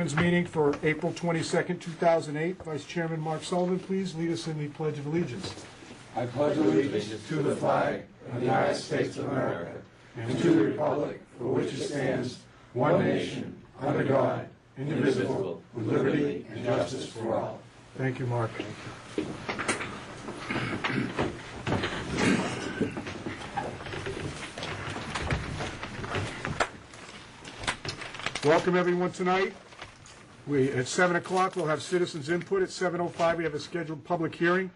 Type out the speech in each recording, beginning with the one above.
Selectmen's Meeting for April 22nd, 2008. Vice Chairman Mark Sullivan, please lead us in the Pledge of Allegiance. I pledge allegiance to the flag of the United States of America and to the republic for which it stands, one nation, under God, indivisible, with liberty and justice for all. Thank you, Mark. Welcome everyone tonight. At 7 o'clock we'll have citizens input. At 7:05 we have a scheduled public hearing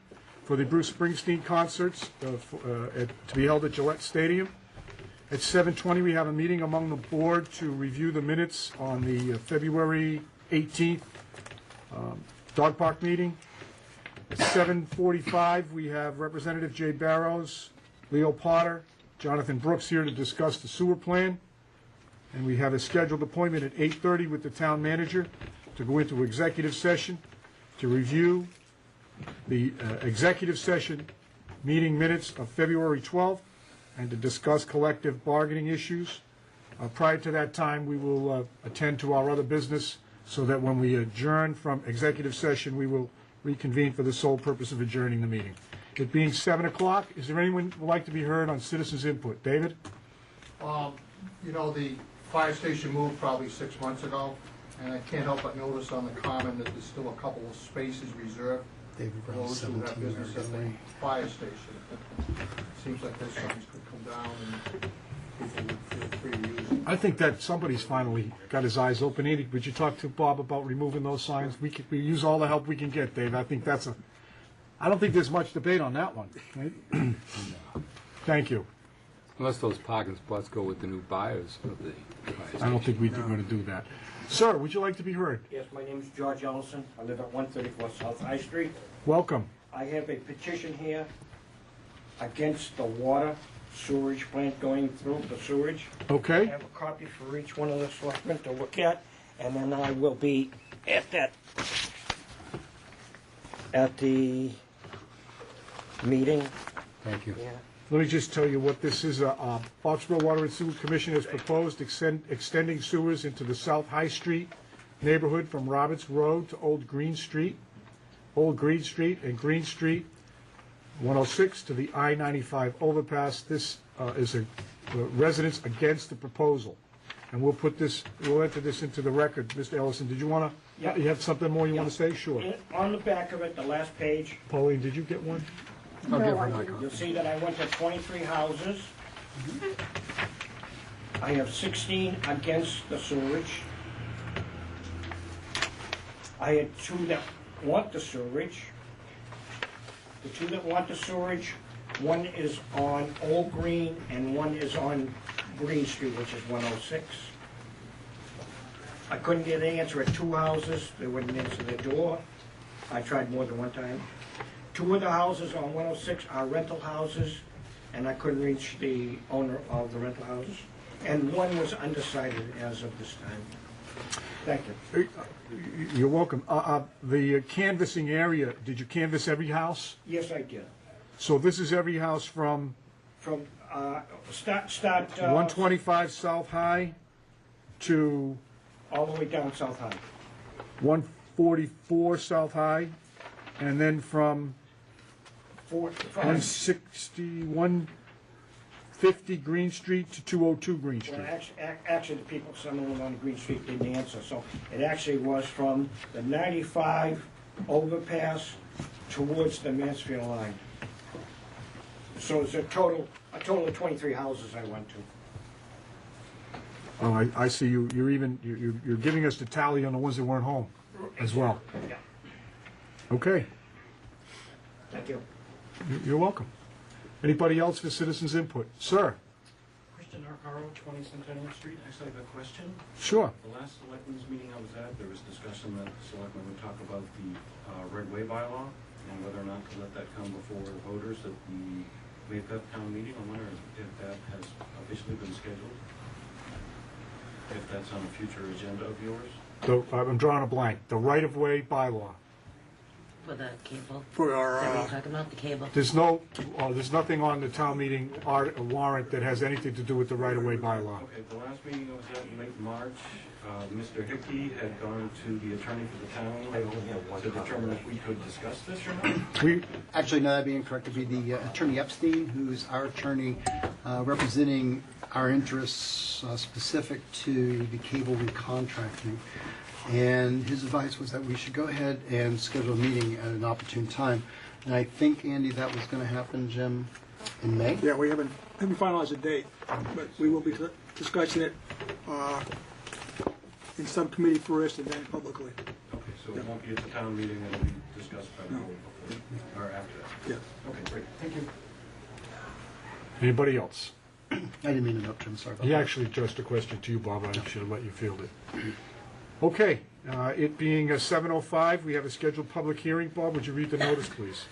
for the Bruce Springsteen concerts to be held at Gillette Stadium. At 7:20 we have a meeting among the board to review the minutes on the February 18th dog park meeting. At 7:45 we have Representative Jay Barrows, Leo Potter, Jonathan Brooks here to discuss the sewer plan. And we have a scheduled appointment at 8:30 with the town manager to go into executive session to review the executive session meeting minutes of February 12th and to discuss collective bargaining issues. Prior to that time, we will attend to our other business so that when we adjourn from executive session, we will reconvene for the sole purpose of adjourning the meeting. It being 7 o'clock, is there anyone who would like to be heard on citizens' input? David? You know, the fire station moved probably 6 months ago, and I can't help but notice on the common that there's still a couple of spaces reserved for those who have business at the fire station. Seems like those signs could come down and people would feel free to use them. I think that somebody's finally got his eyes open. Andy, would you talk to Bob about removing those signs? We use all the help we can get, Dave. I think I don't think there's much debate on that one. Right? Thank you. Unless those parking spots go with the new buyers of the fire I don't think we're going to do that. Sir, would you like to be heard? Yes, my name is George Ellison. I live at 134 South High Street. Welcome. I have a petition here against the water sewerage plant going through the sewage. I Okay. have a copy for each one of the selectmen to look at, and then I will be at the meeting. Thank you. Yeah. Let me just tell you what this is. Foxborough Water and Sewer Commission has proposed extending sewers into the South High Street neighborhood from Roberts Road to Old Green Street, and Green Street 106 to the I-95 overpass. This is a residents against the proposal. And we'll enter this into the record. Mr. Ellison, did you want to, Yeah. you have something more you want to say? Sure. On the back of it, the last page, Pauline, did you get one? I'll give her my copy. you'll see that I went to 23 houses. I have 16 against the sewage. I had 2 that want the sewage. The 2 that want the sewage, one is on Old Green and one is on Green Street, which is 106. I couldn't get an answer at 2 houses. They wouldn't answer the door. I tried more than one time. 2 of the houses on 106 are rental houses, and I couldn't reach the owner of the rental houses. And one was undecided as of this time. Thank you. You're welcome. The canvassing area, did you canvass every house? Yes, I did. So this is every house from From, start, 125 South High to all the way down South High. 144 South High, and then from 160, 150 Green Street to 202 Green Street. Well, actually, the people, some of them on Green Street didn't answer, so it actually was from the 95 overpass towards the Mansfield line. So it's a total of 23 houses I went to. Oh, I see you. You're giving us the tally on the ones that weren't home as well. Yeah. Okay. Thank you. You're welcome. Anybody else for citizens' input? Sir? Christian Arcaro, 20 Centennial Street. I actually have a question. Sure. The last selectmen's meeting I was at, there was discussion that the selectmen would talk about the Red-Way bylaw and whether or not to let that come before voters at the May 5th town meeting. I wonder if that has officially been scheduled, if that's on a future agenda of yours. I'm drawing a blank. The right-of-way bylaw. For the cable. for Is that what our, you're talking about, the cable? There's nothing on the town meeting warrant that has anything to do with the right-of-way bylaw. Okay, the last meeting I was at in late March, Mr. Hickey had gone to the attorney for the town to determine if we could discuss this or not. We, Actually, no, that'd be incorrect. It'd be the Attorney Epstein, who's our attorney representing our interests specific to the cable recontracting. And his advice was that we should go ahead and schedule a meeting at an opportune time. And I think, Andy, that was going to happen, Jim, in May? yeah, we haven't finalized a date, but we will be discussing it in subcommittee first and then publicly. Okay, so it won't be at the town meeting, it'll be discussed by the board before, or after that? Yes. Okay, great, thank you. anybody else? I didn't mean to interrupt, Jim, sorry about He that. actually addressed a question to you, Bob, I should have let you field it. Okay, it being 7:05, we have a scheduled public hearing. Bob, would you read the notice, please?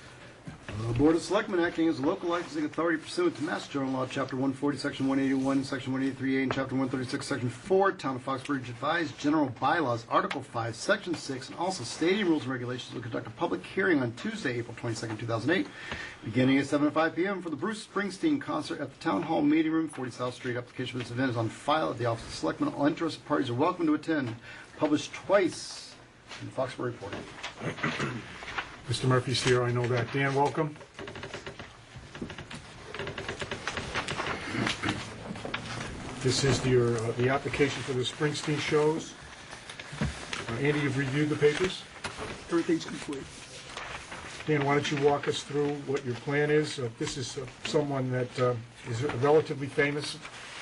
Board of Selectmen acting as a local licensing authority pursuant to Mass General Law, Chapter 140, Section 181, Section 183A, and Chapter 136, Section 4, Town of Foxborough Revised General Bylaws, Article 5, Section 6, and also Stadium Rules and Regulations will conduct a public hearing on Tuesday, April 22nd, 2008, beginning at 7:05 p.m. for the Bruce Springsteen concert at the Town Hall Meeting Room, 40 South Street. Application for this event is on file at the Office of Selectmen. All interested parties are welcome to attend. Published twice in the Foxborough Reporter. Mr. Murphy's here, I know that. Dan, welcome. This is the application for the Springsteen shows. Andy, you've reviewed the papers? Everything's complete. Dan, why don't you walk us through what your plan is? This is someone that is relatively famous,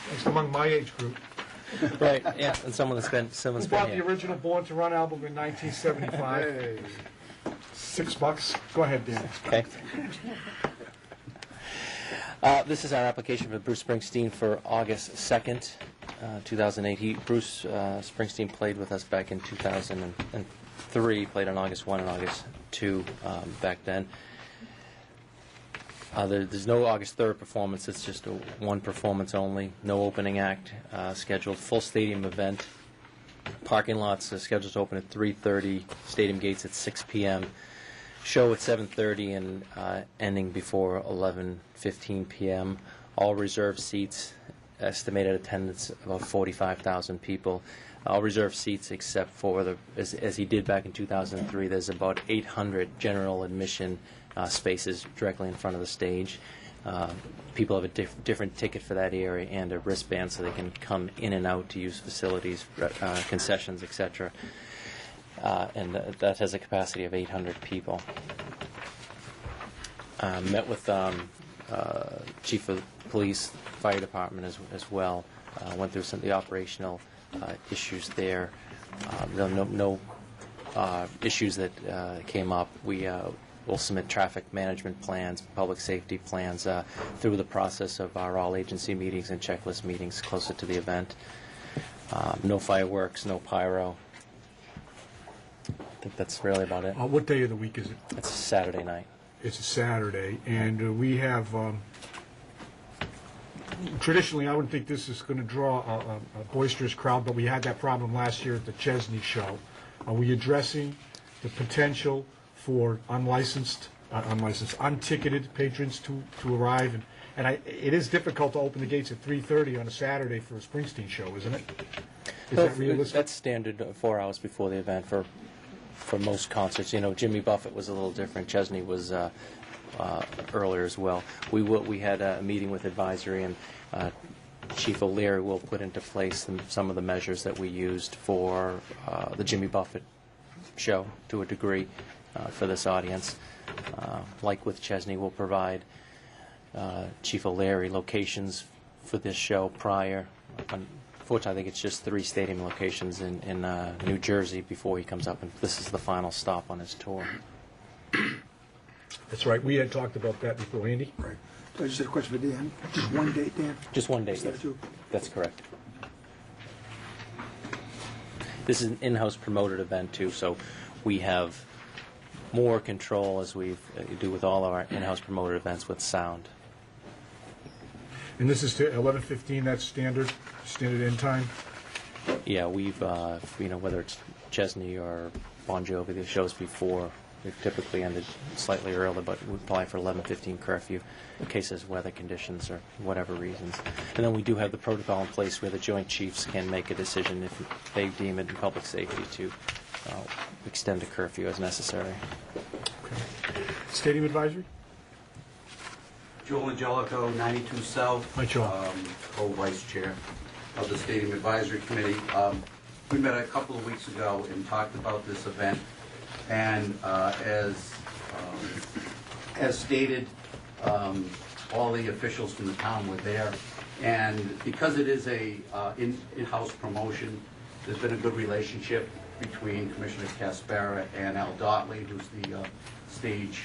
at least among my age group. Right, yeah, and someone's Who been bought the here. original Born to Run album in 1975? $6. Go ahead, Dan. Okay. This is our application for Bruce Springsteen for August 2nd, 2008. Bruce Springsteen played with us back in 2003, played on August 1 and August 2 back then. There's no August 3rd performance, it's just one performance only, no opening act scheduled, full stadium event. Parking lots are scheduled to open at 3:30, stadium gates at 6 p.m. Show at 7:30 and ending before 11:15 p.m. All reserved seats, estimated attendance about 45,000 people. All reserved seats except for, as he did back in 2003, there's about 800 general admission spaces directly in front of the stage. People have a different ticket for that area and a wristband so they can come in and out to use facilities, concessions, etc. And that has a capacity of 800 people. Met with Chief of Police, Fire Department as well. Went through some of the operational issues there. No issues that came up. We'll submit traffic management plans, public safety plans through the process of our all-agency meetings and checklist meetings closer to the event. No fireworks, no pyro. I think that's really about it. What day of the week is it? It's a Saturday night. It's a Saturday, and we have, traditionally, I wouldn't think this is going to draw a boisterous crowd, but we had that problem last year at the Chesney show. Are we addressing the potential for unticketed patrons to arrive? And it is difficult to open the gates at 3:30 on a Saturday for a Springsteen show, isn't it? Is that realistic? That's standard 4 hours before the event for most concerts. You know, Jimmy Buffett was a little different. Chesney was earlier as well. We had a meeting with advisory, and Chief O'Leary will put into place some of the measures that we used for the Jimmy Buffett show to a degree for this audience. Like with Chesney, we'll provide Chief O'Leary locations for this show prior. Unfortunately, I think it's just 3 stadium locations in New Jersey before he comes up, and this is the final stop on his tour. That's right. We had talked about that before, Andy. Right. So I just had a question for Dan. Just one date, Dan? Just one day. Instead of two? That's correct. This is an in-house promoted event, too, so we have more control, as we do with all of our in-house promoted events, with sound. And this is to 11:15, that's standard end time? Yeah, we've, whether it's Chesney or Bon Jovi, the shows before We've typically ended slightly early, but we apply for 11:15 curfew in case there's weather conditions or whatever reasons. And then we do have the protocol in place where the Joint Chiefs can make a decision if they deem it in public safety to extend the curfew as necessary. Stadium Advisory? Joel Angelico, 92 South. Hi, Joel. Co-vice chair of the Stadium Advisory Committee. We met a couple of weeks ago and talked about this event, and as stated, all the officials from the town were there, and because it is a in-house promotion, there's been a good relationship between Commissioner Caspera and Al Dotley, who's the stage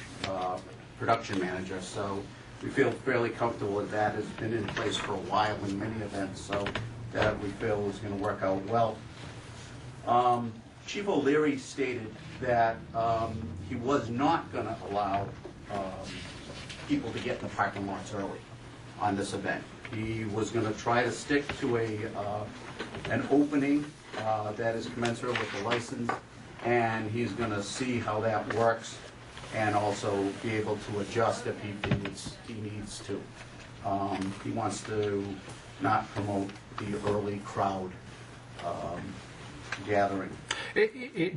production manager. So we feel fairly comfortable that that has been in place for a while in many events, so that we feel is going to work out well. Chief O'Leary stated that he was not going to allow people to get in the parking lots early on this event. He was going to try to stick to an opening that is commensurate with the license, and he's going to see how that works and also be able to adjust if he needs to. He wants to not promote the early crowd gathering.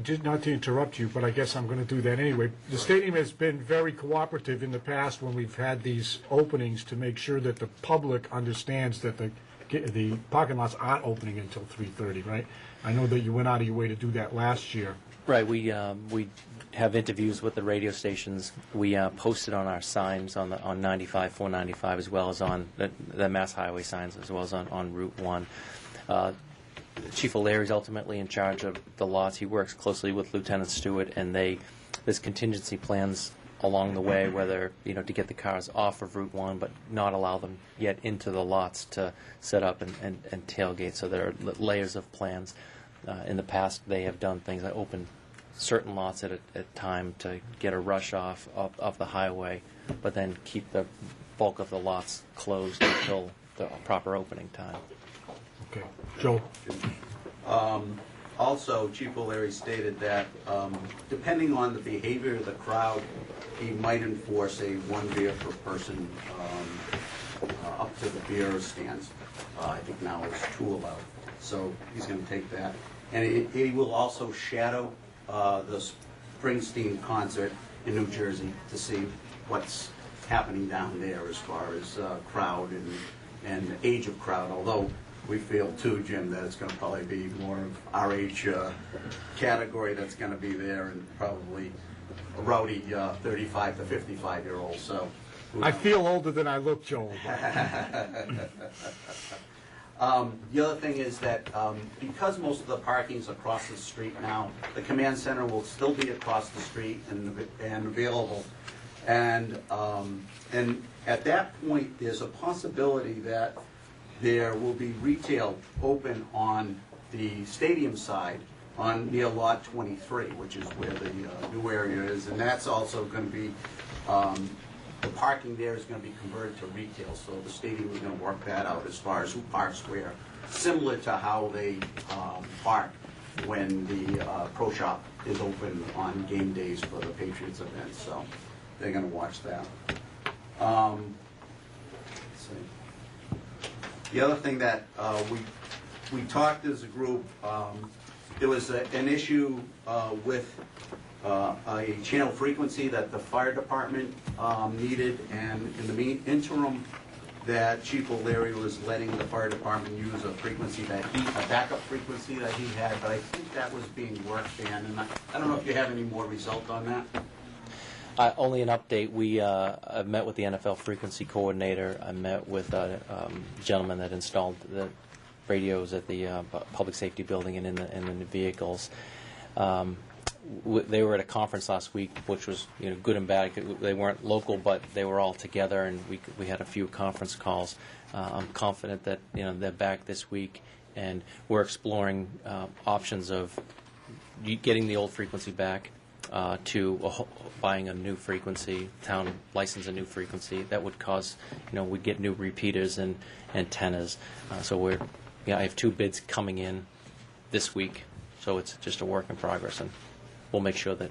Just not to interrupt you, but I guess I'm going to do that anyway. The stadium has been very cooperative in the past when we've had these openings to make sure that the public understands that the parking lots aren't opening until 3:30, right? I know that you went out of your way to do that last year. Right, we have interviews with the radio stations. We posted on our signs on 95, 495, as well as on the Mass Highway signs, as well as on Route 1. Chief O'Leary's ultimately in charge of the lots. He works closely with Lieutenant Stewart, and there's contingency plans along the way, whether, to get the cars off of Route 1, but not allow them yet into the lots to set up and tailgate. So there are layers of plans. In the past, they have done things like open certain lots at a time to get a rush off the highway, but then keep the bulk of the lots closed until the proper opening time. Okay. Joe? Also, Chief O'Leary stated that depending on the behavior of the crowd, he might enforce a one beer per person up to the beer stands. I think now it's 2 allowed. So he's going to take that. And he will also shadow the Springsteen concert in New Jersey to see what's happening down there as far as crowd and age of crowd, although we feel too, Jim, that it's going to probably be more of our age category that's going to be there, and probably a rowdy 35 to 55-year-olds. So I feel older than I look, Joel. The other thing is that because most of the parking's across the street now, the command center will still be across the street and available. And at that point, there's a possibility that there will be retail open on the stadium side near Lot 23, which is where the new area is. And that's also going to be, the parking there is going to be converted to retail. So the stadium is going to work that out as far as who parks where, similar to how they park when the Pro Shop is open on game days for the Patriots event. So they're going to watch that. Let's see. The other thing that we talked as a group, there was an issue with a channel frequency that the fire department needed, and in the interim, that Chief O'Leary was letting the fire department use a frequency a backup frequency that he had, but I think that was being worked in, and I don't know if you have any more result on that. Only an update. I met with the NFL frequency coordinator. I met with a gentleman that installed the radios at the public safety building and in the vehicles. They were at a conference last week, which was good and bad. They weren't local, but they were all together, and we had a few conference calls. I'm confident that they're back this week, and we're exploring options of getting the old frequency back. To buying a new frequency, town license a new frequency. That would cause, we'd get new repeaters and antennas. So I have 2 bids coming in this week. So it's just a work in progress, and we'll make sure that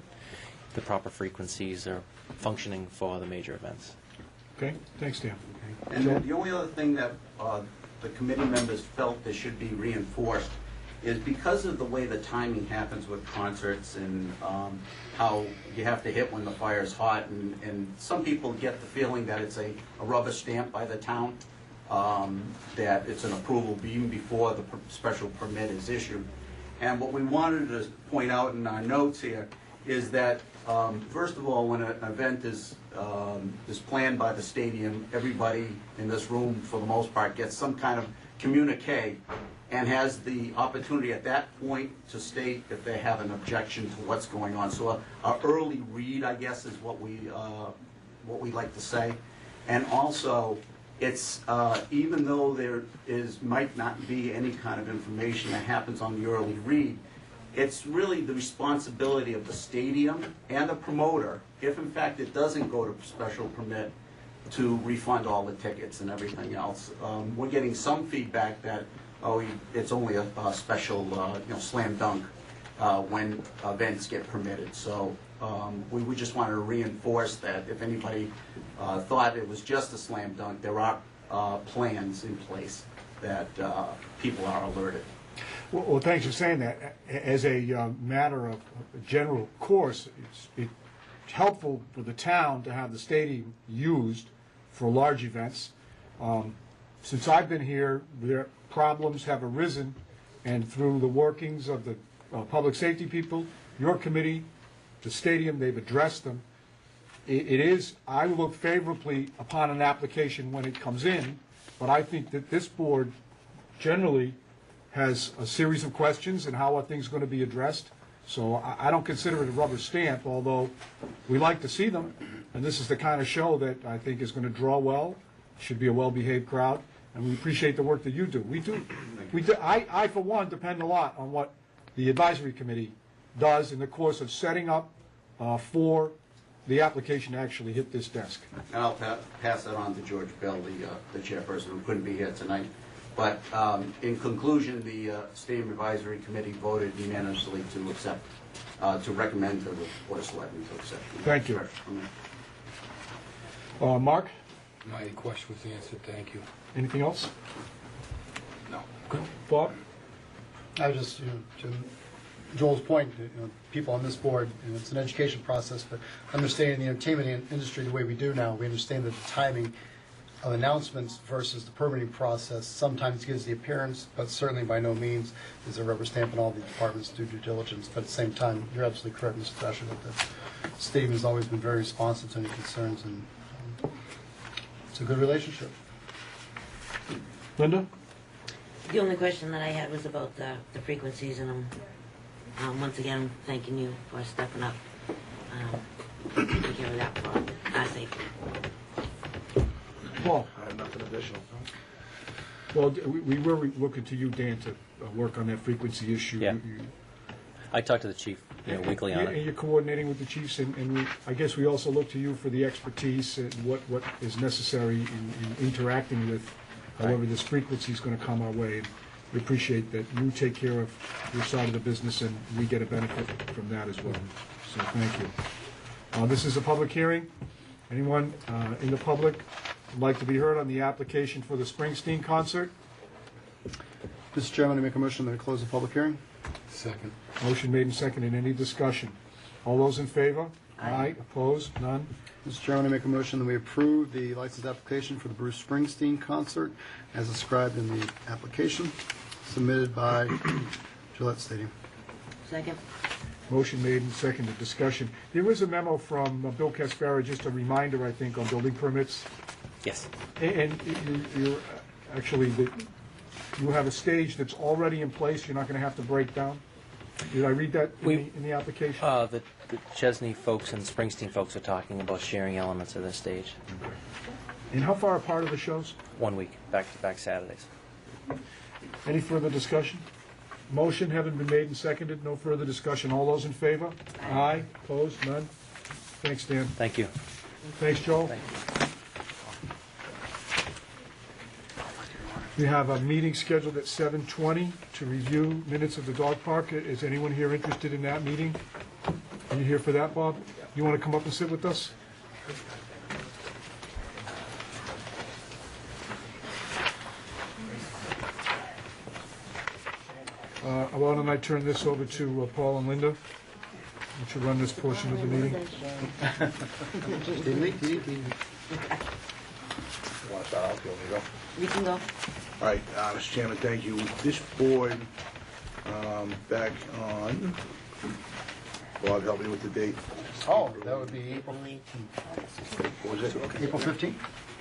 the proper frequencies are functioning for the major events. Okay, thanks, Dan. And then the only other thing that the committee members felt that should be reinforced is because of the way the timing happens with concerts and how you have to hit when the fire's hot, and some people get the feeling that it's a rubber stamp by the town, that it's an approval even before the special permit is issued. And what we wanted to point out in our notes here is that, first of all, when an event is planned by the stadium, everybody in this room, for the most part, gets some kind of communique and has the opportunity at that point to state if they have an objection to what's going on. So a early read, I guess, is what we like to say. And also, it's even though there might not be any kind of information that happens on the early read, it's really the responsibility of the stadium and the promoter, if in fact it doesn't go to special permit, to refund all the tickets and everything else. We're getting some feedback that, it's only a special, slam dunk when events get permitted. So we just wanted to reinforce that if anybody thought it was just a slam dunk, there are plans in place that people are alerted. Well, thanks for saying that. As a matter of general course, it's helpful for the town to have the stadium used for large events. Since I've been here, their problems have arisen, and through the workings of the public safety people, your committee, the stadium, they've addressed them. I look favorably upon an application when it comes in, but I think that this board generally has a series of questions and how are things going to be addressed. So I don't consider it a rubber stamp, although we like to see them. And this is the kind of show that I think is going to draw well, should be a well-behaved crowd, and we appreciate the work that you do. We do. I, for one, depend a lot on what the advisory committee does in the course of setting up for the application to actually hit this desk. And I'll pass that on to George Bell, the chairperson, who couldn't be here tonight. But in conclusion, the Stadium Advisory Committee voted unanimously to accept, to recommend to the Board of Selectmen to accept. Thank you. Mark, My question was answered, thank you. anything else? No. Good. Bob? I was just, to Joel's point, people on this board, it's an education process, but understanding the entertainment industry the way we do now, we understand that the timing of announcements versus the permitting process sometimes gives the appearance, but certainly by no means is a rubber stamp in all the departments do due diligence. But at the same time, you're absolutely correct, Mr. Thrasher, that the stadium has always been very responsive to any concerns, and it's a good relationship. Linda? The only question that I had was about the frequencies, and I'm once again thanking you for stepping up, taking care of that for our safety. Paul? I have nothing additional. Well, we were looking to you, Dan, to work on that frequency issue. Yeah. I talk to the chief weekly on And it. you're coordinating with the chiefs, and I guess we also look to you for the expertise and what is necessary in interacting with however this frequency is going to come our way. And we appreciate that you take care of your side of the business, and we get a benefit from that as well. So thank you. This is a public hearing. Anyone in the public would like to be heard on the application for the Springsteen concert? Mr. Chairman, I make a motion that we close the public hearing. Second. Motion made and seconded. Any discussion? All those in favor? Aye. Opposed? None? Mr. Chairman, I make a motion that we approve the license application for the Bruce Springsteen concert as described in the application submitted by Gillette Stadium. Second? Motion made and seconded. Discussion. There was a memo from Bill Caspara, just a reminder, I think, on building permits. Yes. And you're actually, you have a stage that's already in place, you're not going to have to break down? Did I read that in the application? The Chesney folks and Springsteen folks are talking about sharing elements of this stage. And how far apart are the shows? 1 week, back-to-back Saturdays. Any further discussion? Motion having been made and seconded, no further discussion. All those in favor? Aye. Opposed? None? Thanks, Dan. Thank you. Thanks, Joel. Thank you. We have a meeting scheduled at 7:20 to review minutes of the dog park. Is anyone here interested in that meeting? Are you here for that, Bob? you want to come up and sit with us? Why don't I turn this over to Paul and Linda, to run this portion of the meeting? Want to start out? You want me to go? You can go. All right, Mr. Chairman, thank you. This board, back on, Bob, help me with the date. Oh, that would be April, Only What was it? April 15th?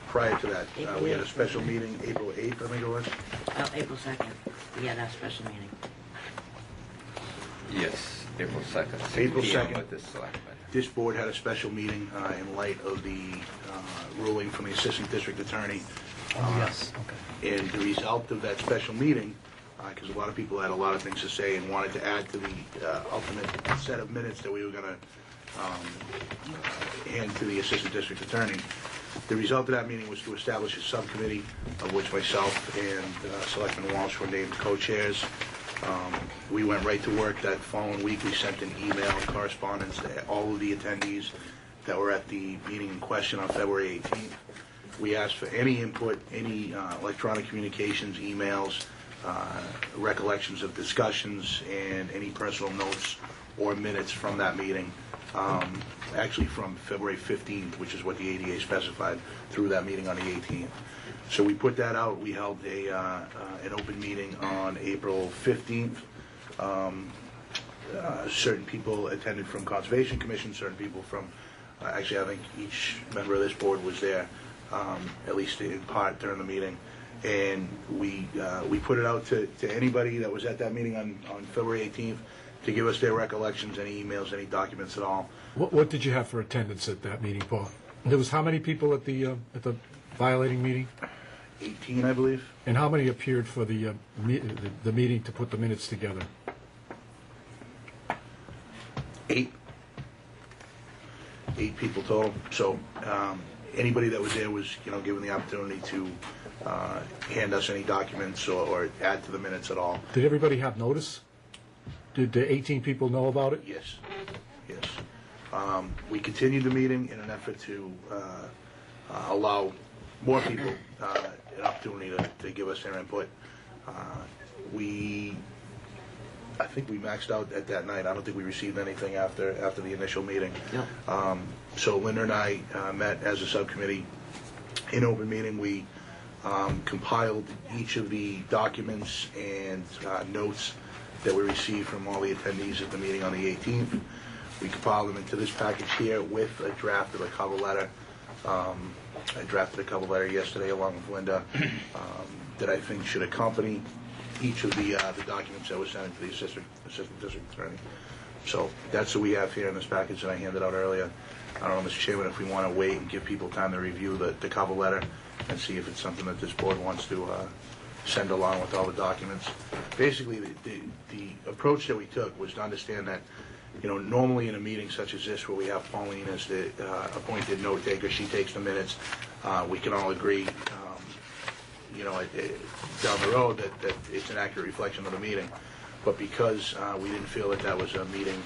Prior to that, April we had a 8th. special meeting, April 8th, I think it was. April 2nd. We had our special meeting. Yes, April 2nd. 6 April p.m. 2nd. With the selectmen. This board had a special meeting in light of the ruling from the Assistant District Attorney. Yes, okay. And the result of that special meeting, because a lot of people had a lot of things to say and wanted to add to the ultimate set of minutes that we were going to hand to the Assistant District Attorney. The result of that meeting was to establish a subcommittee, of which myself and Selectman Walsh were named co-chairs. We went right to work that following week. We sent an email correspondence to all of the attendees that were at the meeting in question on February 18th. We asked for any input, any electronic communications, emails, recollections of discussions, and any personal notes or minutes from that meeting. Actually from February 15th, which is what the ADA specified, through that meeting on the 18th. So we put that out. We held an open meeting on April 15th. Certain people attended from Conservation Commission, certain people from, actually I think each member of this board was there, at least in part during the meeting. And we put it out to anybody that was at that meeting on February 18th to give us their recollections, any emails, any documents at all. What did you have for attendance at that meeting, Paul? There was how many people at the violating meeting? 18, I believe. And how many appeared for the meeting to put the minutes together? 8 people total. So anybody that was there was, given the opportunity to hand us any documents or add to the minutes at all. Did everybody have notice? Did the 18 people know about it? Yes, yes. We continued the meeting in an effort to allow more people an opportunity to give us their input. I think we maxed out at that night. I don't think we received anything after the initial meeting. No. So Linda and I met as a subcommittee in open meeting. We compiled each of the documents and notes that we received from all the attendees at the meeting on the 18th. We compiled them into this package here with a draft of a cover letter. I drafted a cover letter yesterday along with Linda that I think should accompany each of the documents that were sent to the Assistant District Attorney. So that's what we have here in this package that I handed out earlier. I don't know, Mr. Chairman, if we want to wait and give people time to review the cover letter and see if it's something that this board wants to send along with all the documents. Basically, the approach that we took was to understand that, normally in a meeting such as this where we have Pauline as the appointed note taker, she takes the minutes, we can all agree, down the road that it's an accurate reflection of the meeting. But because we didn't feel that that was a meeting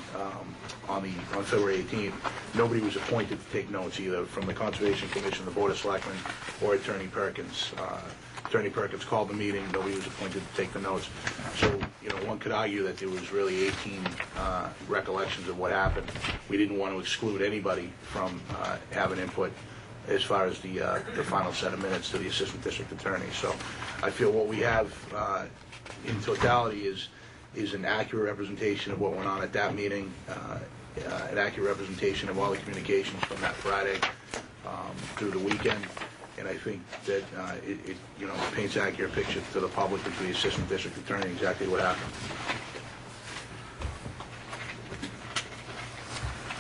on February 18th, nobody was appointed to take notes either from the Conservation Commission, the Board of Selectmen, or Attorney Perkins. Attorney Perkins called the meeting, nobody was appointed to take the notes. So, one could argue that there was really 18 recollections of what happened. We didn't want to exclude anybody from having input as far as the final set of minutes to the Assistant District Attorney. So I feel what we have in totality is an accurate representation of what went on at that meeting, an accurate representation of all the communications from that Friday through the weekend. And I think that it paints an accurate picture to the public and to the Assistant District Attorney exactly what happened.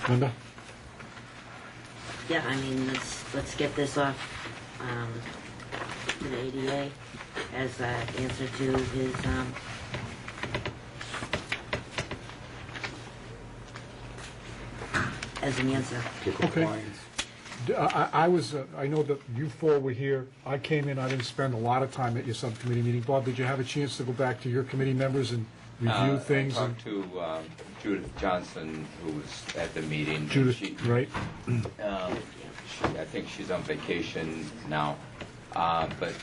Linda? Yeah, I mean, let's get this off to the ADA as an answer to his as an answer. Okay. I know that you four were here. I came in, I didn't spend a lot of time at your subcommittee meeting. Bob, did you have a chance to go back to your committee members and review things. I and talked to Judith Johnson, who was at the meeting. Judith, She, right? I think she's on vacation now, but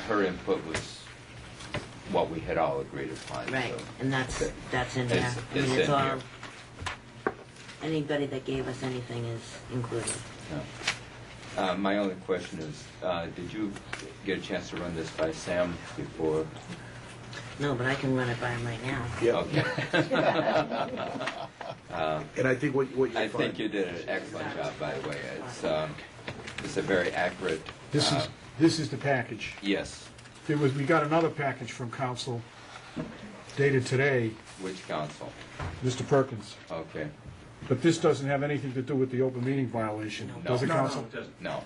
her input was what we had all agreed upon. Right, so. and that's in there. It's- I mean, it's it's in all, here. anybody that gave us anything is included. Yeah. My only question is, did you get a chance to run this by Sam before? No, but I can run it by him right now. Okay. And I think what you I think you did an excellent job, by the way. It's a very accurate. This is the package. Yes. We got another package from council dated today, Which council? Mr. Perkins. Okay. But this doesn't have anything to do with the open meeting violation, does it, council? No.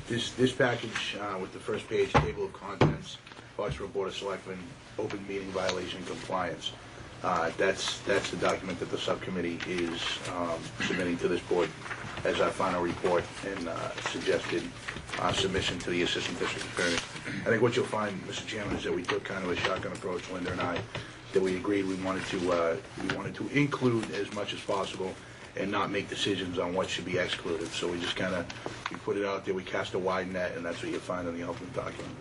This package with the first page, table of contents, Foxborough Board of Selectmen, open meeting violation compliance. That's the document that the subcommittee is submitting to this board as our final report and suggested submission to the Assistant District Attorney. I think what you'll find, Mr. Chairman, is that we took kind of a shotgun approach, Linda and I, that we agreed we wanted to include as much as possible and not make decisions on what should be excluded. So we just kind of, we put it out there, we cast a wide net, and that's what you'll find in the ultimate document.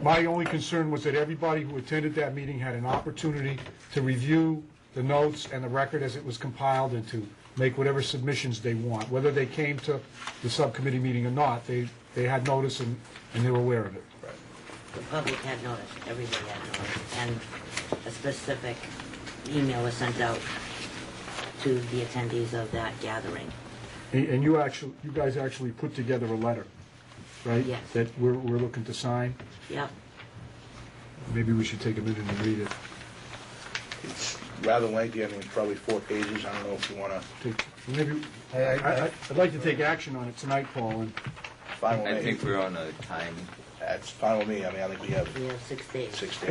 My only concern was that everybody who attended that meeting had an opportunity to review the notes and the record as it was compiled and to make whatever submissions they want. Whether they came to the subcommittee meeting or not, they had notice and they were aware of it. The public had notice, everybody had notice, and a specific email was sent out to the attendees of that gathering. And you guys actually put together a letter, right? Yes. That we're looking to sign. Yep. Maybe we should take a minute and read it. It's rather lengthy, I mean, it's probably 4 pages. I don't know if you want to, Maybe, I'd like to take action on it tonight, Paul, and fine with me. I think we're on a time. That's fine with me. I mean, I think we have We have 6 days. 6 days.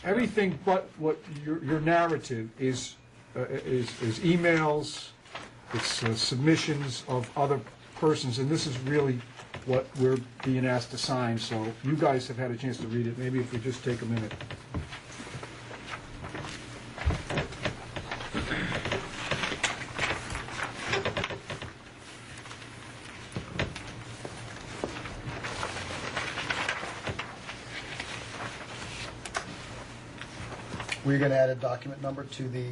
everything but what your narrative is emails, it's submissions of other persons, and this is really what we're being asked to sign, so you guys have had a chance to read it. Maybe if we just take a minute. We're going to add a document number to the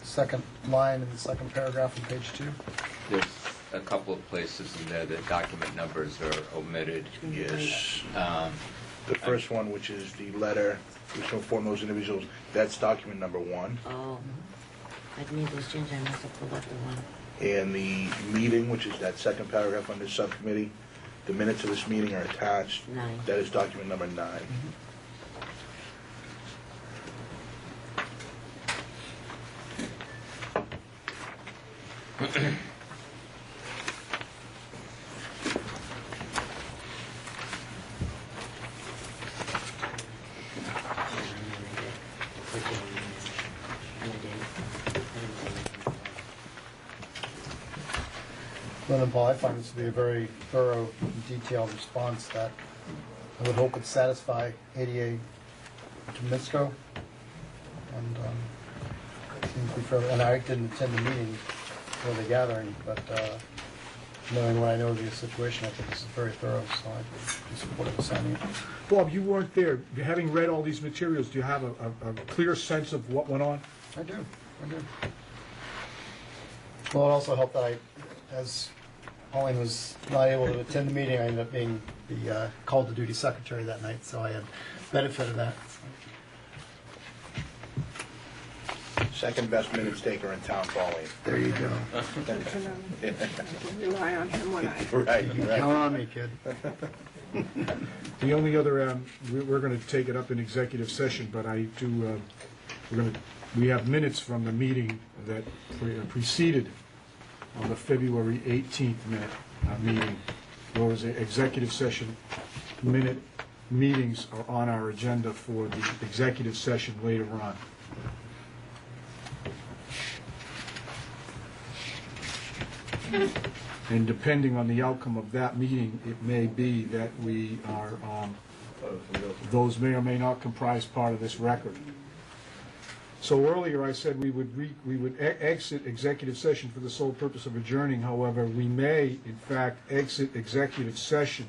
second line in the second paragraph on page 2. There's a couple of places in there that document numbers are omitted. Yes. Um, The first one, which is the letter which will inform those individuals, that's document number 1. Oh, I made those changes, I must have pulled up the one. And the meeting, which is that second paragraph under subcommittee, the minutes of this meeting are attached. 9. That is document number 9. Lynn and Paul, I find this to be a very thorough and detailed response that I would hope would satisfy ADA Tomisco. And seems to be fairly, and I didn't attend the meeting or the gathering, but knowing what I know of the situation, I think this is very thorough, so I'd be supportive of signing it. Bob, you weren't there. Having read all these materials, do you have a clear sense of what went on? I do. Well, it also helped that as Pauline was not able to attend the meeting, I ended up being the called to duty secretary that night, so I had benefit of that. Second best minutes taker in town, Pauline. There you go. Rely on him when I... Right. Count on me, kid. The only other, we're going to take it up in executive session, but I do, we have minutes from the meeting that preceded on the February 18th meeting. There was an executive session meetings are on our agenda for the executive session later on. And depending on the outcome of that meeting, it may be that we are those may or may not comprise part of this record. So earlier I said we would exit executive session for the sole purpose of adjourning. However, we may, in fact, exit executive session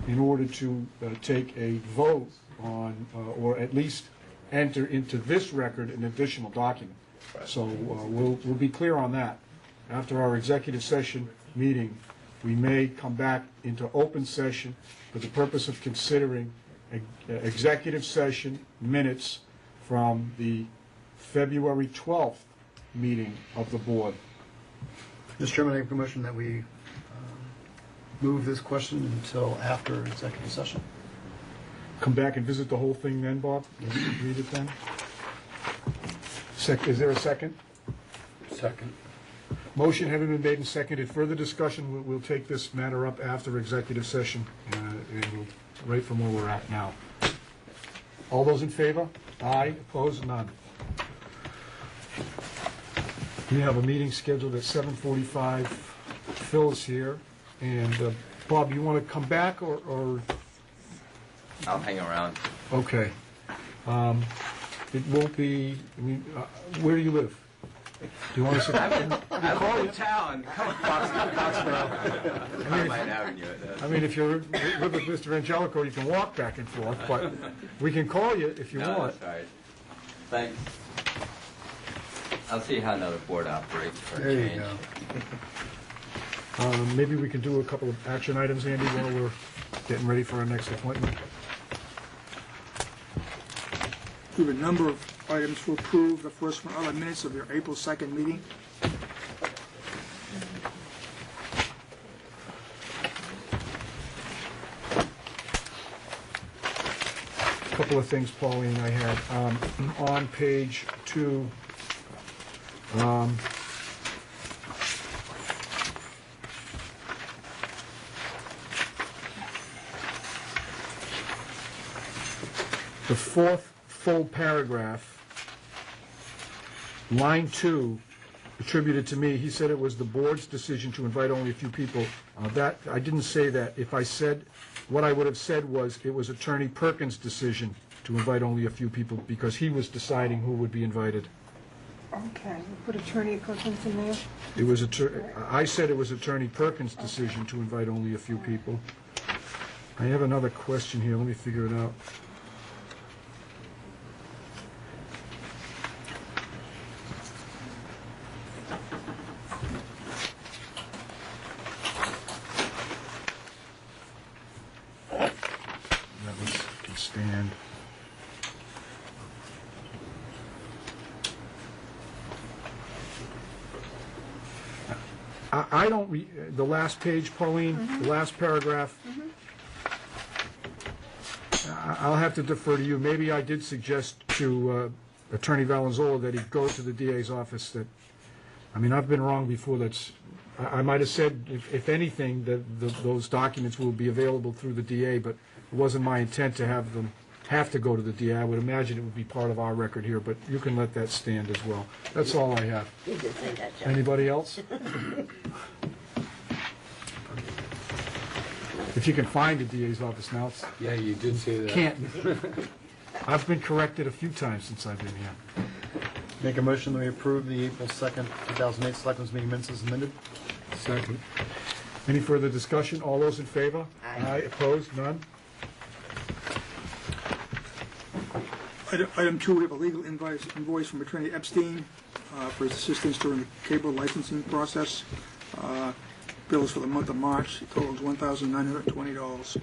in order to take a vote on, or at least enter into this record an additional document. So we'll be clear on that. After our executive session meeting, we may come back into open session for the purpose of considering executive session minutes from the February 12th meeting of the board. Mr. Chairman, I make a motion that we move this question until after executive session. Come back and visit the whole thing then, Bob? Read it then? Is there a second? Second. Motion having been made and seconded. Further discussion, we'll take this matter up after executive session, and we'll, right from where we're at now. All those in favor? Aye. Opposed? None. We have a meeting scheduled at 7:45. Phil's here. And Bob, you want to come back or? I'll hang around. Okay. It won't be, I mean, where do you live? Do you want us to? I live in town. Come on, Foxborough. I might have you at I mean, if you live with Mr. Angelico, you can walk back and forth, but we can call you if you No, want. that's all right. Thanks. I'll see how another board operates for There a you change. go. Maybe we can do a couple of action items, Andy, while we're getting ready for our next appointment. We have a number of items to approve. The first one are the minutes of your April 2nd meeting. A couple of things, Pauline, I had. On page 2, the fourth full paragraph, line 2, attributed to me, he said it was the board's decision to invite only a few people. That, I didn't say that. If I said, what I would have said was, it was Attorney Perkins' decision to invite only a few people because he was deciding who would be invited. Okay, we'll put Attorney Perkins in there. It was, I said it was Attorney Perkins' decision to invite only a few people. I have another question here, let me figure it out. Can stand. I don't the last page, Pauline, the last paragraph. I'll have to defer to you. Maybe I did suggest to Attorney Valenzola that he go to the DA's office. That, I mean, I've been wrong before. I might have said, if anything, that those documents will be available through the DA, but it wasn't my intent to have them have to go to the DA. I would imagine it would be part of our record here, but you can let that stand as well. That's all I have. You did say that, Joe. Anybody else? If you can find the DA's office now, it's Yeah, you did say that. Canton. I've been corrected a few times since I've been here. Make a motion that we approve the April 2nd, 2008 Selectmen's Meeting minutes as amended. Second. Any further discussion? All those in favor? Aye. Opposed? None? Item 2, we have a legal invoice from Attorney Epstein for his assistance during the cable licensing process. Bills for the month of March, it totals $1,920.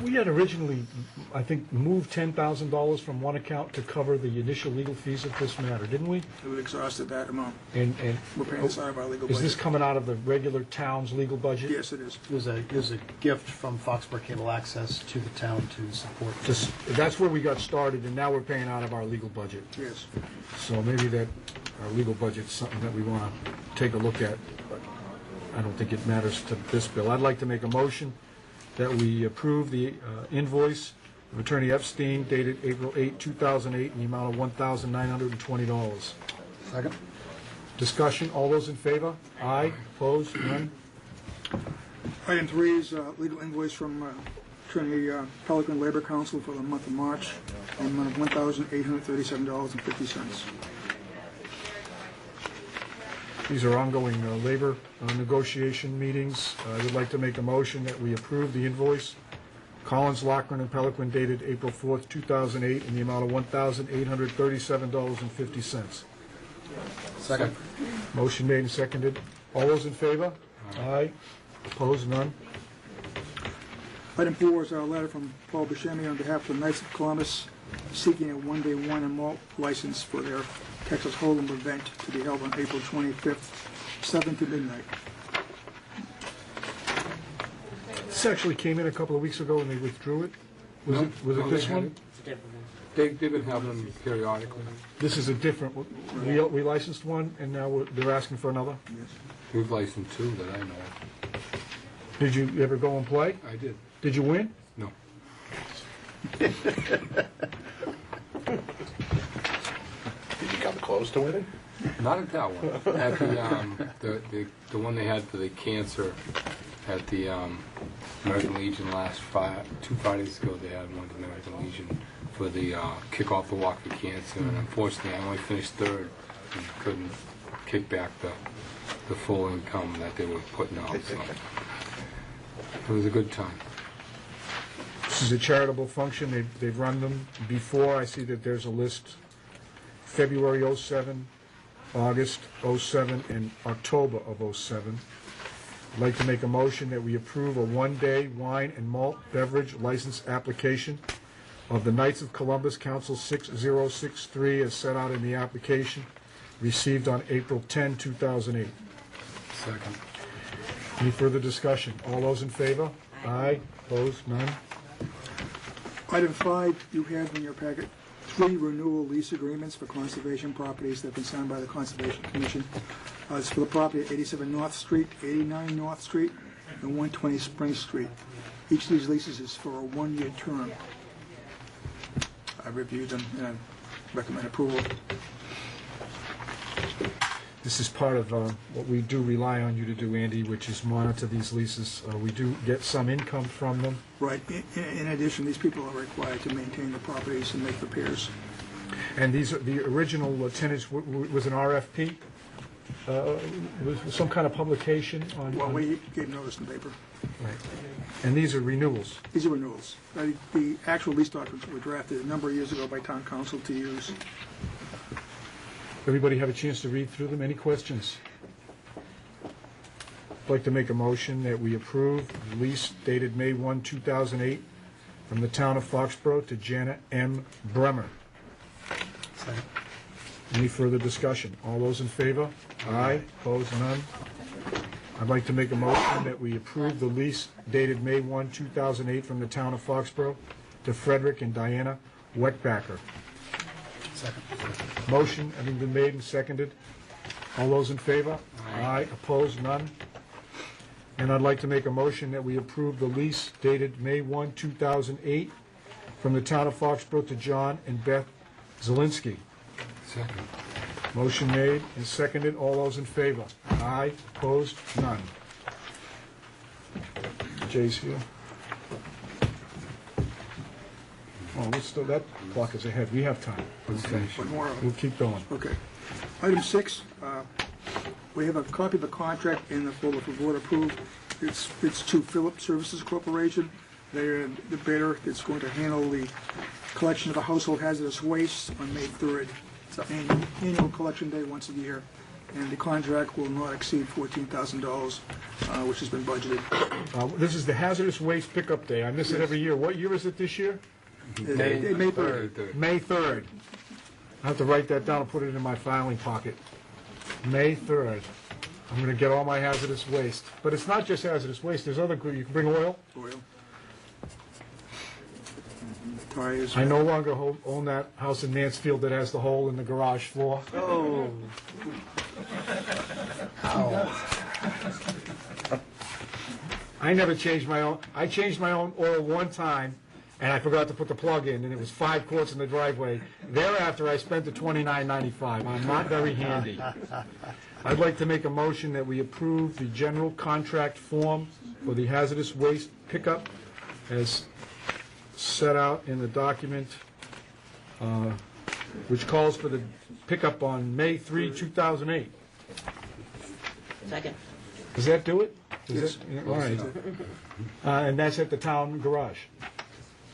We had originally, I think, moved $10,000 from one account to cover the initial legal fees of this matter, didn't we? We've exhausted that amount. And We're paying this out of our legal budget. is this coming out of the regular town's legal budget? Yes, it is. It was a gift from Foxborough Cable Access to the town to support. That's where we got started, and now we're paying out of our legal budget. Yes. So maybe that, our legal budget's something that we want to take a look at, but I don't think it matters to this bill. I'd like to make a motion that we approve the invoice of Attorney Epstein dated April 8, 2008, in the amount of $1,920. Second. Discussion, all those in favor? Aye, opposed, none? Item 3 is a legal invoice from Attorney Pelican Labor Council for the month of March, in the amount of $1,837.50. These are ongoing labor negotiation meetings. I would like to make a motion that we approve the invoice Collins, Lochran, and Pelican dated April 4th, 2008, in the amount of $1,837.50. Second. Motion made and seconded. All those in favor? Aye. Opposed? None? Item 4 is our letter from Paul Buscemi on behalf of the Knights of Columbus seeking a one-day wine and malt license for their Texas Hold'em event to be held on April 25th, 7 to midnight. This actually came in a couple of weeks ago and they withdrew it. Was it this one? It's a different one. They've been having them periodically. This is a different, we licensed one and now they're asking for another? We've licensed 2 that I know of. Did you ever go and play? I did. Did you win? No. Did you come close to winning? Not at that one. At the one they had for the cancer at the American Legion last 2 Fridays ago, they had one at the American Legion for the kick off the walk for cancer, and unfortunately I only finished 3rd and couldn't kick back the full income that they were putting out. So it was a good time. This is a charitable function. They've run them before. I see that there's a list. February '07, August '07, and October of '07. I'd like to make a motion that we approve a one-day wine and malt beverage license application of the Knights of Columbus, Council 6063, as set out in the application, received on April 10, 2008. Second. Any further discussion? All those in favor? Aye. Opposed? None? Item 5, you have in your packet 3 renewal lease agreements for conservation properties that have been signed by the Conservation Commission. It's for the property at 87 North Street, 89 North Street, and 120 Spring Street. Each of these leases is for a 1-year term. I reviewed them and I recommend approval. This is part of what we do rely on you to do, Andy, which is monitor these leases. We do get some income from them. Right. In addition, these people are required to maintain the properties and make repairs. And these are the original tenants was an RFP? Was some kind of publication on? Well, we gave notice in the paper. Right. And these are renewals? These are renewals. The actual lease documents were drafted a number of years ago by town council to use. Everybody have a chance to read through them? Any questions? I'd like to make a motion that we approve the lease dated May 1, 2008, from the town of Foxborough to Janet M. Bremer. Second. Any further discussion? All those in favor? Aye. Opposed? None? I'd like to make a motion that we approve the lease dated May 1, 2008, from the town of Foxborough to Frederick and Diana Weckbacker. Second. Motion having been made and seconded. All those in favor? Aye. Opposed? None? And I'd like to make a motion that we approve the lease dated May 1, 2008, from the town of Foxborough to John and Beth Zielinski. Second. Motion made and seconded. All those in favor? Aye. Opposed? None. Jay's here. Oh, that clock is ahead. We have time. Let's finish. One more. We'll keep going. Okay. Item 6, we have a copy of the contract in the folder for board approved. It's to Phillips Services Corporation. They're the bidder that's going to handle the collection of the household hazardous waste on May 3rd. It's an annual collection day once a year, and the contract will not exceed $14,000, which has been budgeted. This is the hazardous waste pickup day. I miss it every year. What year is it this year? May 3rd. May 3rd. I have to write that down and put it in my filing pocket. May 3rd. I'm going to get all my hazardous waste. But it's not just hazardous waste. There's other, you can bring oil. Oil. Tires. I no longer own that house in Mansfield that has the hole in the garage floor. Oh. I never changed my own. I changed my own oil one time, and I forgot to put the plug in, and it was 5 quarts in the driveway. Thereafter, I spent the $29.95. I'm not very handy. I'd like to make a motion that we approve the general contract form for the hazardous waste pickup as set out in the document, which calls for the pickup on May 3, 2008. Second. Does that do it? Yes. All right. And that's at the town garage.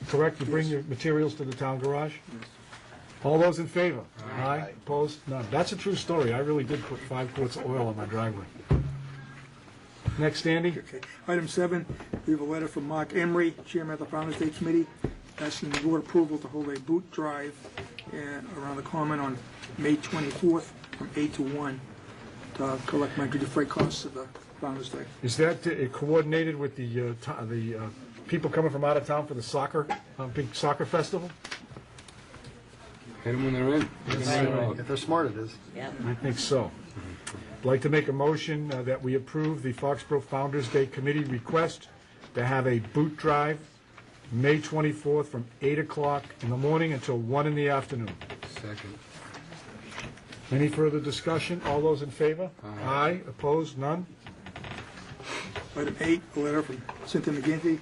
Correct? You bring your materials to the town garage? All those in favor? Aye. Opposed? None. That's a true story. I really did put 5 quarts of oil on my driveway. Next, Andy. Okay. Item 7, we have a letter from Mark Emery, Chairman of the Founders Day Committee, asking the board approval to hold a boot drive around the Common on May 24th from 8 to 1 to collect my duty freight costs of the Founders Day. Is that coordinated with the people coming from out of town for the big soccer festival? Hit them when they're in. If they're smart, it is. Yep. I think so. I'd like to make a motion that we approve the Foxborough Founders Day Committee request to have a boot drive May 24th from 8 o'clock in the morning until 1 in the afternoon. Second. Any further discussion? All those in favor? Aye. Opposed? None? Item 8, a letter from Cynthia McGinty,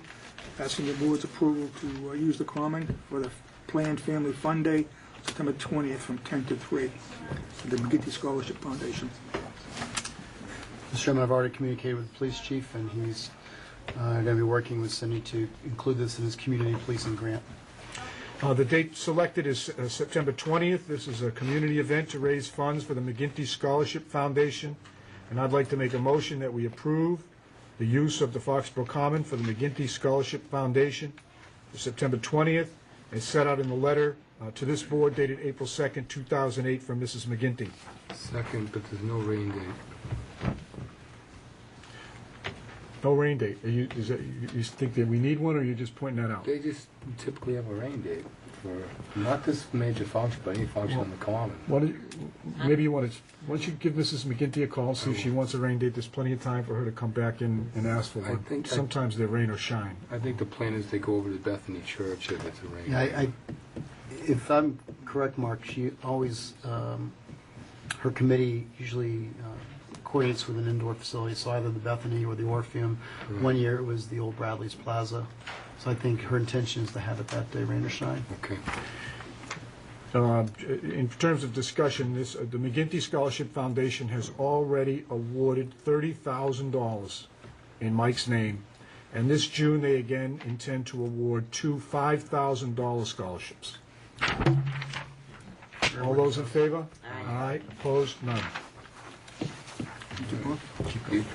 asking the board's approval to use the Common for the planned Family Fun Day, September 20th from 10 to 3, at the McGinty Scholarship Foundation. Mr. Chairman, I've already communicated with the police chief, and he's going to be working with Cindy to include this in his community policing grant. The date selected is September 20th. This is a community event to raise funds for the McGinty Scholarship Foundation, and I'd like to make a motion that we approve the use of the Foxborough Common for the McGinty Scholarship Foundation for September 20th, as set out in the letter to this board dated April 2nd, 2008, from Mrs. McGinty. Second, but there's no rain date. No rain date. You think that we need one, or are you just pointing that out? They just typically have a rain date for, not this major function, but any function on the Common. Maybe why don't you give Mrs. McGinty a call and see if she wants a rain date? There's plenty of time for her to come back in and ask for one. Sometimes they're rain or shine. I think the plan is they go over to Bethany Church if it's a rain Yeah, date. if I'm correct, Mark, she always, her committee usually coordinates with an indoor facility, so either the Bethany or the Orpheum. Right. One year it was the old Bradley's Plaza. So I think her intention is to have it that day, rain or shine. Okay. In terms of discussion, the McGinty Scholarship Foundation has already awarded $30,000 in Mike's name, and this June they again intend to award 2 $5,000 scholarships. All those in favor? Aye. Opposed? None.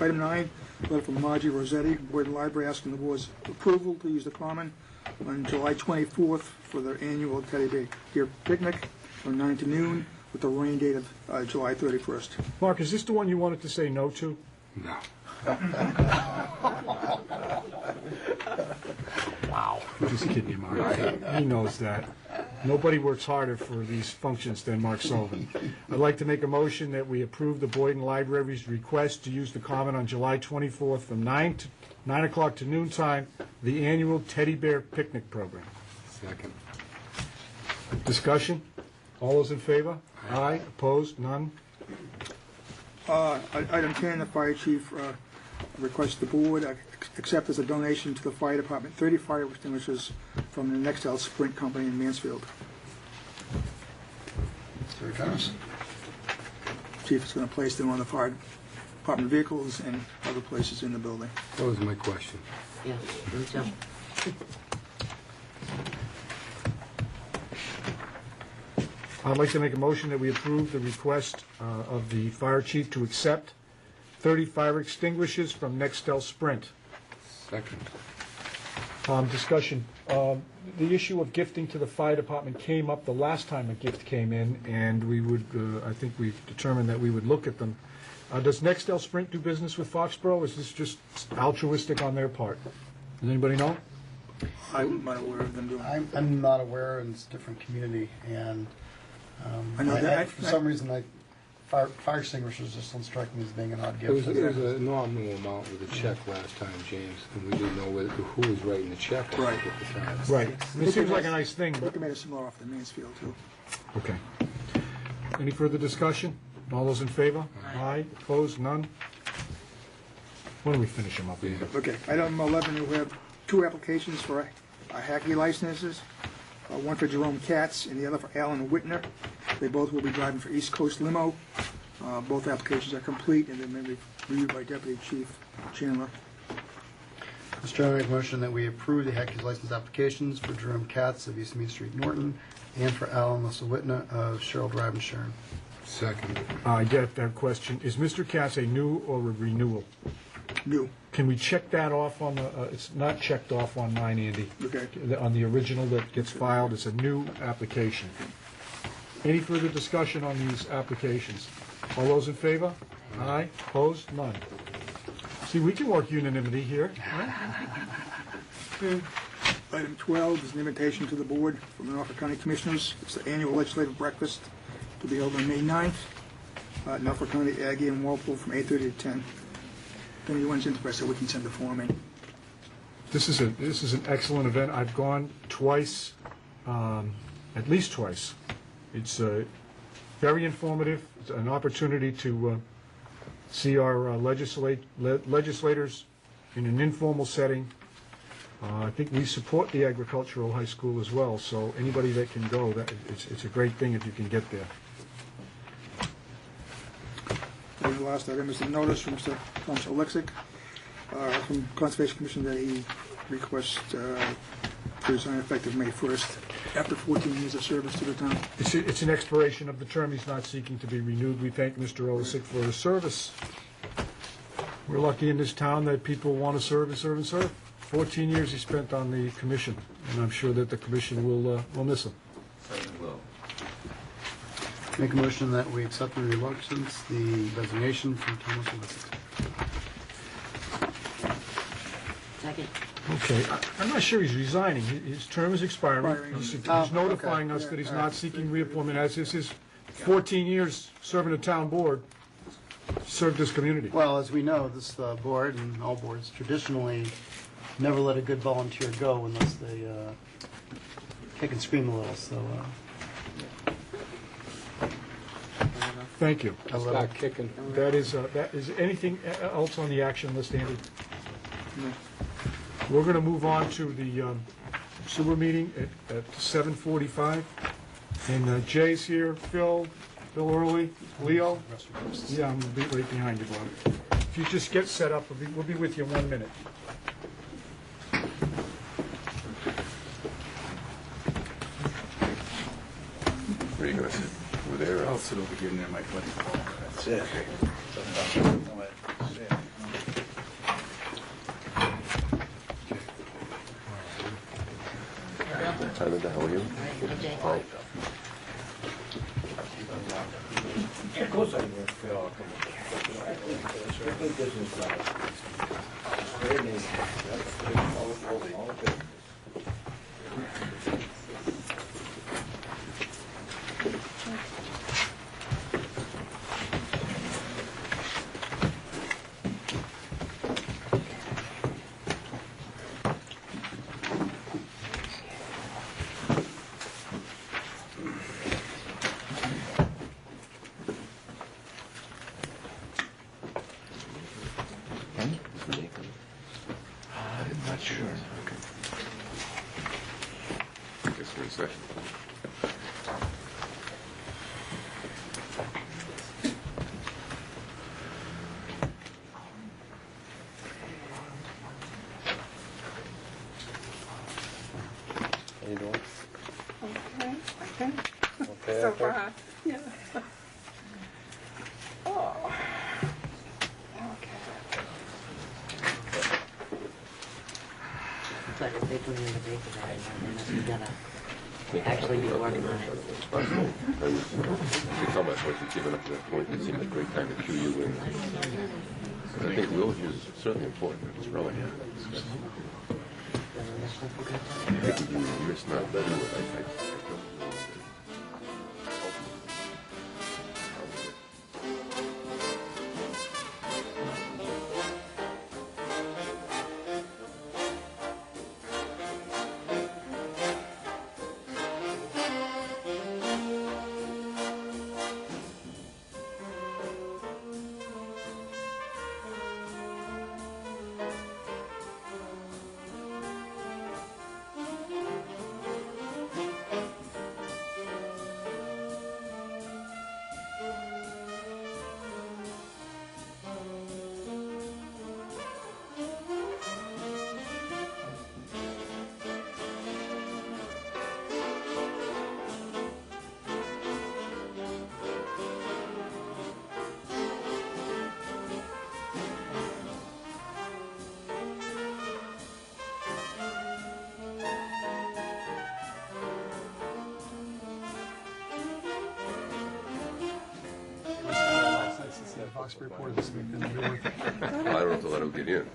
Item 9, letter from Margie Rossetti, Board and Library, asking the board's approval to use the Common on July 24th for their annual Teddy Bear Picnic from 9 to noon, with the rain date of July 31st. Mark, is this the one you wanted to say no to? No. Wow. I'm just kidding you, Mark. He knows that. Nobody works harder for these functions than Mark Sullivan. I'd like to make a motion that we approve the Boyden Library's request to use the Common on July 24th from 9 o'clock to noon time, the annual Teddy Bear Picnic Program. Second. Discussion? All those in favor? Aye. Opposed? None? Item 10, the fire chief requests the board accept as a donation to the fire department 30 fire extinguishers from the Nextel Sprint Company in Mansfield. Very generous. Chief is going to place them on the fire department vehicles and other places in the building. That was my question. Yeah, me too. I'd like to make a motion that we approve the request of the fire chief to accept 30 fire extinguishers from Nextel Sprint. Second. Discussion. The issue of gifting to the fire department came up the last time a gift came in, and we would, I think we determined that we would look at them. Does Nextel Sprint do business with Foxborough? Is this just altruistic on their part? Does anybody know? I'm not aware of them doing. I'm not aware, and it's a different community, and I know that- for some reason, fire extinguishers just don't strike me as being an odd It was gift. a nominal amount with a check last time, James, and we didn't know who was writing the check at Right. the time. Right. It seems like a nice thing. I think they made a similar offer to Mansfield, too. Okay. Any further discussion? All those in favor? Aye. Opposed? None? Why don't we finish them up? Yeah. Okay, item 11, we have 2 applications for Hackney licenses, one for Jerome Katz and the other for Alan Whitner. They both will be driving for East Coast Limo. Both applications are complete and they've been reviewed by Deputy Chief Chandler. Mr. Chairman, I make a motion that we approve the Hackney's license applications for Jerome Katz of East Main Street, Norton, and for Alan Whitner of Sherrill Drive and Sharon. Second. I get that question. Is Mr. Cass a new or a renewal? New. Can we check that off on the, it's not checked off on mine, Andy. Okay. On the original that gets filed, it's a new application. Any further discussion on these applications? All those in favor? Aye. Opposed? None. See, we can work unanimity here. Item 12 is an invitation to the board from the Norfolk County Commissioners. It's the annual legislative breakfast to be held on May 9th at Norfolk County Aggie in Walpole from 8:30 to 10. If anyone's interested, we can send the form in. This is an excellent event. I've gone twice, at least twice. It's very informative. It's an opportunity to see our legislators in an informal setting. I think we support the agricultural high school as well, so anybody that can go, it's a great thing if you can get there. And the last item is a notice from Mr. Thomas Oleksick from Conservation Commission that he requests to resign effective May 1st after 14 years of service to the town. It's an expiration of the term. He's not seeking to be renewed. We thank Mr. Olesick for his service. We're lucky in this town that people want to serve and serve and serve. 14 years he spent on the commission, and I'm sure that the commission will miss him. Make a motion that we accept the reluctance, the resignation from Thomas Oleksick. Second. Okay, I'm not sure he's resigning. His term is expiring. He's notifying us that he's not seeking reappointment, as is his 14 years serving the town board, served this community. Well, as we know, this board and all boards traditionally never let a good volunteer go unless they kick and scream a little, so... Thank you. Start kicking. That is anything else on the action list, Andy? No. We're going to move on to the sewer meeting at 7:45. And Jay's here, Phil Early, Leo. Yeah, I'm going to be right behind you, Bob. If you just get set up, we'll be with you in 1 minute. Where are you going to sit? Over there? I'll sit over here near my buddy. That's it. Linda, how are you? Fine. Of course I will. I'm not sure. Okay. I guess we're in session. How you doing? Okay, okay. Okay, So okay. far, yeah. Oh. Okay. But if they put it in the paper, then must be gonna actually be working on it. She told my voice had given up to that point. It seemed a great time to cue you in. I think Will is certainly important. It's really, I think you missed not letting it. I Foxbury-Porter this week. Then it'll be worth it. I don't have to let him get in.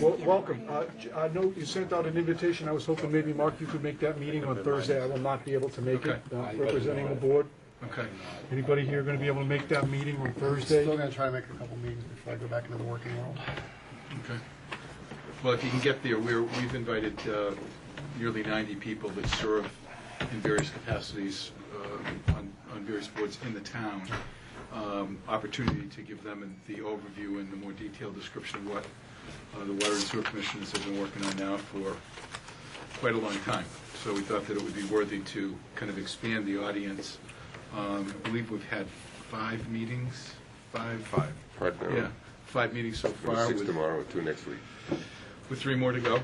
Well, welcome. I know you sent out an invitation. I was hoping maybe, Mark, you could make that meeting on Thursday. I will not be able to make it, representing the board. Okay. Anybody here going to be able to make that meeting on Thursday? Still going to try to make a couple meetings before I go back into the working world. Okay. Well, if you can get there, we've invited nearly 90 people that serve in various capacities on various boards in the town. Opportunity to give them the overview and the more detailed description of what the Water and Sewer Commissioners have been working on now for quite a long time. So we thought that it would be worthy to kind of expand the audience. I believe we've had 5 meetings. Five. Right now. Yeah, 5 meetings so far. 6 tomorrow and 2 next week. With 3 more to go.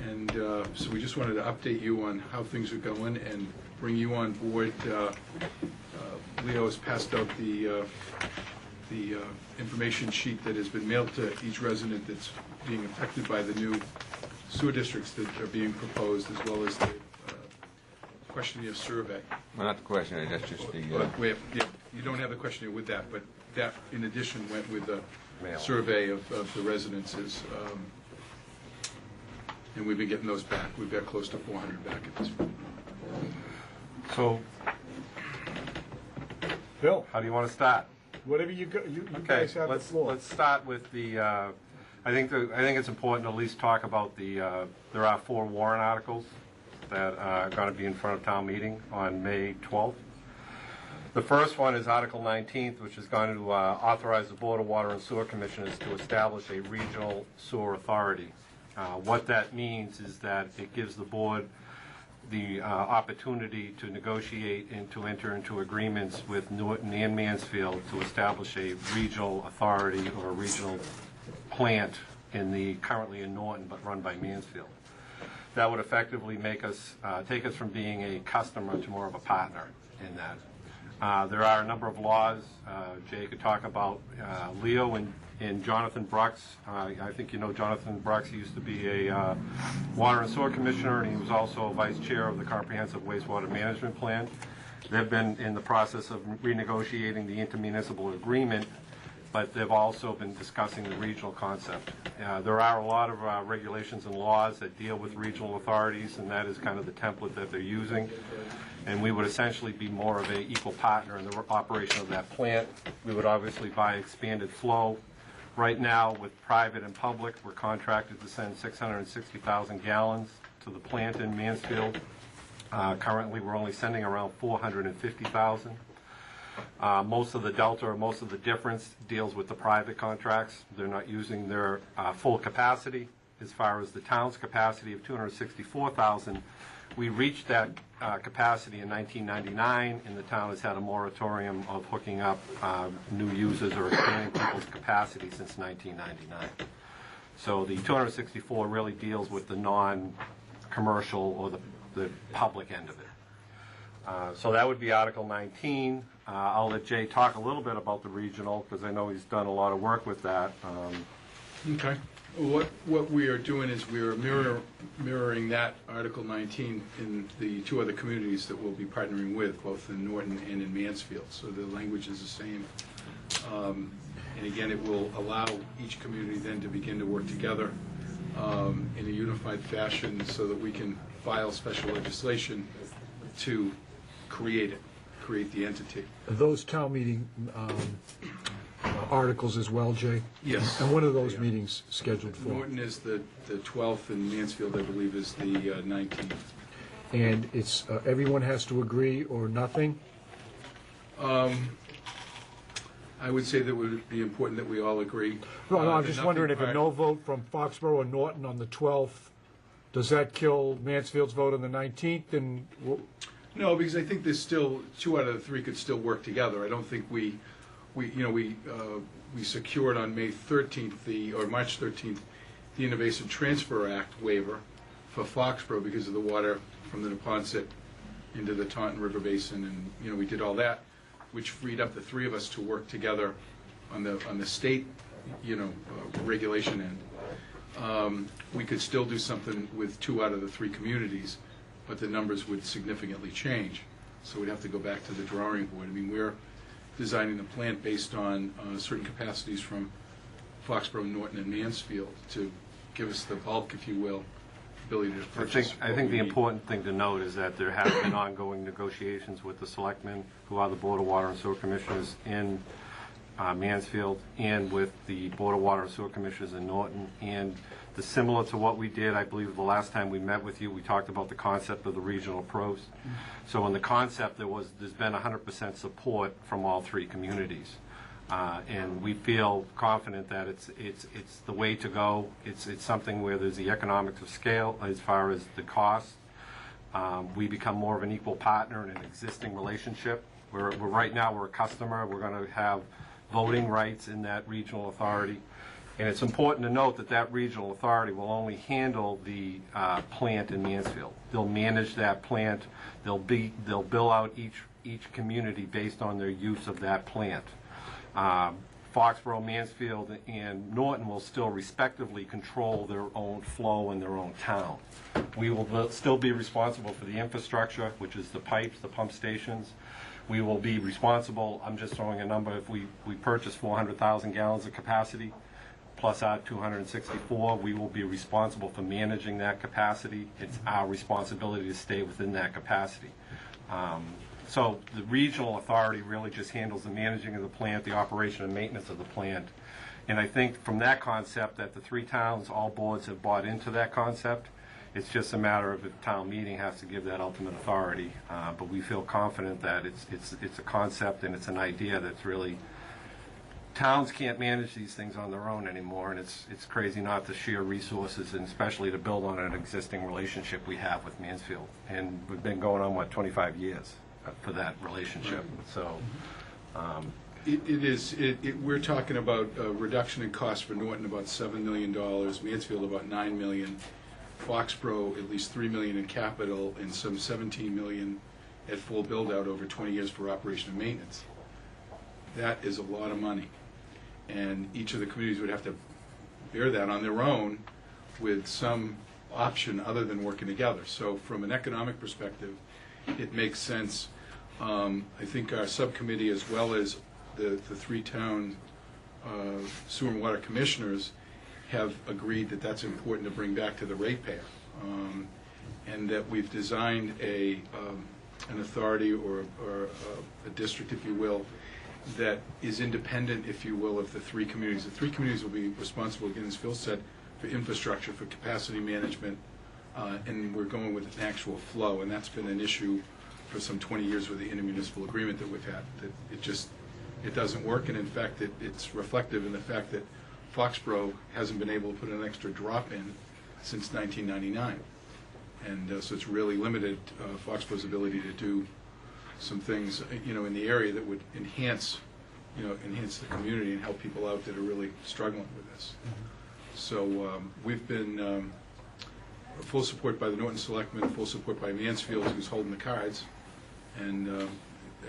And so we just wanted to update you on how things are going and bring you on board. Leo has passed out the information sheet that has been mailed to each resident that's being affected by the new sewer districts that are being proposed, as well as the questionnaire survey. Well, not the questionnaire, that's just the... Yeah, you don't have the questionnaire with that, but that, in addition, went with the Mail. survey of the residences. And we've been getting those back. We've got close to 400 back at this point. So, Bill, how do you want to start? whatever you Okay, guys have the floor. let's start with the, I think it's important to at least talk about there are 4 warrant articles that are going to be in front of town meeting on May 12th. The first one is Article 19th, which is going to authorize the Board of Water and Sewer Commissioners to establish a regional sewer authority. What that means is that it gives the board the opportunity to negotiate and to enter into agreements with Norton and Mansfield to establish a regional authority or a regional plant currently in Norton but run by Mansfield. That would effectively make us, take us from being a customer to more of a partner in that. There are a number of laws. Jay could talk about Leo and Jonathan Brooks. I think you know Jonathan Brooks. He used to be a Water and Sewer Commissioner, and he was also Vice Chair of the Comprehensive Wastewater Management Plan. They've been in the process of renegotiating the intermunicipal agreement, but they've also been discussing the regional concept. There are a lot of regulations and laws that deal with regional authorities, and that is kind of the template that they're using. And we would essentially be more of an equal partner in the operation of that plant. We would obviously buy expanded flow. Right now, with private and public, we're contracted to send 660,000 gallons to the plant in Mansfield. Currently, we're only sending around 450,000. Most of the delta or most of the difference deals with the private contracts. They're not using their full capacity. As far as the town's capacity of 264,000, we reached that capacity in 1999, and the town has had a moratorium of hooking up new users or expanding people's capacity since 1999. So the 264 really deals with the non-commercial or the public end of it. So that would be Article 19. I'll let Jay talk a little bit about the regional, because I know he's done a lot of work with that. Okay. What we are doing is we are mirroring that Article 19 in the 2 other communities that we'll be partnering with, both in Norton and in Mansfield. So the language is the same. And again, it will allow each community then to begin to work together in a unified fashion so that we can file special legislation to create the entity. Those town meeting articles as well, Jay? Yes. And when are those meetings scheduled for? Norton is the 12th, and Mansfield, I believe, is the 19th. And it's, everyone has to agree or nothing? I would say that it would be important that we all agree. No, I'm The just nothing wondering if a part- no vote from Foxborough or Norton on the 12th, does that kill Mansfield's vote on the 19th? And No, because I think there's still, 2 out of the 3 could still work together. I don't think we secured on May 13th, or March 13th, the Innovation Transfer Act waiver for Foxborough because of the water from the Neponset into the Taunton River Basin, and, we did all that, which freed up the 3 of us to work together on the state, regulation end. We could still do something with 2 out of the 3 communities, but the numbers would significantly change. So we'd have to go back to the drawing board. I mean, designing the plant based on certain capacities from Foxborough, Norton, and Mansfield to give us the bulk, if you will, ability to purchase. I think the important thing to note is that there have been ongoing negotiations with the selectmen, who are the Board of Water and Sewer Commissioners in Mansfield, and with the Board of Water and Sewer Commissioners in Norton. And similar to what we did, I believe the last time we met with you, we talked about the concept of the regional pros. So in the concept, there's been 100% support from all three communities. And we feel confident that it's the way to go. It's something where there's the economics of scale as far as the cost. We become more of an equal partner in an existing relationship. Right now we're a customer. We're going to have voting rights in that regional authority. And it's important to note that that regional authority will only handle the plant in Mansfield. They'll manage that plant. They'll bill out each community based on their use of that plant. Foxborough, Mansfield, and Norton will still respectively control their own flow in their own town. We will still be responsible for the infrastructure, which is the pipes, the pump stations. We will be responsible, I'm just throwing a number, if we purchase 400,000 gallons of capacity, plus our 264, we will be responsible for managing that capacity. It's our responsibility to stay within that capacity. So the regional authority really just handles the managing of the plant, the operation and maintenance of the plant. And I think from that concept that the three towns, all boards have bought into that concept. It's just a matter of if town meeting has to give that ultimate authority. But we feel confident that it's a concept and it's an idea that's really, towns can't manage these things on their own anymore, and it's crazy not to share resources, and especially to build on an existing relationship we have with Mansfield. And we've been going on, 25 years for that relationship. So we're talking about a reduction in cost for Norton, about $7 million, Mansfield about $9 million, Foxborough at least $3 million in capital, and some $17 million at full build-out over 20 years for operation and maintenance. That is a lot of money, and each of the communities would have to bear that on their own with some option other than working together. So from an economic perspective, it makes sense. I think our subcommittee, as well as the three-town sewer and water commissioners, have agreed that that's important to bring back to the ratepayer, and that we've designed an authority or a district, if you will, that is independent, if you will, of the three communities. The three communities will be responsible, again, as Phil said, for infrastructure, for capacity management, and we're going with an actual flow, and that's been an issue for some 20 years with the intermunicipal agreement that we've had, that it doesn't work, and in fact it's reflective in the fact that Foxborough hasn't been able to put an extra drop in since 1999, and so it's really limited Foxborough's ability to do some things, in the area that would enhance the community and help people out that are really struggling with this. So we've been full support by the Norton Selectmen, full support by Mansfield, who's holding the cards, and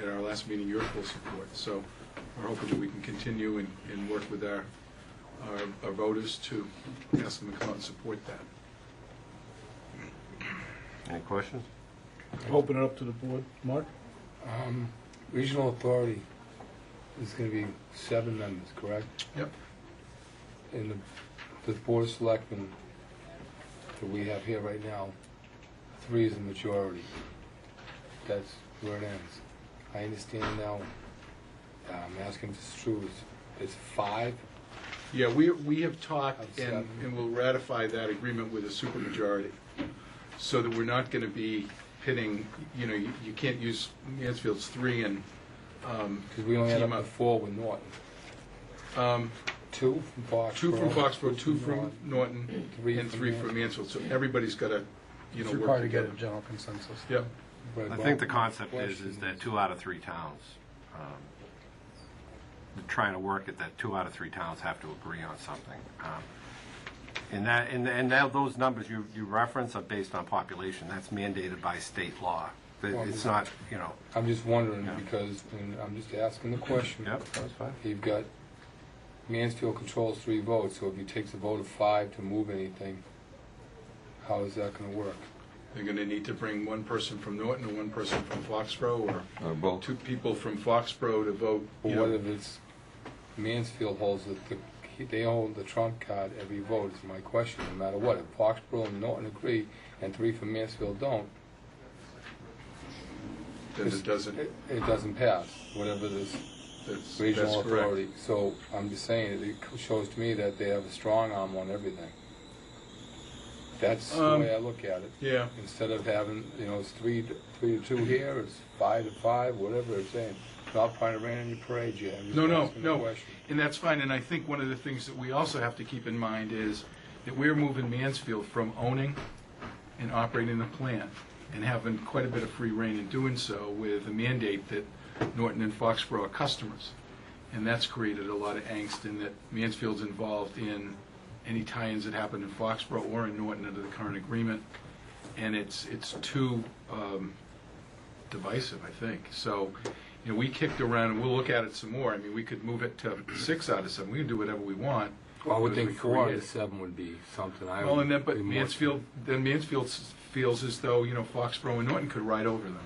at our last meeting, your full support. So we're hoping that we can continue and work with our voters to ask them to come out and support that. any questions? Open it up to the board. Mark? Regional authority is going to be 7 members, correct? Yep. And the Board of Selectmen that we have here right now, 3 is the majority. That's where it ends. I understand now, I'm asking if it's true, it's 5? Yeah, we have talked, Of 7. and we'll ratify that agreement with a supermajority, so that we're not going to be pitting, you can't use Mansfield's 3 and Because we only had team up up. to 4 with Norton. 2 from Foxborough. 2 from Foxborough, 2 from Norton, 3 and from 3 from Mansfield. So everybody's got to, It's work required to get together. a general consensus. Yep. But I think the concept is that 2 out of 3 towns, trying to work it that 2 out of 3 towns have to agree on something. And those numbers you reference are based on population. That's mandated by state law. It's not, I'm just wondering Yeah. because, and I'm just asking the question. Yep, that's fine. You've got, Mansfield controls 3 votes, so if he takes a vote of 5 to move anything, how is that going to work? They're gonna need to bring one person from Norton and one person from Foxborough, Or both. 2 people from Foxborough to vote, But you what know. if it's Mansfield holds they hold the trump card every vote, is my question, no matter what. If Foxborough and Norton agree, and 3 from Mansfield don't, Then it doesn't, it doesn't pass, whatever this that's regional correct. authority. So I'm just saying, it shows to me that they have a strong arm on everything. That's the way I look at it. Yeah. Instead of having, it's 3 to 2 here, it's 5 to 5, whatever it's saying. Not trying to rain on your parade, Jay. I'm just No, asking the no, question. and that's fine, and I think one of the things that we also have to keep in mind is that we're moving Mansfield from owning and operating the plant and having quite a bit of free reign in doing so with a mandate that Norton and Foxborough are customers. And that's created a lot of angst in that Mansfield's involved in any tie-ins that happen in Foxborough or in Norton under the current agreement. And it's too divisive, I think. So, we kicked around, and we'll look at it some more. I mean, we could move it to 6 out of 7. We can do whatever we want. Well, I would because think we 4 out create of it. 7 would be something I Well, would and then, but be more- Mansfield feels as though, Foxborough and Norton could ride over them.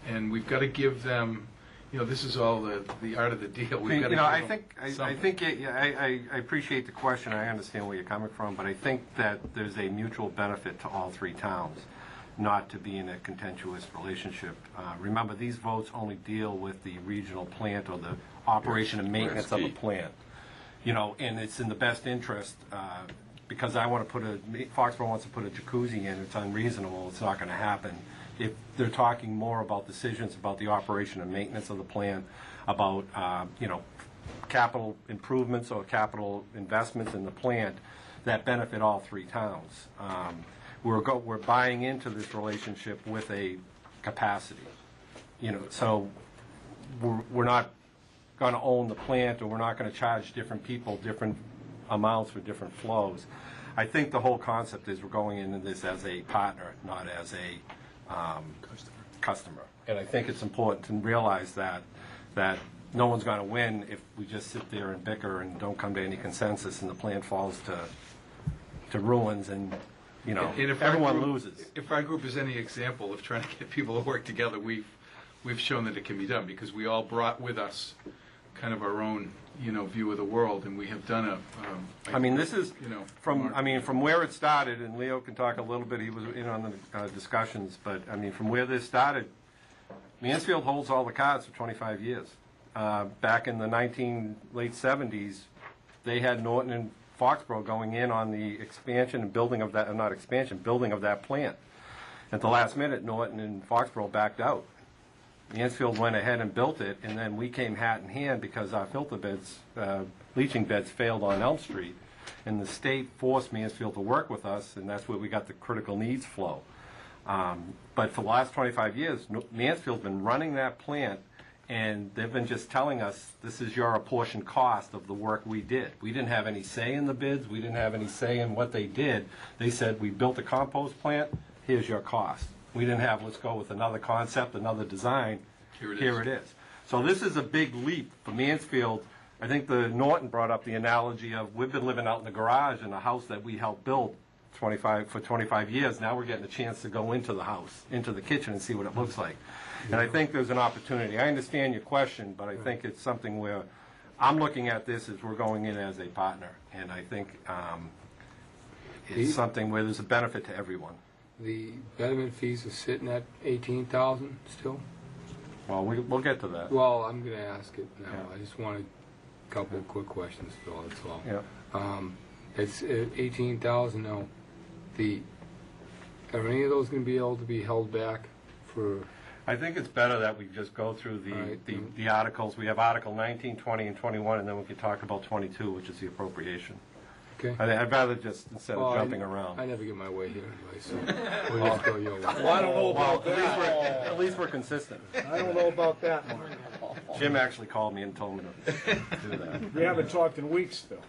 And we've got to give them, this is all the art of the deal. We've got to I give them something. think I appreciate the question. I understand where you're coming from, but I think that there's a mutual benefit to all 3 towns, not to be in a contentious relationship. Remember, these votes only deal with the regional plant or the operation and maintenance of the plant. And it's in the best interest, because Foxborough wants to put a jacuzzi in, it's unreasonable, it's not going to happen. If they're talking more about decisions about the operation and maintenance of the plant, about, capital improvements or capital investments in the plant that benefit all 3 towns. We're buying into this relationship with a capacity, so we're not going to own the plant, or we're not going to charge different people different amounts for different flows. I think the whole concept is we're going into this as a partner, not as a customer. And I think it's important to realize that no one's going to win if we just sit there and bicker and don't come to any consensus, and the plant falls to ruins, and And if our everyone group- loses. If our group is any example of trying to get people to work together, we've shown that it can be done, because we all brought with us kind of our own, view of the world, and we have done This is from where it started, and Leo can talk a little bit, he was in on the discussions, but from where this started, Mansfield holds all the cards for 25 years. Back in the late 70s, they had Norton and Foxborough going in on the expansion and building of that plant. At the last minute, Norton and Foxborough backed out. Mansfield went ahead and built it, and then we came hat in hand because our filter beds, leaching beds failed on Elm Street, and the state forced Mansfield to work with us, and that's where we got the critical needs flow. But for the last 25 years, Mansfield's been running that plant, and they've been just telling us, this is your apportioned cost of the work we did. We didn't have any say in the bids. We didn't have any say in what they did. They said, we built a compost plant, here's your cost. We didn't have, let's go with another concept, another design. Here it is. So this is a big leap for Mansfield. I think the Norton brought up the analogy of, we've been living out in the garage in a house that we helped build for 25 years. Now we're getting a chance to go into the house, into the kitchen, and see what it looks like. And I think there's an opportunity. I understand your question, but I think it's something where I'm looking at this as we're going in as a partner. And I think it's something where there's a benefit to everyone. The betterment fees are sitting at 18,000 still? Well, we'll get to that. Well, I'm going to ask it now. Yeah. I just wanted a couple of quick questions, Phil, that's all. Yeah. It's 18,000 now. Are any of those going to be able to be held back for... I think it's better that we just go through the articles. We have Article 19, 20, and 21, and then we can talk about 22, which is the appropriation. Okay. I'd rather just, instead of jumping around. I never get my way here anyway, so we'll just go your way. Well, I don't know about that. At least we're consistent. I don't know about that, Mark. Jim actually called me and told me to do that. We haven't talked in weeks, Phil.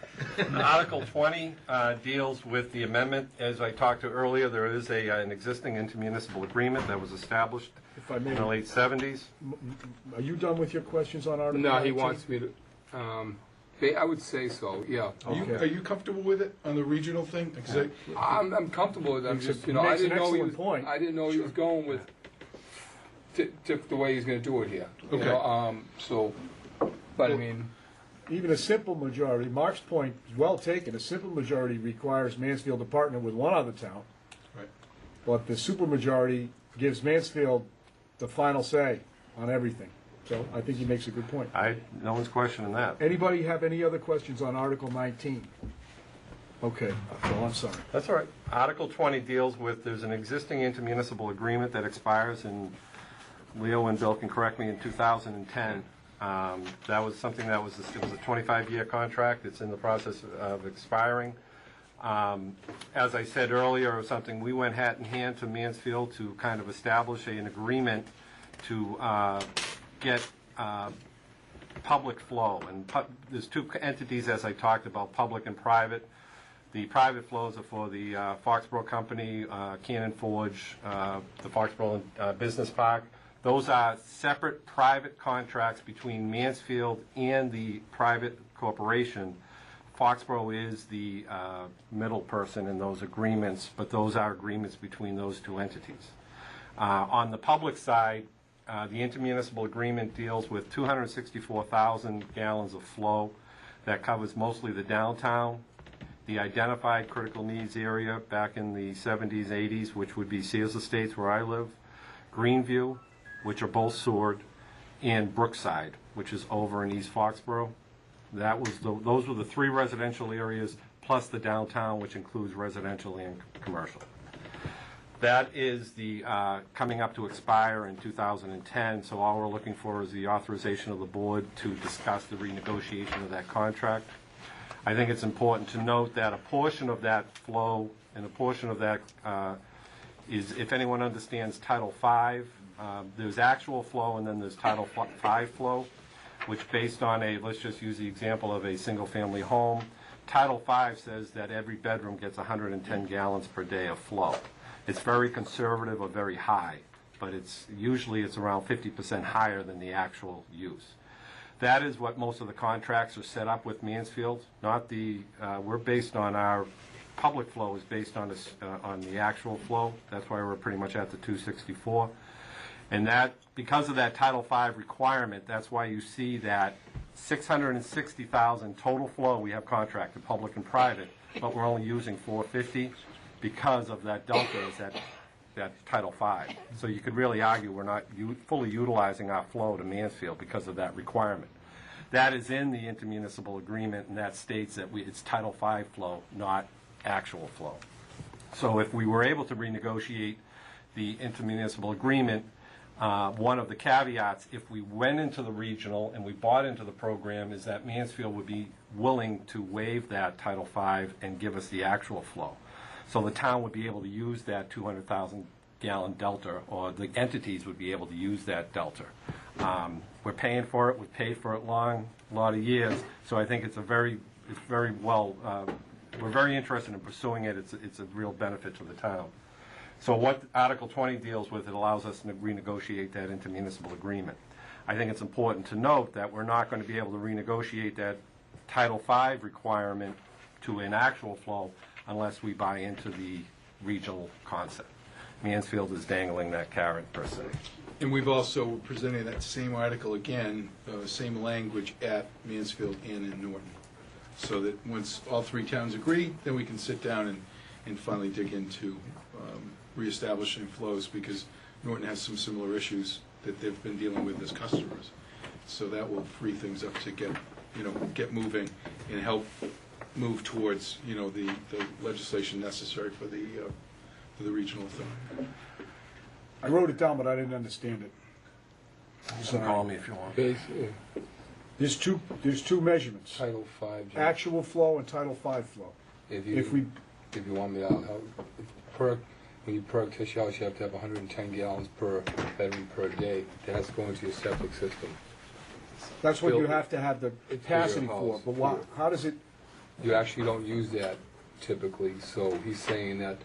Article 20 deals with the amendment. As I talked to earlier, there is an existing intermunicipal agreement that was established If I may, in the late 70s. are you done with your questions on Article No, he 19? wants me to... I would say so, yeah. Are you comfortable with it on the regional thing? 'Cause I'm comfortable with it. I'm just, I Makes an didn't know he excellent was, point. I didn't know he was going with the way he's going to do it here. You Okay. know, so, but I mean, Even a simple majority, Mark's point is well taken, a simple majority requires Mansfield to partner with one other town. Right. But the supermajority gives Mansfield the final say on everything. So I think he makes a good point. No one's questioning that. Anybody have any other questions on Article 19? Okay, Phil, I'm sorry. That's all right. Article 20 deals with, there's an existing intermunicipal agreement that expires in, Leo and Bill can correct me, in 2010. That was something that was, it was a 25-year contract. It's in the process of expiring. As I said earlier, it was something we went hat in hand to Mansfield to kind of establish an agreement to get public flow. And there's two entities, as I talked about, public and private. The private flows are for the Foxborough Company, Cannon Forge, the Foxborough Business Park. Those are separate private contracts between Mansfield and the private corporation. Foxborough is the middle person in those agreements, but those are agreements between those two entities. On the public side, the intermunicipal agreement deals with 264,000 gallons of flow. That covers mostly the downtown, the identified critical needs area back in the 70s, 80s, which would be Sears Estates, where I live, Greenview, which are both sewered, and Brookside, which is over in East Foxborough. Those were the three residential areas, plus the downtown, which includes residential and commercial. That is the coming up to expire in 2010, so all we're looking for is the authorization of the board to discuss the renegotiation of that contract. I think it's important to note that a portion of that flow and a portion of that is, if anyone understands Title V, there's actual flow and then there's Title V flow, which based on let's just use the example of a single-family home. Title V says that every bedroom gets 110 gallons per day of flow. It's very conservative or very high, but usually it's around 50% higher than the actual use. That is what most of the contracts are set up with Mansfield. We're based on our public flow is based on the actual flow. That's why we're pretty much at the 264. And because of that Title V requirement, that's why you see that 660,000 total flow we have contracted, public and private, but we're only using 450 because of that delta is that Title V. So you could really argue we're not fully utilizing our flow to Mansfield because of that requirement. That is in the intermunicipal agreement, and that states that it's Title V flow, not actual flow. So if we were able to renegotiate the intermunicipal agreement, one of the caveats, if we went into the regional and we bought into the program, is that Mansfield would be willing to waive that Title V and give us the actual flow. So the town would be able to use that 200,000 gallon delta, or the entities would be able to use that delta. We're paying for it. We've paid for it a lot of years. So I think it's very well. We're very interested in pursuing it. It's a real benefit to the town. So what Article 20 deals with, it allows us to renegotiate that intermunicipal agreement. I think it's important to note that we're not going to be able to renegotiate that Title V requirement to an actual flow unless we buy into the regional concept. Mansfield is dangling that carrot, per se. And we've also presented that same article again, same language at Mansfield and in Norton. So that once all three towns agree, then we can sit down and finally dig into reestablishing flows, because Norton has some similar issues that they've been dealing with as customers. So that will free things up to get moving and help move towards the legislation necessary for the regional thing. I wrote it down, but I didn't understand it. So call me if you want. There's two measurements. Title V. Actual flow and Title V flow. If you want me, when you partition your house, you have to have 110 gallons per bedroom per day. That's going to your septic system. That's what you have to have the capacity for. But how does it? You actually don't use that typically. So he's saying that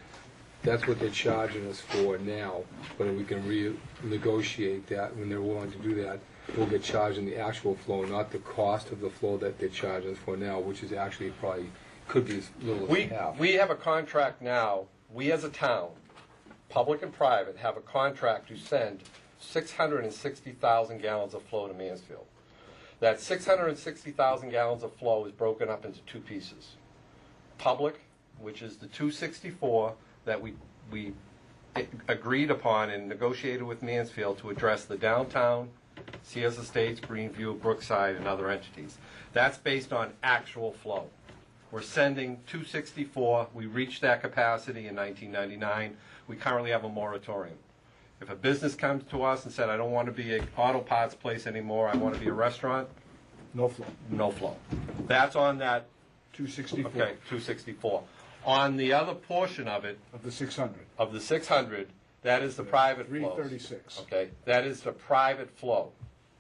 that's what they're charging us for now, but we can renegotiate that when they're willing to do that. will get charged in the actual flow, not the cost of the flow that they're charging us for now, which is actually probably, could be as little as half. We have a contract now, we as a town, public and private, have a contract to send 660,000 gallons of flow to Mansfield. That 660,000 gallons of flow is broken up into two pieces. Public, which is the 264 that we agreed upon and negotiated with Mansfield to address the downtown, Sears Estates, Greenview, Brookside, and other entities. That's based on actual flow. We're sending 264. We reached that capacity in 1999. We currently have a moratorium. If a business comes to us and said, I don't want to be an auto parts place anymore, I want to be a restaurant, No flow. no flow. That's on that, 264. okay, 264. On the other portion of it, Of the 600. of the 600, that is the private flow. 336. Okay, that is the private flow.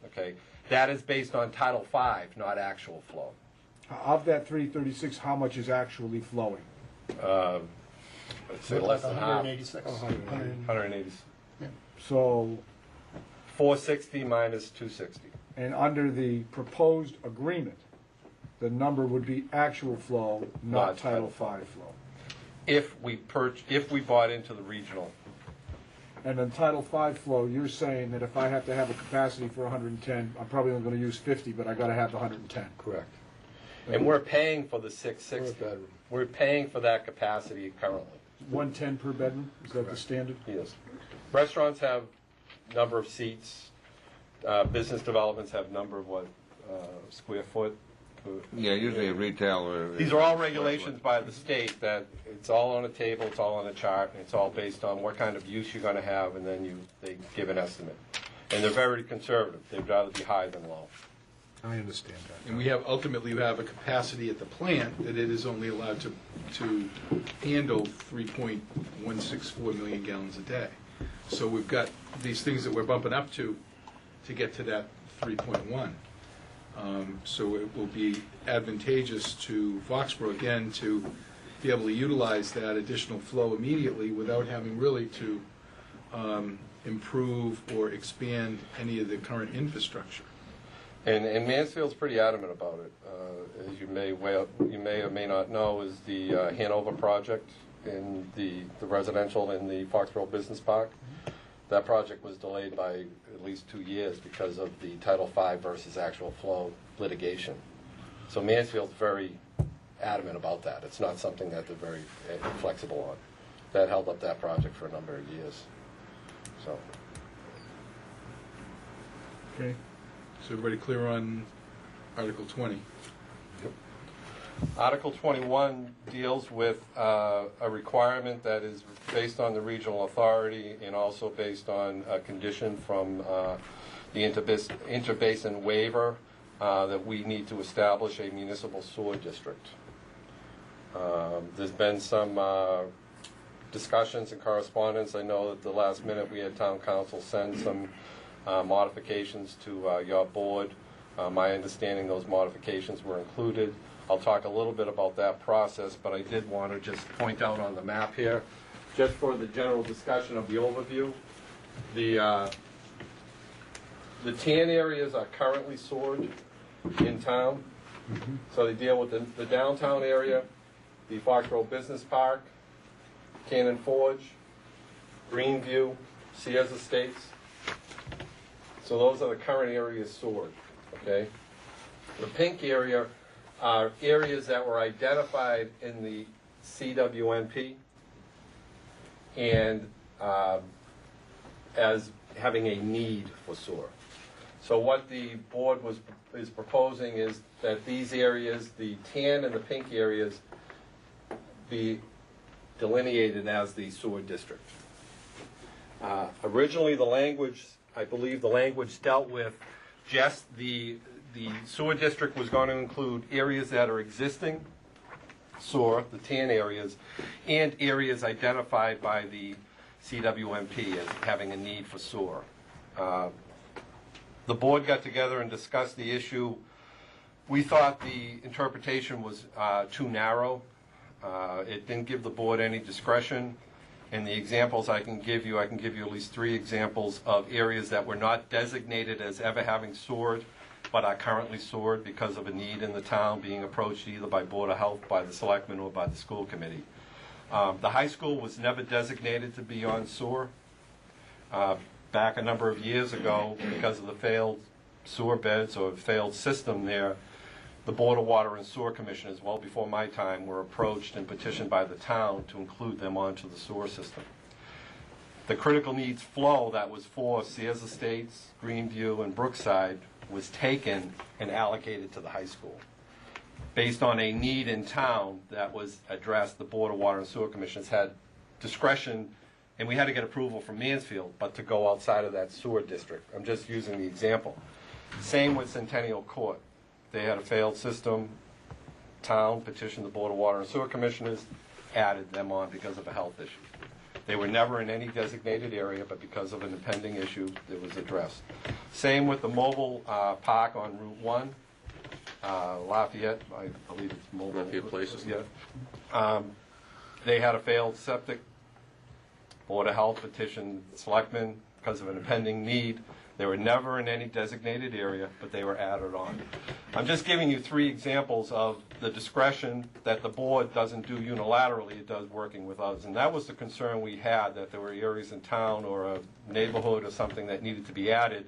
Okay, that is based on Title V, not actual flow. Of that 336, how much is actually flowing? I'd say less than half. 186. 180. So, 460 minus 260. and under the proposed agreement, the number would be actual flow, not Not Title Title V flow. If we bought into the regional, And then Title V flow, you're saying that if I have to have a capacity for 110, I'm probably only going to use 50, but I got to have the 110. correct. And we're paying for the 660. Per bedroom. We're paying for that capacity currently. 110 per bedroom, is that the standard? Yes. Restaurants have number of seats. Business developments have number of square foot. Yeah, usually a retailer. These are all regulations by the state that it's all on a table, it's all on a chart, and it's all based on what kind of use you're going to have, and then they give an estimate. And they're very conservative. They'd rather be high than low. I understand that. And we have, ultimately, we have a capacity at the plant that it is only allowed to handle 3.164 million gallons a day. So we've got these things that we're bumping up to get to that 3.1. So it will be advantageous to Foxborough, again, to be able to utilize that additional flow immediately without having really to improve or expand any of the current infrastructure. And Mansfield's pretty adamant about it. As you may or may not know, is the Hanover project in the residential in the Foxborough Business Park. That project was delayed by at least 2 years because of the Title V versus actual flow litigation. So Mansfield's very adamant about that. It's not something that they're very flexible on. That held up that project for a number of years. So. Okay. So everybody clear on Article 20? Article 21 deals with a requirement that is based on the regional authority and also based on a condition from the interbasin waiver that we need to establish a municipal sewer district. There's been some discussions and correspondence. I know at the last minute we had town council send some modifications to your board. My understanding those modifications were included. I'll talk a little bit about that process, but I did want to just point out on the map here, just for the general discussion of the overview, the tan areas are currently sewered in town. So they deal with the downtown area, the Foxborough Business Park, Cannon Forge, Greenview, Sears Estates. So those are the current areas sewered, okay? The pink area are areas that were identified in the CWNP and as having a need for sewer. So what the board is proposing is that these areas, the tan and the pink areas, be delineated as the sewer district. Originally, the language, I believe the language dealt with just the sewer district was going to include areas that are existing sewer, the tan areas, and areas identified by the CWMP as having a need for sewer. The board got together and discussed the issue. We thought the interpretation was too narrow. It didn't give the board any discretion, And the examples I can give you at least 3 examples of areas that were not designated as ever having sewered, but are currently sewered because of a need in the town being approached either by Board of Health, by the Selectmen, or by the school committee. The high school was never designated to be on sewer. Back a number of years ago, because of the failed sewer beds or failed system there, the Board of Water and Sewer Commissioners, well before my time, were approached and petitioned by the town to include them onto the sewer system. The critical needs flow that was for Sears Estates, Greenview, and Brookside was taken and allocated to the high school. Based on a need in town that was addressed, the Board of Water and Sewer Commissioners had discretion, and we had to get approval from Mansfield, but to go outside of that sewer district. I'm just using the example. Same with Centennial Court. They had a failed system. Town petitioned the Board of Water and Sewer Commissioners, added them on because of a health issue. They were never in any designated area, but because of an impending issue, it was addressed. Same with the mobile park on Route 1, Lafayette, I believe it's mobile. Lafayette Place. Yeah. They had a failed septic. Board of Health petitioned Selectmen because of an impending need. They were never in any designated area, but they were added on. I'm just giving you 3 examples of the discretion that the board doesn't do unilaterally, it does working with us. And that was the concern we had, that there were areas in town or a neighborhood or something that needed to be added,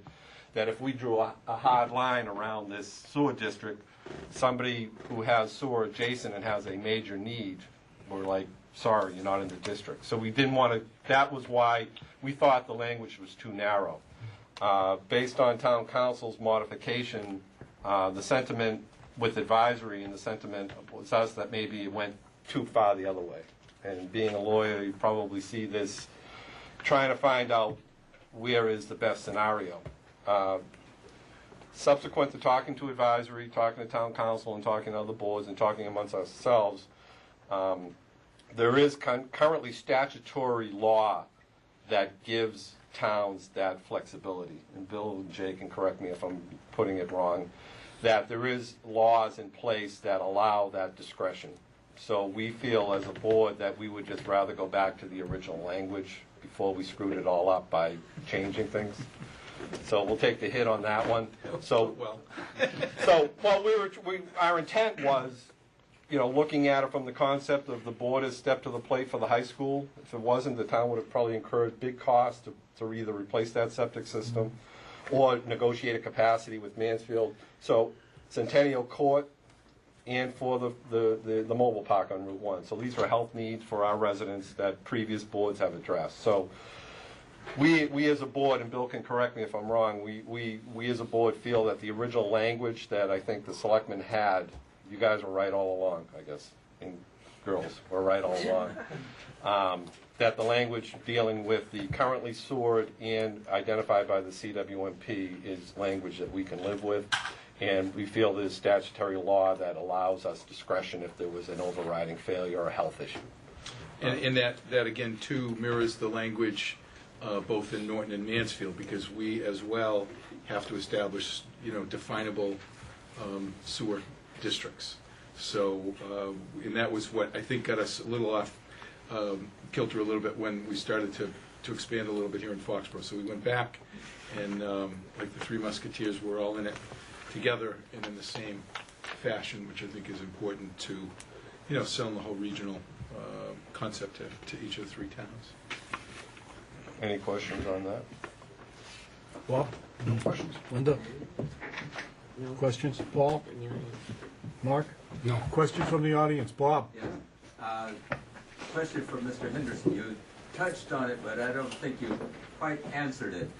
that if we drew a hard line around this sewer district, somebody who has sewer adjacent and has a major need, we're like, sorry, you're not in the district. So we didn't want to, that was why we thought the language was too narrow. Based on town council's modification, the sentiment with advisory and the sentiment was us that maybe it went too far the other way. And being a lawyer, you probably see this, trying to find out where is the best scenario. Subsequent to talking to advisory, talking to town council, and talking to other boards, and talking amongst ourselves, there is currently statutory law that gives towns that flexibility. And Bill and Jay can correct me if I'm putting it wrong, that there is laws in place that allow that discretion. So we feel as a board that we would just rather go back to the original language before we screwed it all up by changing things. So we'll take the hit on that one. Our intent was, looking at it from the concept of the board has stepped to the plate for the high school. If it wasn't, the town would have probably incurred big costs to either replace that septic system or negotiate a capacity with Mansfield. So Centennial Court and for the mobile park on Route 1. So these were health needs for our residents that previous boards have addressed. So we as a board, and Bill can correct me if I'm wrong, we as a board feel that the original language that I think the selectmen had, you guys were right all along, I guess, and girls were right all along, that the language dealing with the currently sewered and identified by the CWMP is language that we can live with, and we feel there's statutory law that allows us discretion if there was an overriding failure or a health issue. And that again, too, mirrors the language both in Norton and Mansfield, because we as well have to establish, definable sewer districts. So, and that was what I think got us a little off kilter a little bit when we started to expand a little bit here in Foxborough. So we went back and, like the Three Musketeers, were all in it together and in the same fashion, which I think is important to, selling the whole regional concept to each of the 3 towns. Any questions on that? Bob? No questions. Linda? No. Questions? Paul? From the audience. Mark? No. Questions from the audience? Bob? Yes. Question for Mr. Henderson. You touched on it, but I don't think you quite answered it.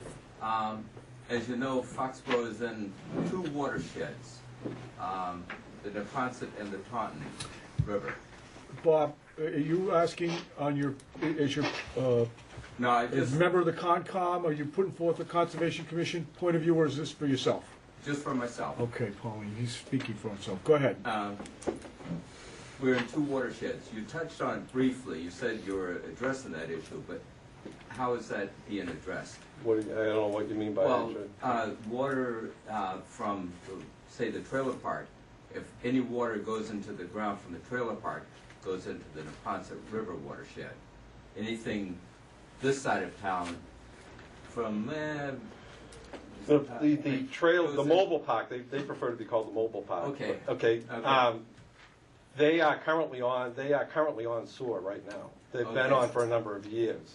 As you know, Foxborough is in 2 watersheds, the Neponset and the Taunton River. Bob, are you asking on your, No, I as just, a member of the Concom, are you putting forth a Conservation Commission point of view, or is this for yourself? just for myself. Okay, Pauline, he's speaking for himself. Go ahead. We're in 2 watersheds. You touched on it briefly. You said you were addressing that issue, but how is that being addressed? I don't know what you mean by that. Water from, say, the trailer park, if any water goes into the ground from the trailer park, goes into the Neponset River watershed. anything this side of town from, The trail, the mobile park, they prefer to be called the mobile park. Okay. Okay. Okay. They are currently on sewer right now. They've been Okay. on for a number of years.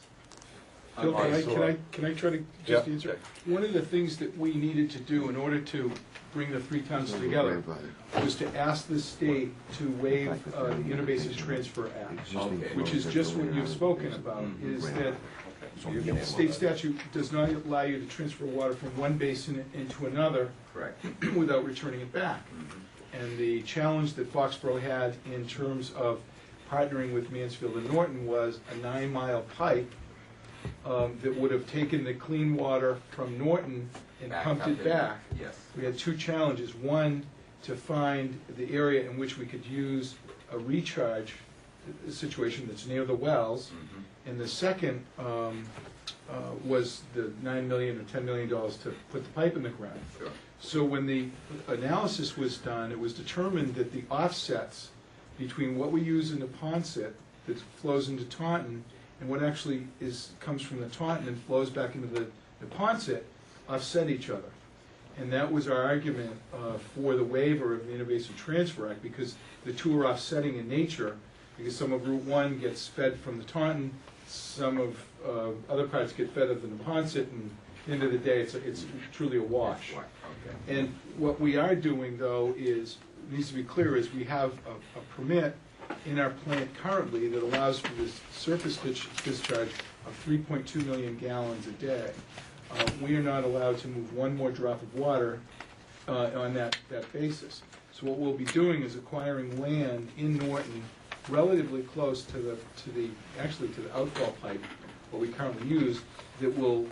Phil, Okay. can I try to just Yeah. answer? One of the things that we needed to do in order to bring the three towns together was to ask the state to waive the Interbasis Transfer Act, Okay. which is just what you've spoken about, is that state statute does not allow you to transfer water from one basin into another Correct. without returning it back. And the challenge that Foxborough had in terms of partnering with Mansfield and Norton was a 9-mile pipe that would have taken the clean water from Norton and Back pumped up it in- back. Yes. We had two challenges. One, to find the area in which we could use a recharge situation that's near the wells. And the second was the $9 million or $10 million to put the pipe in the ground. Sure. So when the analysis was done, it was determined that the offsets between what we use in the Ponset that flows into Taunton and what actually comes from the Taunton and flows back into the Ponset offset each other. And that was our argument for the waiver of the Innovasive Transfer Act, because the two are offsetting in nature, because some of Route 1 gets fed from the Taunton, some of other parts get fed of the Neponset, and at the end of the day, it's truly a wash. Okay. And what we are doing, though, needs to be clear, is we have a permit in our plant currently that allows for this surface discharge of 3.2 million gallons a day. We are not allowed to move one more drop of water on that basis. So what we'll be doing is acquiring land in Norton relatively close to the outfall pipe, what we currently use, that will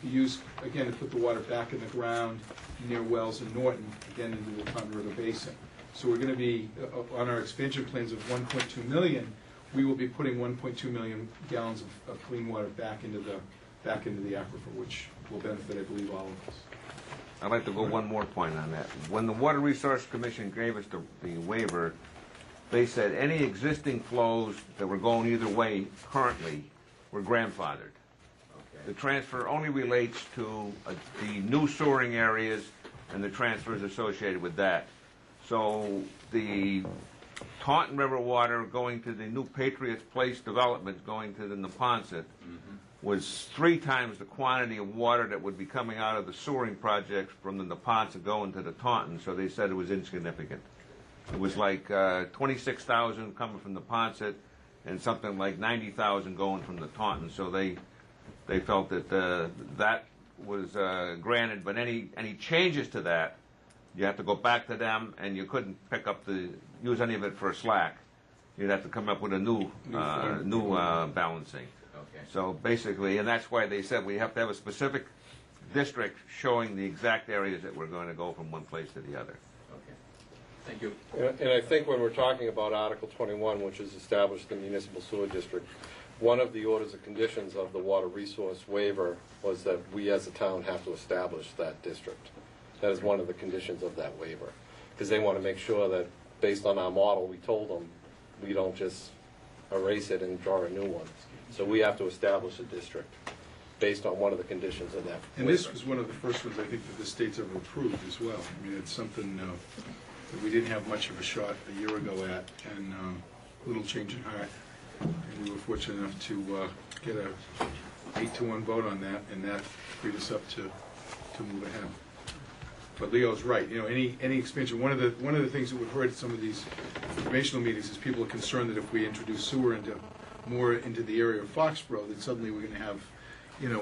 be used, again, to put the water back in the ground near wells in Norton, again, into the Pond River Basin. So we're going to be, on our expansion plans of 1.2 million, we will be putting 1.2 million gallons of clean water back into the aquifer, which will benefit, I believe, all of us. I'd like to go one more point on that. When the Water Resource Commission gave us the waiver, they said any existing flows that were going either way currently were grandfathered. The transfer only relates to the new sewering areas and the transfers associated with that. So the Taunton River water going to the new Patriots Place development, going to the Neponset, was 3 times the quantity of water that would be coming out of the sewering projects from the Neponset going to the Taunton, so they said it was insignificant. It was like 26,000 coming from the Neponset and something like 90,000 going from the Taunton, so they felt that that was granted, but any changes to that, you have to go back to them, and you couldn't use any of it for a slack. You'd have to come up with a new balancing. Okay. So basically, and that's why they said we have to have a specific district showing the exact areas that we're going to go from one place to the other. Okay. Thank you. And I think when we're talking about Article 21, which is establish the municipal sewer district, one of the orders of conditions of the water resource waiver was that we as a town have to establish that district. That is one of the conditions of that waiver, because they want to make sure that, based on our model, we told them, we don't just erase it and draw a new one. So we have to establish a district based on one of the conditions of that. And this was one of the first ones, I think, that the state's ever approved as well. I mean, it's something that we didn't have much of a shot a year ago at, and a little change in heart. And we were fortunate enough to get a 8-1 vote on that, and that freed us up to move ahead. But Leo's right. You know, any expansion. One of the things that we've heard at some of these informational meetings is people are concerned that if we introduce sewer more into the area of Foxborough, that suddenly we're going to have,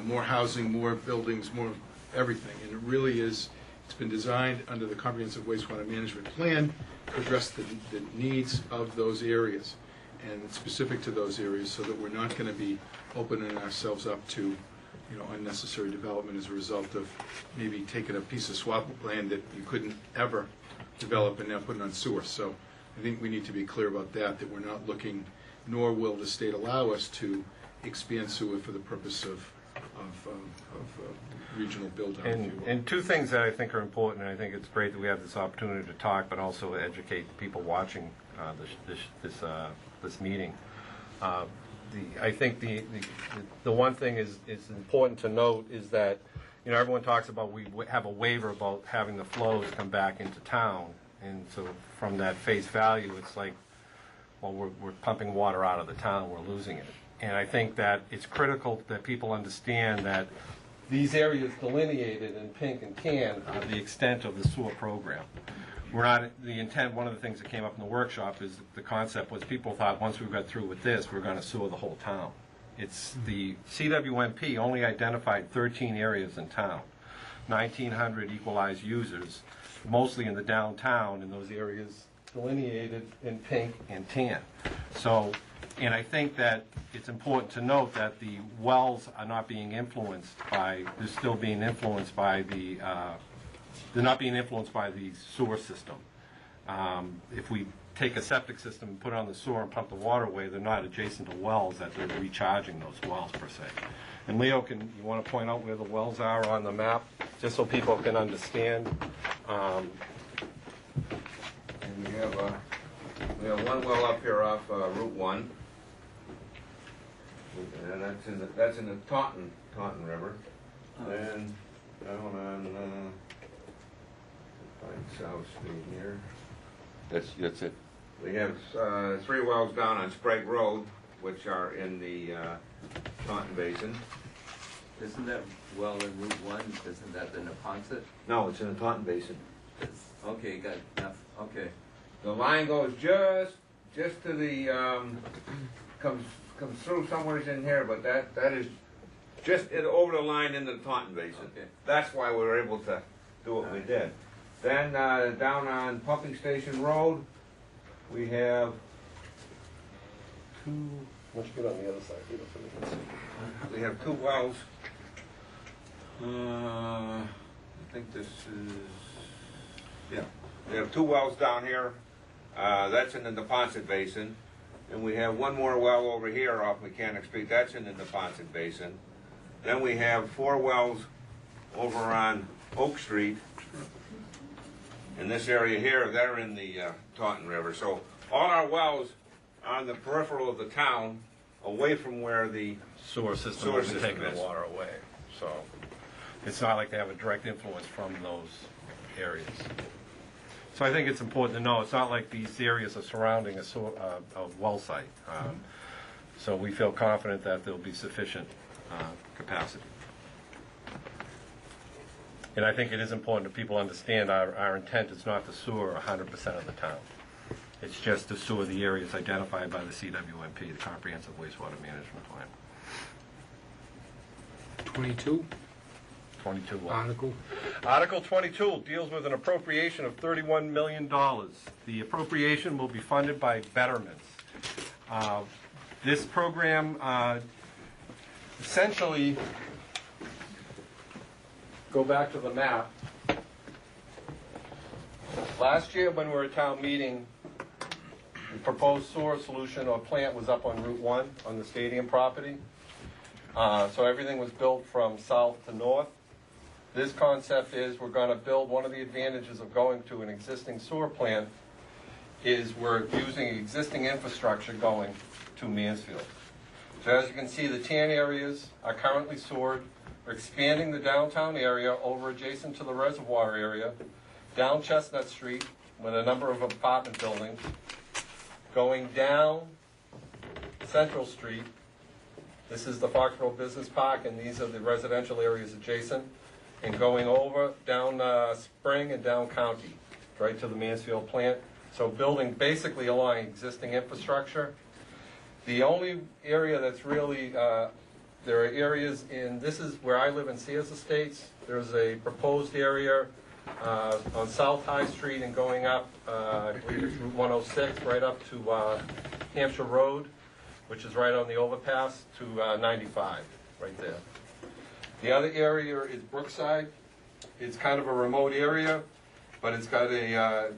more housing, more buildings, more everything. And it really is. It's been designed under the Comprehensive Wastewater Management Plan to address the needs of those areas and specific to those areas, so that we're not going to be opening ourselves up to unnecessary development as a result of maybe taking a piece of swampland land that you couldn't ever develop and now putting on sewer. So I think we need to be clear about that we're not looking, nor will the state allow us to expand sewer for the purpose of regional build-out. And two things that I think are important, and I think it's great that we have this opportunity to talk, but also educate the people watching this meeting. I think the one thing is important to note is that, you know, everyone talks about we have a waiver about having the flows come back into town, and so from that face value, it's like, well, we're pumping water out of the town, we're losing it. And I think that it's critical that people understand that these areas delineated in pink and tan are the extent of the sewer program. We're not, the intent, one of the things that came up in the workshop is the concept was people thought once we got through with this, we're going to sewer the whole town. It's the CWMP only identified 13 areas in town, 1,900 equalized users, mostly in the downtown in those areas delineated in pink and tan. So, and I think that it's important to note that the wells are not being influenced by, they're still being influenced by the, they're not being influenced by the sewer system. If we take a septic system and put it on the sewer and pump the water away, they're not adjacent to wells that they're recharging those wells per se. And Leo, you want to point out where the wells are on the map, just so people can understand? And we have one well up here off Route 1. And that's in the Taunton River. And down on South Street here. That's it. We have 3 wells down on Sprague Road, which are in the Taunton Basin. Isn't that well in Route 1? Isn't that the Neponset? No, it's in the Taunton Basin. Okay, got enough. Okay. The line goes just to the comes through somewhere in here, but that is just over the line into the Taunton Basin. Okay. That's why we were able to do what we did. Then down on Pumping Station Road, we have two. Why don't you get on the other side? We have 2 wells. I think this is, yeah. We have 2 wells down here. That's in the Neponset Basin. And we have one more well over here off Mechanic Street. That's in the Neponset Basin. Then we have 4 wells over on Oak Street. In this area here, they're in the Taunton River. So all our wells are on the peripheral of the town, away from where the Sewer system is taking the water away. So it's not like they have a direct influence from those areas. So I think it's important to know, it's not like these areas are surrounding a well site. So we feel confident that there'll be sufficient capacity. And I think it is important that people understand our intent is not to sewer 100% of the town. It's just to sewer the areas identified by the CWMP, the Comprehensive Wastewater Management Plan. 22 Article. Article 22 deals with an appropriation of $31 million. The appropriation will be funded by betterments. This program essentially, go back to the map. Last year when we were at town meeting, the proposed sewer solution or plant was up on Route 1 on the stadium property. So everything was built from south to north. This concept is we're going to build, one of the advantages of going to an existing sewer plant is we're using existing infrastructure going to Mansfield. So as you can see, the tan areas are currently sewered. We're expanding the downtown area over adjacent to the reservoir area, down Chestnut Street with a number of apartment buildings, going down Central Street. This is the Foxborough Business Park, and these are the residential areas adjacent, and going over down Spring and down County, right to the Mansfield plant. So building basically along existing infrastructure. The only area that's really, there are areas in, this is where I live in Sears Estates. There's a proposed area on South High Street and going up, I believe it's Route 106, right up to Hampshire Road, which is right on the overpass to 95, right there. The other area is Brookside. It's kind of a remote area, but it's got a,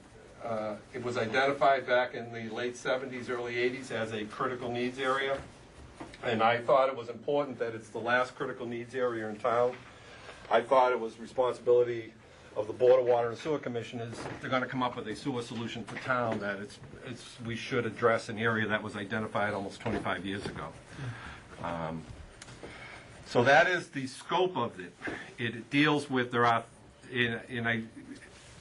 it was identified back in the late 70s, early 80s as a critical needs area. And I thought it was important that it's the last critical needs area in town. I thought it was responsibility of the Board of Water and Sewer Commission is they're gonna come up with a sewer solution for town that we should address an area that was identified almost 25 years ago. So that is the scope of it. It deals with, do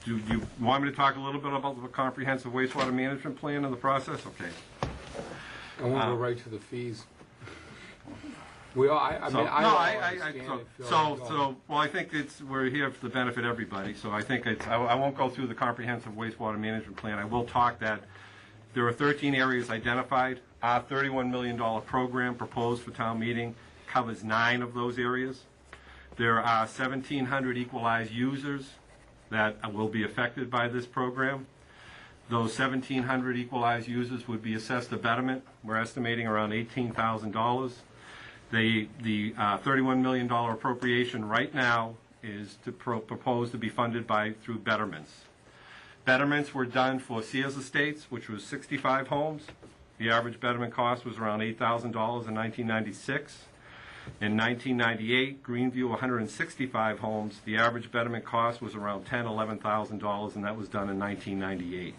you want me to talk a little bit about the comprehensive wastewater management plan and the process? Okay. I want to go right to the fees. We all, I mean, well, I think we're here to benefit everybody, so I think I won't go through the comprehensive wastewater management plan. I will talk that there are 13 areas identified. Our $31 million program proposed for town meeting covers 9 of those areas. There are 1,700 equalized users that will be affected by this program. Those 1,700 equalized users would be assessed a betterment. We're estimating around $18,000. The $31 million appropriation right now is proposed to be funded through betterments. Betterments were done for Sears Estates, which was 65 homes. The average betterment cost was around $8,000 in 1996. In 1998, Greenview, 165 homes. The average betterment cost was around $10,000, $11,000, and that was done in 1998.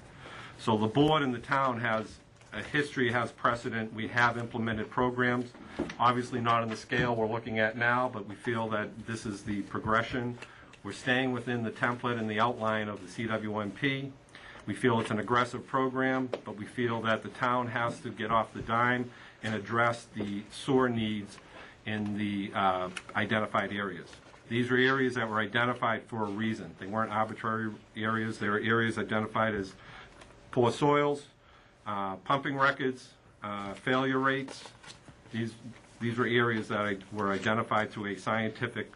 So the board and the town has a history, has precedent. We have implemented programs, obviously not on the scale we're looking at now, but we feel that this is the progression. We're staying within the template and the outline of the CWMP. We feel it's an aggressive program, but we feel that the town has to get off the dime and address the sewer needs in the identified areas. These are areas that were identified for a reason. They weren't arbitrary areas. They were areas identified as poor soils, pumping records, failure rates. These were areas that were identified through a scientific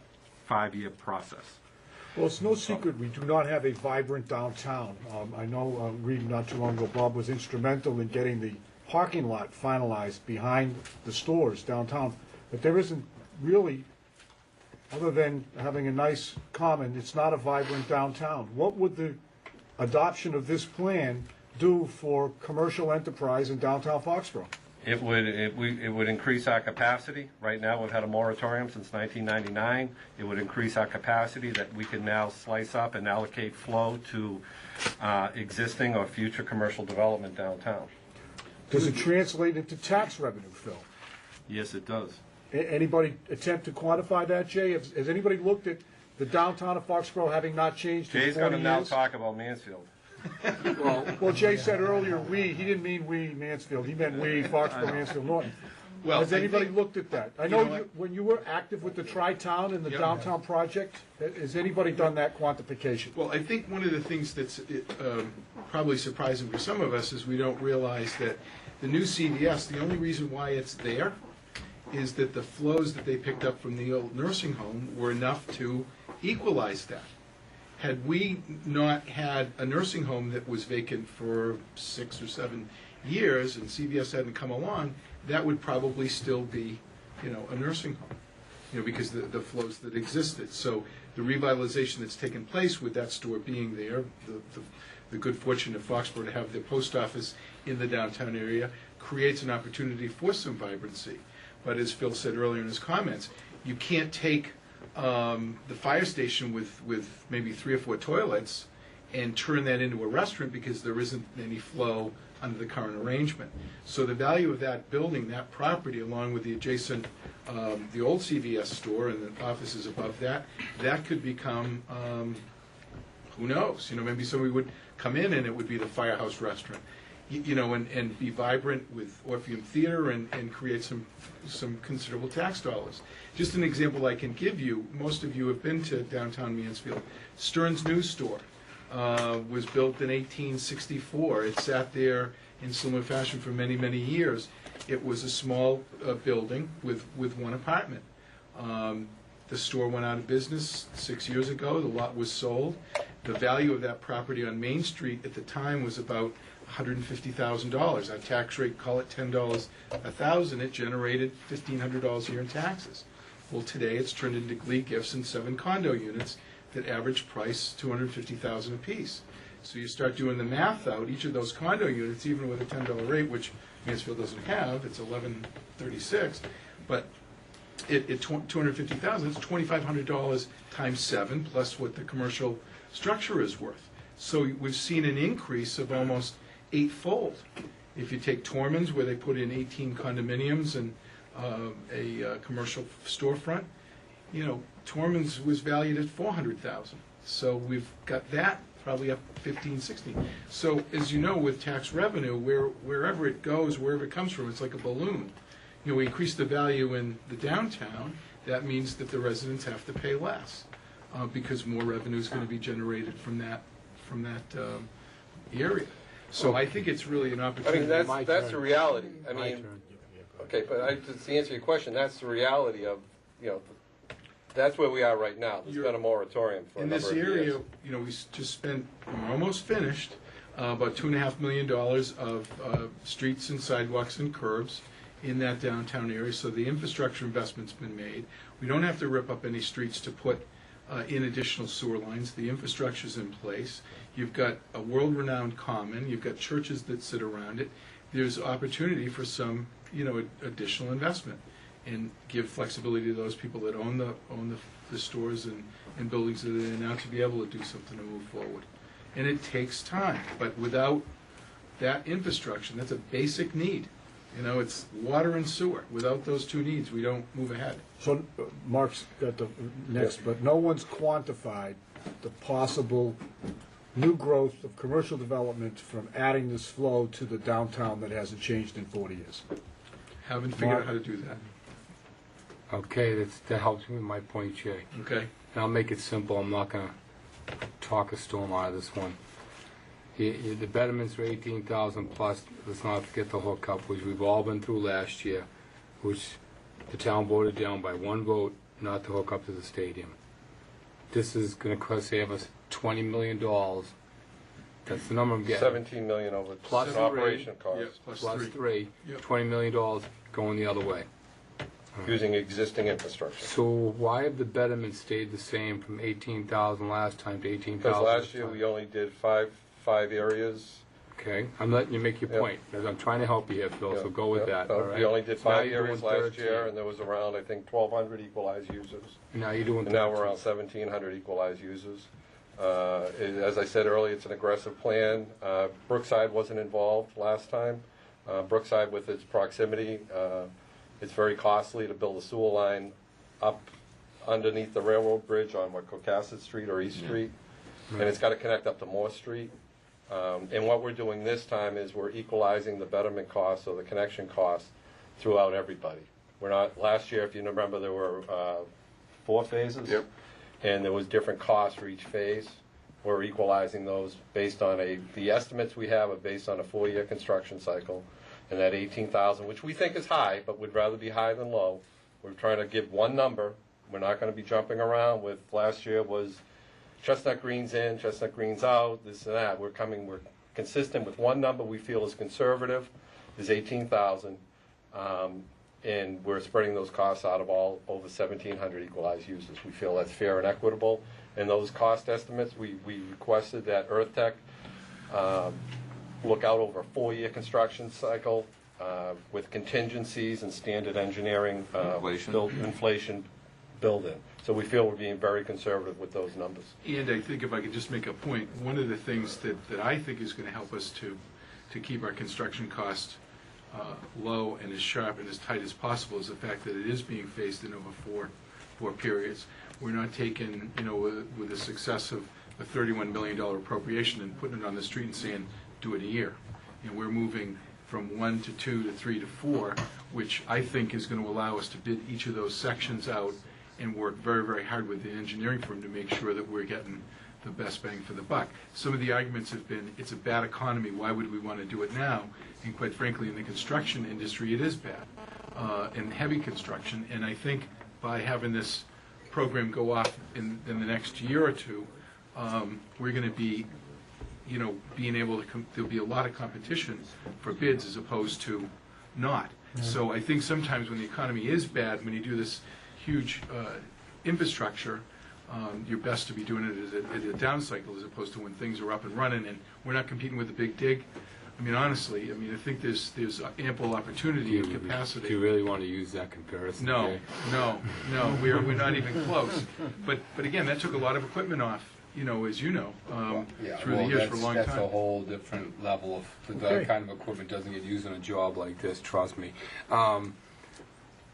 5-year process. Well, it's no secret we do not have a vibrant downtown. I know, reading not too long ago, Bob was instrumental in getting the parking lot finalized behind the stores downtown. But there isn't really, other than having a nice common, it's not a vibrant downtown. What would the adoption of this plan do for commercial enterprise in downtown Foxborough? It would increase our capacity. Right now, we've had a moratorium since 1999. It would increase our capacity that we can now slice up and allocate flow to existing or future commercial development downtown. Does it translate into tax revenue, Phil? Yes, it does. Anybody attempt to quantify that, Jay? Has anybody looked at the downtown of Foxborough having not changed in 40 years? Jay's going to now talk about Mansfield. Well, Jay said earlier we. He didn't mean we, Mansfield. He meant we, Foxborough, Mansfield, Norton. Well, has anybody looked at that? I know when you were active with the Tri-Town and the Yep. downtown project, has anybody done that quantification? Well, I think one of the things that's probably surprising for some of us is we don't realize that the new CVS, the only reason why it's there is that the flows that they picked up from the old nursing home were enough to equalize that. Had we not had a nursing home that was vacant for 6 or 7 years and CVS hadn't come along, that would probably still be, a nursing home, because the flows that existed. So the revitalization that's taken place with that store being there, the good fortune of Foxborough to have their post office in the downtown area creates an opportunity for some vibrancy. But as Phil said earlier in his comments, you can't take the fire station with maybe 3 or 4 toilets and turn that into a restaurant because there isn't any flow under the current arrangement. So the value of that building, that property, along with the adjacent, the old CVS store and the offices above that, that could become, who knows, maybe somebody would come in and it would be the Firehouse Restaurant. And be vibrant with Orpheum Theater and create some considerable tax dollars. Just an example I can give you, most of you have been to downtown Mansfield. Stern's News Store was built in 1864. It sat there in similar fashion for many, many years. It was a small building with 1 apartment. The store went out of business 6 years ago. The lot was sold. The value of that property on Main Street at the time was about $150,000. Our tax rate, call it $10 a thousand, it generated $1,500 a year in taxes. Well, today it's turned into Glee Gifts and 7 condo units that average price $250,000 apiece. So you start doing the math out, each of those condo units, even with a $10 rate, which Mansfield doesn't have, it's $11.36, but at $250,000, it's $2,500 times 7, plus what the commercial structure is worth. So we've seen an increase of almost eightfold. If you take Tormans, where they put in 18 condominiums and a commercial storefront, you know, Tormans was valued at 400,000. So we've got that probably up 15, 16. So as you know, with tax revenue, wherever it goes, wherever it comes from, it's like a balloon. You know, we increase the value in the downtown, that means that the residents have to pay less because more revenue is going to be generated from that area. So I think it's really an opportunity. I mean, that's the reality. I mean, okay, but to answer your question, that's the reality of, you know, that's where we are right now. There's been a moratorium for a number of years. In this area, you know, we just spent, we're almost finished, about $2.5 million of streets and sidewalks and curbs in that downtown area, so the infrastructure investment's been made. We don't have to rip up any streets to put in additional sewer lines. The infrastructure's in place. You've got a world-renowned common. You've got churches that sit around it. There's opportunity for some, you know, additional investment, and give flexibility to those people that own the stores and buildings that are there now to be able to do something to move forward. And it takes time, but without that infrastructure, that's a basic need. You know, it's water and sewer. Without those two needs, we don't move ahead. So Mark's got the next, but no one's quantified the possible new growth of commercial development from adding this flow to the downtown that hasn't changed in 40 years. Haven't figured out how to do that. Okay, that helps me with my point, Jay. Okay. And I'll make it simple. I'm not going to talk a storm out of this one. The betterments are 18,000 plus. Let's not forget the hookup, which we've all been through last year, which the town voted down by one vote not to hook up to the stadium. This is going to save us $20 million. That's the number I'm getting. 17 million over Plus operation costs. Yeah, plus three. Yep. $20 million going the other way. Using existing infrastructure. So why have the betterments stayed the same from 18,000 last time to 18,000? Because last year we only did five areas. Okay, I'm letting you make your point, because I'm trying to help you here, Phil, so go with that, all right? We only did Now 5 you're areas doing last year, 13. and there was around, I think, 1,200 equalized users. Now you're doing And now we're 13. around 1,700 equalized users. As I said earlier, it's an aggressive plan. Brookside wasn't involved last time. Brookside, with its proximity, it's very costly to build a sewer line up underneath the railroad bridge on Cocasset Street or East Street, and it's got to connect up to Moore Street. And what we're doing this time is we're equalizing the betterment costs or the connection costs throughout everybody. We're not, last year, if you remember, there were 4 phases. Yep. And there was different costs for each phase. We're equalizing those based on the estimates we have are based on a 4-year construction cycle. And that 18,000, which we think is high, but would rather be high than low. We're trying to give one number. We're not going to be jumping around with last year was Chestnut Greens in, Chestnut Greens out, this and that. We're consistent with one number we feel is conservative, is 18,000, and we're spreading those costs out of all over 1,700 equalized users. We feel that's fair and equitable. And those cost estimates, we requested that Earth Tech look out over a 4-year construction cycle with contingencies and standard engineering inflation build-in. So we feel we're being very conservative with those numbers. And I think if I could just make a point, one of the things that I think is going to help us to keep our construction costs low and as sharp and as tight as possible is the fact that it is being phased in over four periods. We're not taking, you know, with the success of a $31 million appropriation and putting it on the street and saying, do it a year. And we're moving from 1 to 2 to 3 to 4, which I think is going to allow us to bid each of those sections out and work very, very hard with the engineering firm to make sure that we're getting the best bang for the buck. Some of the arguments have been, it's a bad economy, why would we want to do it now? And quite frankly, in the construction industry, it is bad, and heavy construction. And I think by having this program go off in the next year or two, we're going to be, you know, being able to, there'll be a lot of competition for bids as opposed to not. So I think sometimes when the economy is bad, when you do this huge infrastructure, you're best to be doing it at a down cycle as opposed to when things are up and running and we're not competing with the big dig. I mean, honestly, I think there's ample opportunity and capacity. Do you really want to use that comparison? No, we're not even close. But again, that took a lot of equipment off as you know, Yeah, through the well, years for a long that's a time. whole different level of, Okay. that kind of equipment doesn't get used on a job like this, trust me.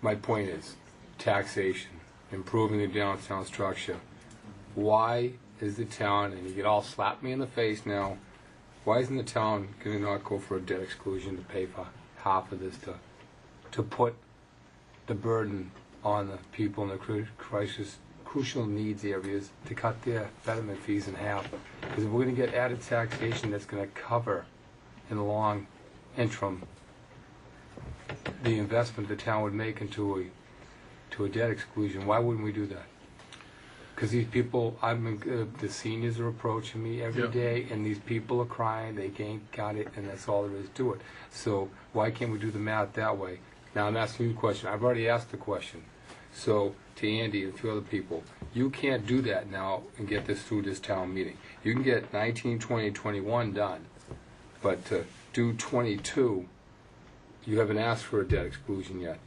My point is, taxation, improving the downtown structure. Why is the town, and you get all slap me in the face now, why isn't the town gonna not go for a debt exclusion to pay for half of this, to put the burden on the people in the crucial needs areas to cut their betterment fees in half? Because if we're gonna get added taxation that's gonna cover in the long interim the investment the town would make into a debt exclusion, why wouldn't we do that? Because these people, the seniors are approaching me every Yep. day, and these people are crying, they ain't got it, and that's all there is to it. So why can't we do the math that way? Now I'm asking you a question. I've already asked the question. So to Andy and a few other people, you can't do that now and get this through this town meeting. You can get 19, 20, 21 done, but to do 22, you haven't asked for a debt exclusion yet.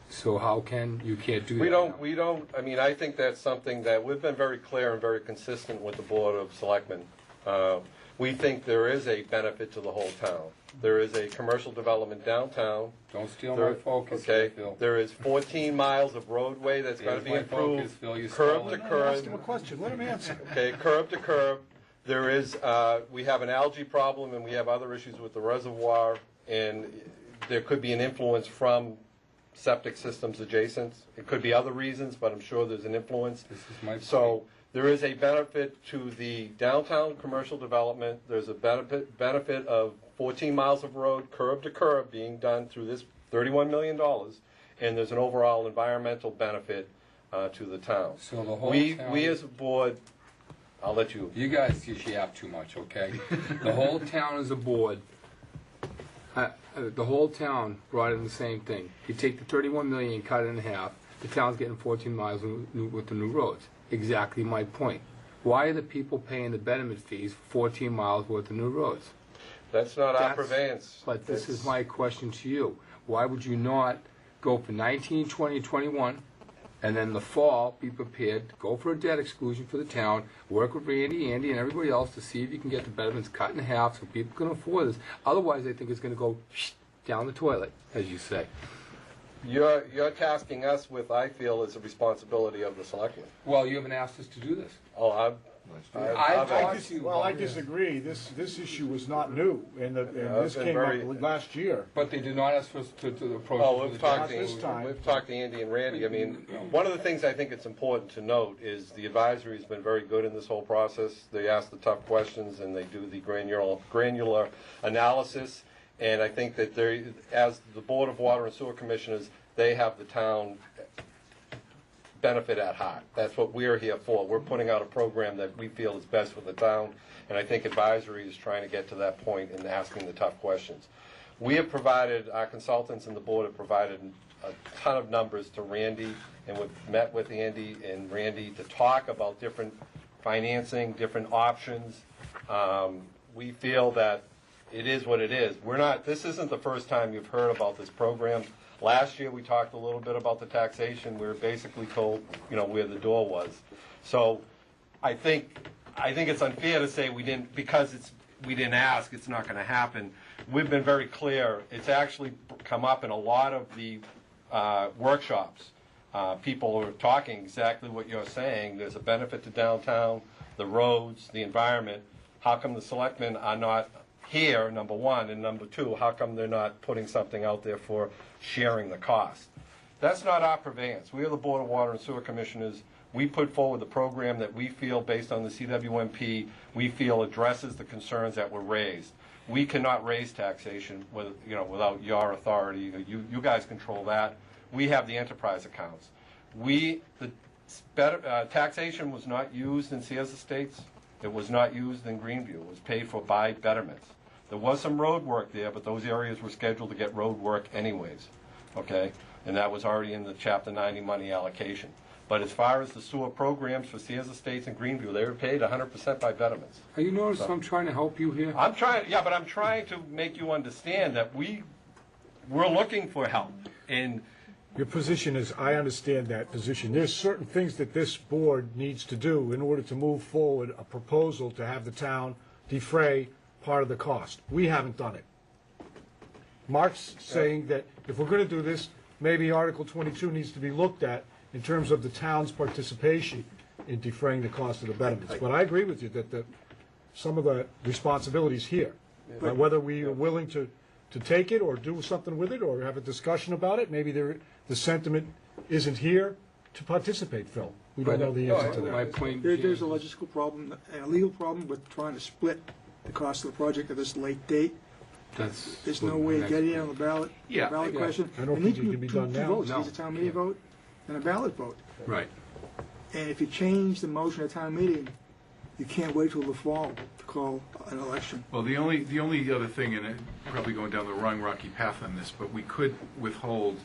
So how you can't do that now? We don't, I mean, I think that's something that we've been very clear and very consistent with the Board of Selectmen. We think there is a benefit to the whole town. There is a commercial development downtown. Don't steal my focus, Okay, Phil. there is 14 miles of roadway that's going to be There's my focus, improved, Phil. You curb stole to it. Ask him a curb. question, let him answer. Okay, curb to curb. There is, we have an algae problem and we have other issues with the reservoir, and there could be an influence from septic systems adjacent. It could be other reasons, but I'm sure there's an influence. This is my point. So there is a benefit to the downtown commercial development. There's a benefit of 14 miles of road, curb to curb, being done through this $31 million, and there's an overall environmental benefit to the town. So the whole We town- as a board, I'll let you. You guys just yap too much, okay? The whole town as a board, the whole town brought in the same thing. You take the 31 million and cut it in half, the town's getting 14 miles with the new roads. Exactly my point. Why are the people paying the betterment fees for 14 miles worth of new roads? That's not our That's- purveyance. But this That's- is my question to you. Why would you not go for 19, 20, 21, and then the fall, be prepared, to go for a debt exclusion for the town, work with Andy, and everybody else to see if you can get the betterments cut in half so people can afford this. Otherwise, I think it's going to go down the toilet, as you say. You're tasking us with, I feel, is a responsibility of the selectmen. Well, you haven't asked us to do this. Oh, I've I disagree. This issue was not new, and this been came very- up last year. But they did not ask us to approach Oh, it we've with talked the this time. we've talked to Andy and Randy. I mean, one of the things I think it's important to note is the advisory has been very good in this whole process. They ask the tough questions and they do the granular analysis. And I think that they, as the Board of Water and Sewer Commissioners, they have the town benefit at heart. That's what we're here for. We're putting out a program that we feel is best for the town, and I think advisory is trying to get to that point and asking the tough questions. We have provided, our consultants and the board have provided a ton of numbers to Randy, and we've met with Andy and Randy to talk about different financing, different options. We feel that it is what it is. This isn't the first time you've heard about this program. Last year, we talked a little bit about the taxation. We were basically told, where the door was. So I think it's unfair to say we didn't ask, it's not going to happen. We've been very clear. It's actually come up in a lot of the workshops. People are talking exactly what you're saying. There's a benefit to downtown, the roads, the environment. How come the selectmen are not here, number one, and number two, how come they're not putting something out there for sharing the cost? That's not our purveyance. We are the Board of Water and Sewer Commissioners. We put forward the program that we feel, based on the CWMP, we feel addresses the concerns that were raised. We cannot raise taxation without your authority. You guys control that. We have the enterprise accounts. Taxation was not used in Sears Estates. It was not used in Greenview. It was paid for by betterments. There was some road work there, but those areas were scheduled to get road work anyways, okay? And that was already in the Chapter 90 money allocation. But as far as the sewer programs for Sears Estates and Greenview, they were paid 100% by betterments. Are you noticing I'm trying to help you here? I'm trying to make you understand that we're looking for help. And Your position is, I understand that position. There's certain things that this board needs to do in order to move forward a proposal to have the town defray part of the cost. We haven't done it. Mark's saying that if we're going to do this, maybe Article 22 needs to be looked at in terms of the town's participation in defraying the cost of the betterments. But I agree with you that some of the responsibilities here, but whether we are willing to take it or do something with it or have a discussion about it, maybe the sentiment isn't here to participate, Phil. We don't know the answer to that. My point, There's a logistical problem and a legal problem with trying to split the cost of the project at this late date. There's no way of getting it on the ballot. Yeah. Ballot question. I don't It think needs it to can be two done now. votes. No. It needs a town meeting vote and a ballot vote. Right. And if you change the motion at town meeting, you can't wait till the fall to call an election. Well, the only other thing, and probably going down the wrong rocky path on this, but we could withhold,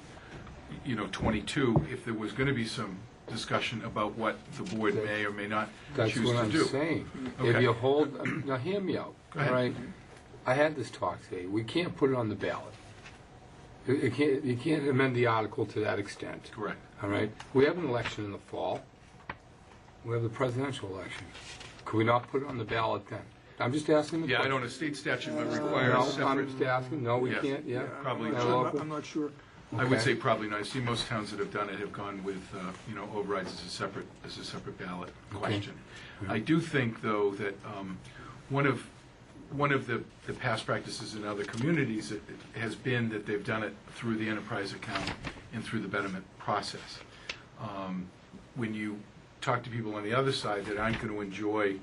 22 if there was going to be some discussion about what the board may or may not that's choose what to I'm do. saying. Okay. If you hold, now hear me out, Go ahead. all right? I had this talk today. We can't put it on the ballot. You can't amend the article to that extent. Correct. All right? We have an election in the fall. We have the presidential election. Could we not put it on the ballot then? I'm just asking the Yeah, I question. don't, a state statute might require No, a separate. I'm just asking. No, we Yes. can't, yeah? Probably Not not. local? I'm not sure. I would Okay. say probably not. I see most towns that have done it have gone with, overrides as a separate ballot question. I do think, though, that one of the past practices in other communities has been that they've done it through the enterprise account and through the betterment process. When you talk to people on the other side that aren't going to enjoy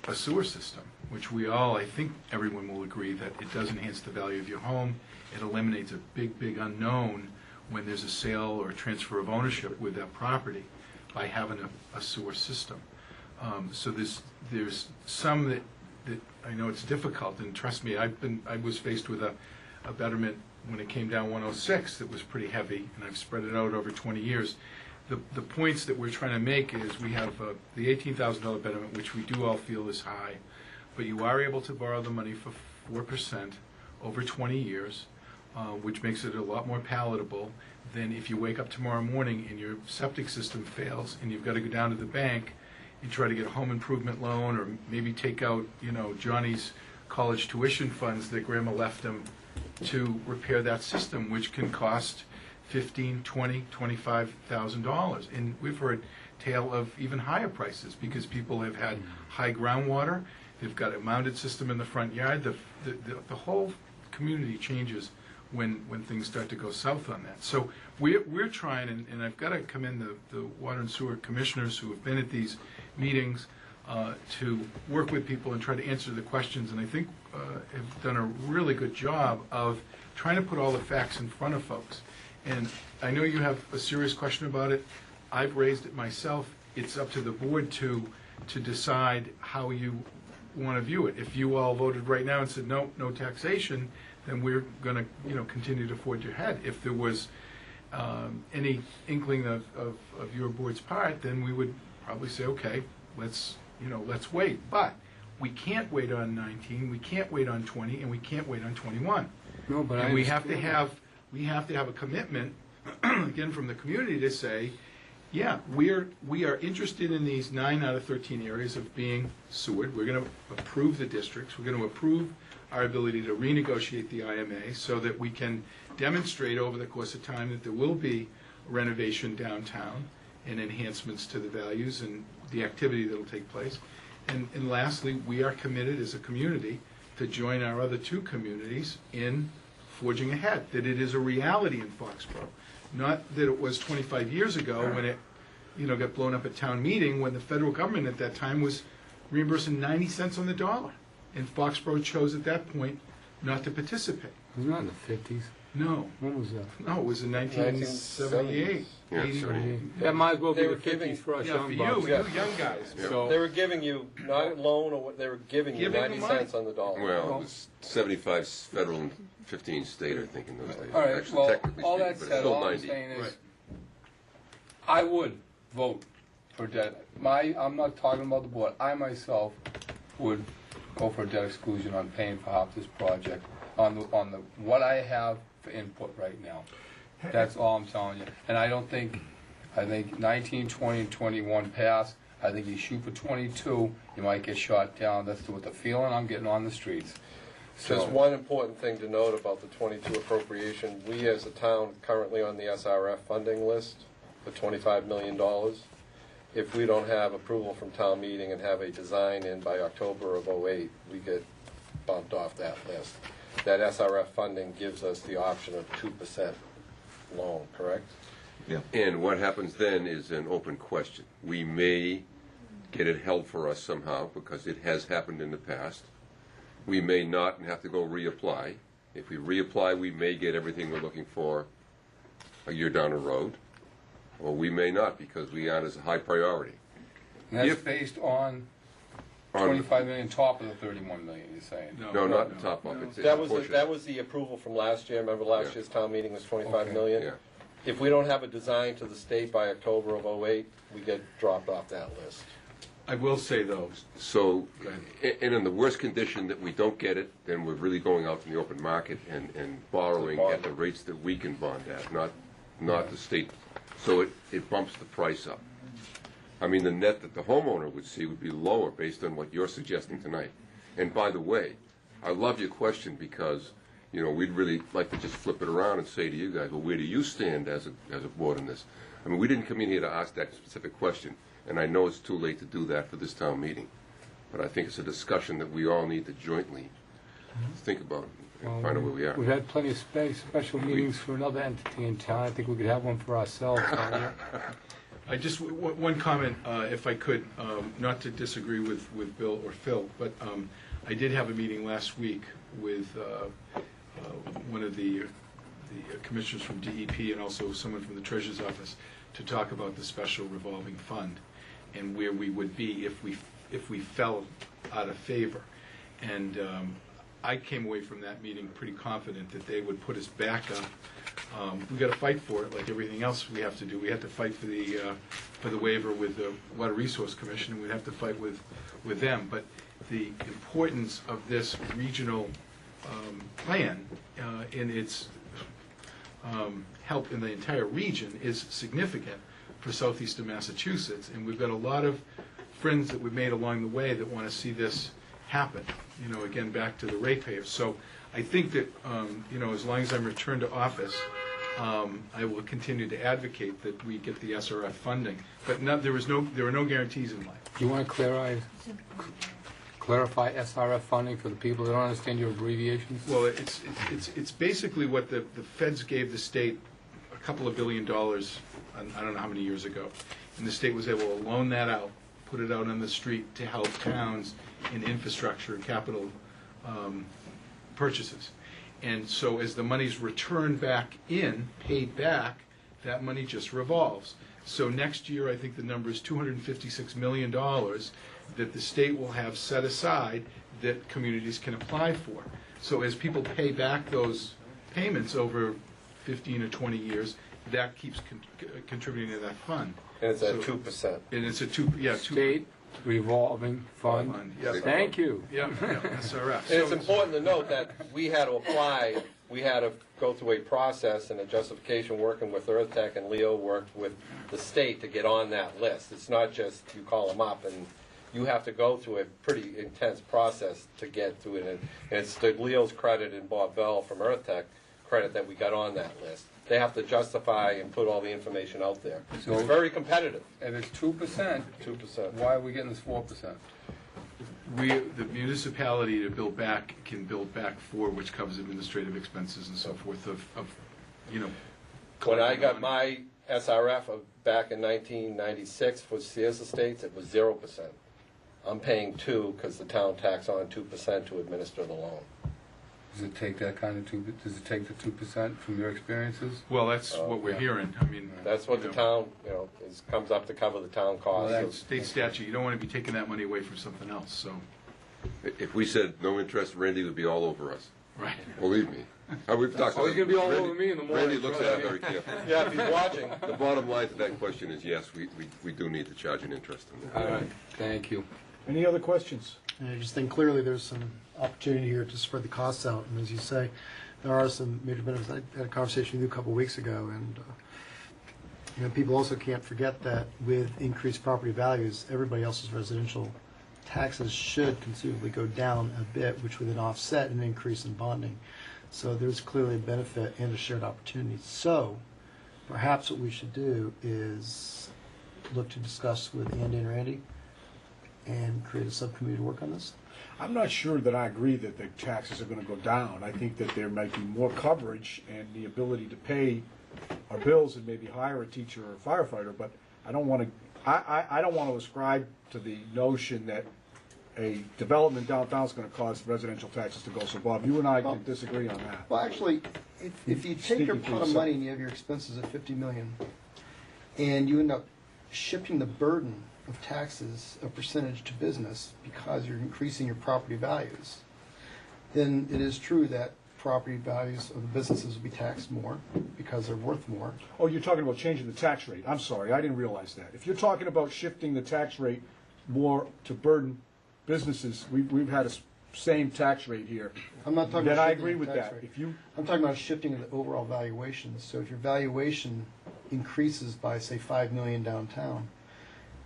a sewer system, which we all, I think everyone will agree that it does enhance the value of your home. It eliminates a big unknown when there's a sale or a transfer of ownership with that property by having a sewer system. So there's some that I know it's difficult, and trust me, I was faced with a betterment when it came down 106 that was pretty heavy, and I've spread it out over 20 years. The points that we're trying to make is we have the $18,000 betterment, which we do all feel is high, but you are able to borrow the money for 4% over 20 years, which makes it a lot more palatable than if you wake up tomorrow morning and your septic system fails and you've got to go down to the bank and try to get a home improvement loan or maybe take out, Johnny's college tuition funds that grandma left him to repair that system, which can cost $15,000, $20,000, $25,000. And we've heard tale of even higher prices because people have had high groundwater, they've got a mounted system in the front yard. The whole community changes when things start to go south on that. So we're trying, and I've got to commend the water and sewer commissioners who have been at these meetings to work with people and try to answer the questions, and I think have done a really good job of trying to put all the facts in front of folks. And I know you have a serious question about it. I've raised it myself. It's up to the board to decide how you want to view it. If you all voted right now and said no taxation, then we're going to continue to forge ahead. If there was any inkling of your board's part, then we would probably say, okay, let's wait. But we can't wait on 19, we can't wait on 20, and we can't wait on 21. No, but And we have to have a commitment again from the community to say, yeah, we are interested in these 9 out of 13 areas of being sewered. We're going to approve the districts. We're going to approve our ability to renegotiate the IMA so that we can demonstrate over the course of time that there will be renovation downtown and enhancements to the values and the activity that will take place. And lastly, we are committed as a community to join our other 2 communities in forging ahead, that it is a reality in Foxborough. Not that it was 25 years ago when it got blown up at town meeting when the federal government at that time was reimbursing 90 cents on the dollar. And Foxborough chose at that point not to participate. Wasn't that in the 50s? No. When was that? No, it was in 1978. Yeah, 80. That might as well be They the were giving- 50s for us Yeah, young for bucks. you young guys. So, They were giving you, not a loan, or what, they were giving you Giving 90 the money. cents on the dollar. Well, it was 75 federal and 15 state, I think, in those days. All right, Actually, well, technically all speaking, that but it's said, still all I'm 90. saying is, Right. I would vote for debt. I'm not talking about the board. I myself would go for debt exclusion on paying for half this project on the what I have for input right now. That's all I'm telling you. And I think 19, 20, and 21 pass. I think you shoot for 22, you might get shot down. That's what the feeling I'm getting on the streets. Just So, one important thing to note about the 22 appropriation, we as a town currently on the SRF funding list for $25 million. If we don't have approval from town meeting and have a design in by October of '08, we get bumped off that list. That SRF funding gives us the option of 2% loan, correct? And what happens then is an open question. We may get it held for us somehow, because it has happened in the past. We may not and have to go reapply. If we reapply, we may get everything we're looking for a year down the road, or we may not, because we aren't as a high priority. and that's based on 25 million top of the 31 million, you're saying? No, not the top of it. That was the approval from last year. Remember last year's town meeting was 25 Okay. million? Yeah. If we don't have a design to the state by October of '08, we get dropped off that list. I will say though, So, and in the worst condition that we don't get it, then we're really going out in the open market and borrowing at the rates that we can bond at, not the state. So it bumps the price up. I mean, the net that the homeowner would see would be lower based on what you're suggesting tonight. And by the way, I love your question, because, you know, we'd really like to just flip it around and say to you guys, well, where do you stand as a board in this? I mean, we didn't come in here to ask that specific question, and I know it's too late to do that for this town meeting. But I think it's a discussion that we all need to jointly think about and find out where we are. We've had plenty of special meetings for another entity in town. I think we could have one for ourselves. I just, one comment, if I could, not to disagree with Bill or Phil, but I did have a meeting last week with one of the commissioners from DEP and also someone from the Treasurer's Office to talk about the special revolving fund and where we would be if we fell out of favor. And I came away from that meeting pretty confident that they would put us back up. We got to fight for it, like everything else we have to do. We have to fight for the waiver with the Water Resource Commission, and we'd have to fight with them. But the importance of this regional plan in its help in the entire region is significant for southeastern Massachusetts, and we've got a lot of friends that we've made along the way that want to see this happen. You know, again, back to the ratepayers. So I think that you know, as long as I'm returned to office, I will continue to advocate that we get the SRF funding. But there are no guarantees in life. Do you want to clarify SRF funding for the people that don't understand your abbreviations? Well, it's basically what the feds gave the state a couple of $1 billion, I don't know how many years ago, and the state was able to loan that out, put it out on the street to help towns in infrastructure and capital purchases. And so as the money's returned back in, paid back, that money just revolves. So next year, I think the number is $256 million that the state will have set aside that communities can apply for. So as people pay back those payments over 15 or 20 years, that keeps contributing to that fund. And it's at 2%. And it's a two. State revolving fund. Yes. Thank you. Yeah, SRF. And it's important to note that we had to apply, we had to go through a process and a justification working with Earth Tech, and Leo worked with the state to get on that list. It's not just you call them up, and you have to go through a pretty intense process to get through it. And it's to Leo's credit and Bob Bell from Earth Tech credit that we got on that list. They have to justify and put all the information out there. So it's very competitive. And it's 2%. 2%. Why are we getting this 4%? The municipality to build back can build back for, which covers administrative expenses and so forth of you know. When I got my SRF back in 1996 for Sears Estates, it was 0%. I'm paying 2% because the town tax on 2% to administer the loan. Does it take that kind of Does it take the 2% from your experiences? Well, that's what we're hearing. I mean, that's what the town, you know, comes up to cover the town costs. Well, that's state statute. You don't want to be taking that money away from something else. So, if we said no interest, Randy would be all over us. Right. Believe me. We've talked Oh, he's going to be all Randy, over me in the morning. Randy looks at it very carefully. Yeah, if he's watching. The bottom line to that question is yes, we do need to charge an interest on that. All right. Thank you. Any other questions? I just think clearly there's some opportunity here to spread the costs out, and as you say, there are some major benefits. I had a conversation with you a couple weeks ago, and people also can't forget that with increased property values, everybody else's residential taxes should conceivably go down a bit, which would then offset an increase in bonding. So there's clearly a benefit and a shared opportunity. So perhaps what we should do is look to discuss with Andy and Randy and create a subcommittee to work on this. I'm not sure that I agree that the taxes are going to go down. I think that there might be more coverage and the ability to pay our bills and maybe hire a teacher or a firefighter, but I don't want to, I don't want to ascribe to the notion that a development downtown is going to cause residential taxes to go. So Bob, you and I can disagree on that. Well, actually, if you take your pot of money and you have your expenses at $50 million, and you end up shifting the burden of taxes, a percentage to business, because you're increasing your property values, then it is true that property values of the businesses will be taxed more because they're worth more. Oh, you're talking about changing the tax rate. I'm sorry, I didn't realize that. If you're talking about shifting the tax rate more to burden businesses, we've had a same tax rate here. I'm not talking then about I shifting agree the with tax that. rate. If you, I'm talking about shifting the overall valuation. So if your valuation increases by, say, $5 million downtown,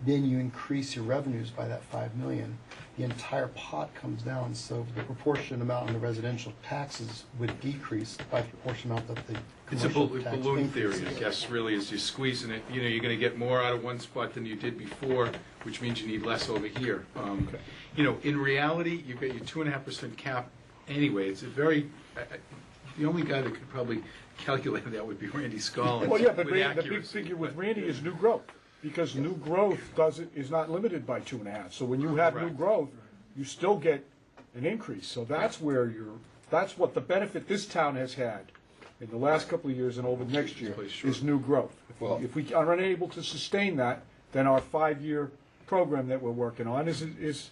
then you increase your revenues by that $5 million. The entire pot comes down, so the proportionate amount in the residential taxes would decrease by the proportionate amount that the It's a commercial tax balloon theory, I increases. guess, really, is you're squeezing it. You're going to get more out of one spot than you did before, which means you need less over here. In reality, you've got your 2.5% cap anyway. It's a very, the only guy that could probably calculate that would be Randy Scollins. well, yeah, but with the big accuracy. figure with Randy is new growth, because new growth is not limited by 2.5. So when you have new Correct. growth, you still get an increase. So that's where that's what the benefit this town has had in the last couple of years and over next year is new growth. If we are unable to sustain that, then our 5-year program that we're working on is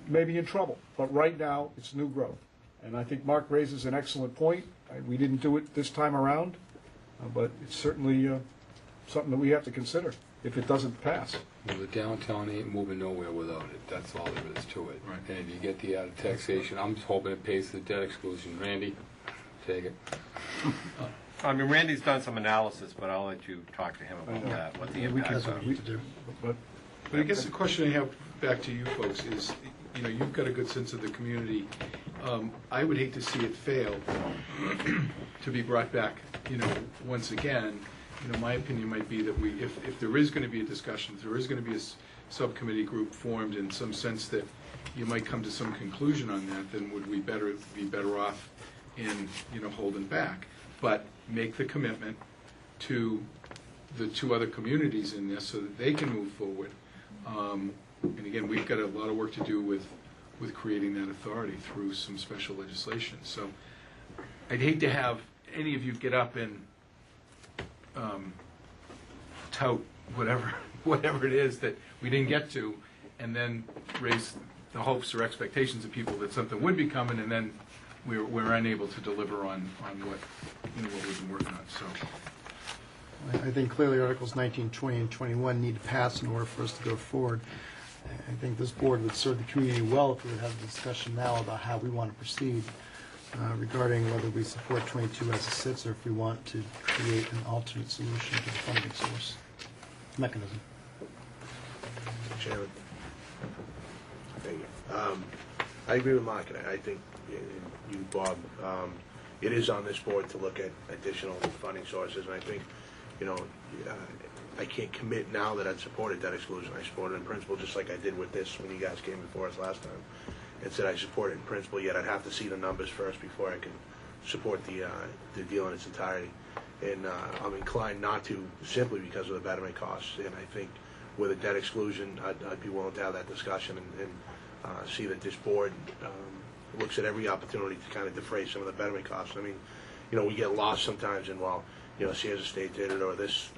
maybe in trouble. But right now, it's new growth. And I think Mark raises an excellent point. We didn't do it this time around, but it's certainly something that we have to consider if it doesn't pass. Well, the downtown ain't moving nowhere without it. That's all there is to it. Right. And if you get the added taxation, I'm just hoping it pays the debt exclusion. Randy, take it. I mean, Randy's done some analysis, but I'll let you talk to him about that, what the impacts are. But But I guess the question I have back to you folks is, you've got a good sense of the community. I would hate to see it fail to be brought back, once again. My opinion might be that if there is going to be a discussion, if there is going to be a subcommittee group formed in some sense that you might come to some conclusion on that, then would we be better off in, holding back? But make the commitment to the two other communities in this so that they can move forward. And again, we've got a lot of work to do with creating that authority through some special legislation. So I'd hate to have any of you get up and tout whatever it is that we didn't get to, and then raise the hopes or expectations of people that something would be coming, and then we're unable to deliver on what we've been working on. So I think clearly Articles 19, 20, and 21 need to pass in order for us to go forward. I think this board would serve the community well if we would have a discussion now about how we want to proceed regarding whether we support 22 as it sits or if we want to create an alternate solution to the funding source mechanism. Chairman. Thank you. I agree with Mark, and I think you, Bob, it is on this board to look at additional funding sources, and I think, I can't commit now that I'd supported debt exclusion. I supported it in principle, just like I did with this when you guys came before us last time, and said I support it in principle, yet I'd have to see the numbers first before I can support the deal in its entirety. And I'm inclined not to, simply because of the betterment costs, and I think with a debt exclusion, I'd be willing to have that discussion and see that this board looks at every opportunity to kind of defray some of the betterment costs. I mean, we get lost sometimes in, Sears Estate did it, or this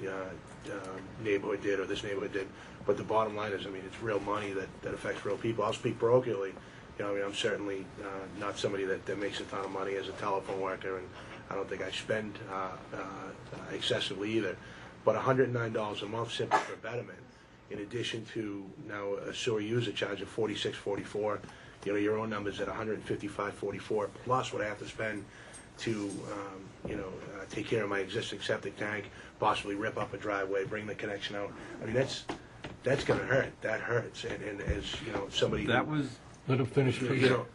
neighborhood did, or this neighborhood did. But the bottom line is, it's real money that affects real people. I'll speak parochially. I'm certainly not somebody that makes a ton of money as a telephone worker, and I don't think I spend excessively either. But $109 a month simply for betterment, in addition to now a sewer user charge of $46.44. Your own numbers at $155.44, plus what I have to spend to, take care of my existing septic tank, possibly rip up a driveway, bring the connection out. I mean, that's gonna hurt. That hurts. And as, somebody. That was. Let him finish. No,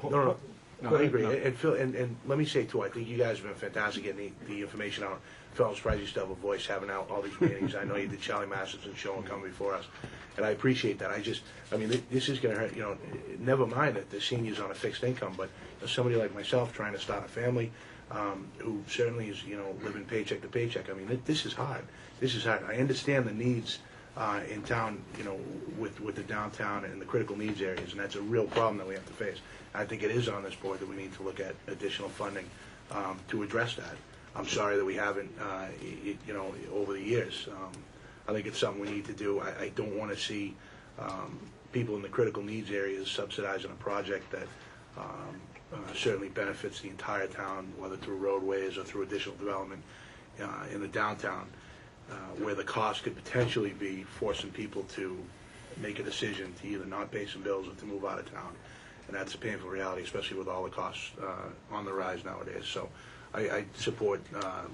I agree. And Phil, and let me say too, I think you guys have been fantastic getting the information out. Phil, I'm surprised you still have a voice having out all these meetings. I know you did Charlie Masterson's show and coming before us. And I appreciate that. This is gonna hurt, never mind that the senior's on a fixed income, but somebody like myself trying to start a family, who certainly is, living paycheck to paycheck. I mean, this is hard. This is hard. I understand the needs, in town, with the downtown and the critical needs areas, and that's a real problem that we have to face. I think it is on this board that we need to look at additional funding, to address that. I'm sorry that we haven't, over the years. I think it's something we need to do. I don't want to see people in the critical needs areas subsidizing a project that certainly benefits the entire town, whether through roadways or through additional development in the downtown, where the cost could potentially be forcing people to make a decision to either not pay some bills or to move out of town. And that's a painful reality, especially with all the costs on the rise nowadays. So I support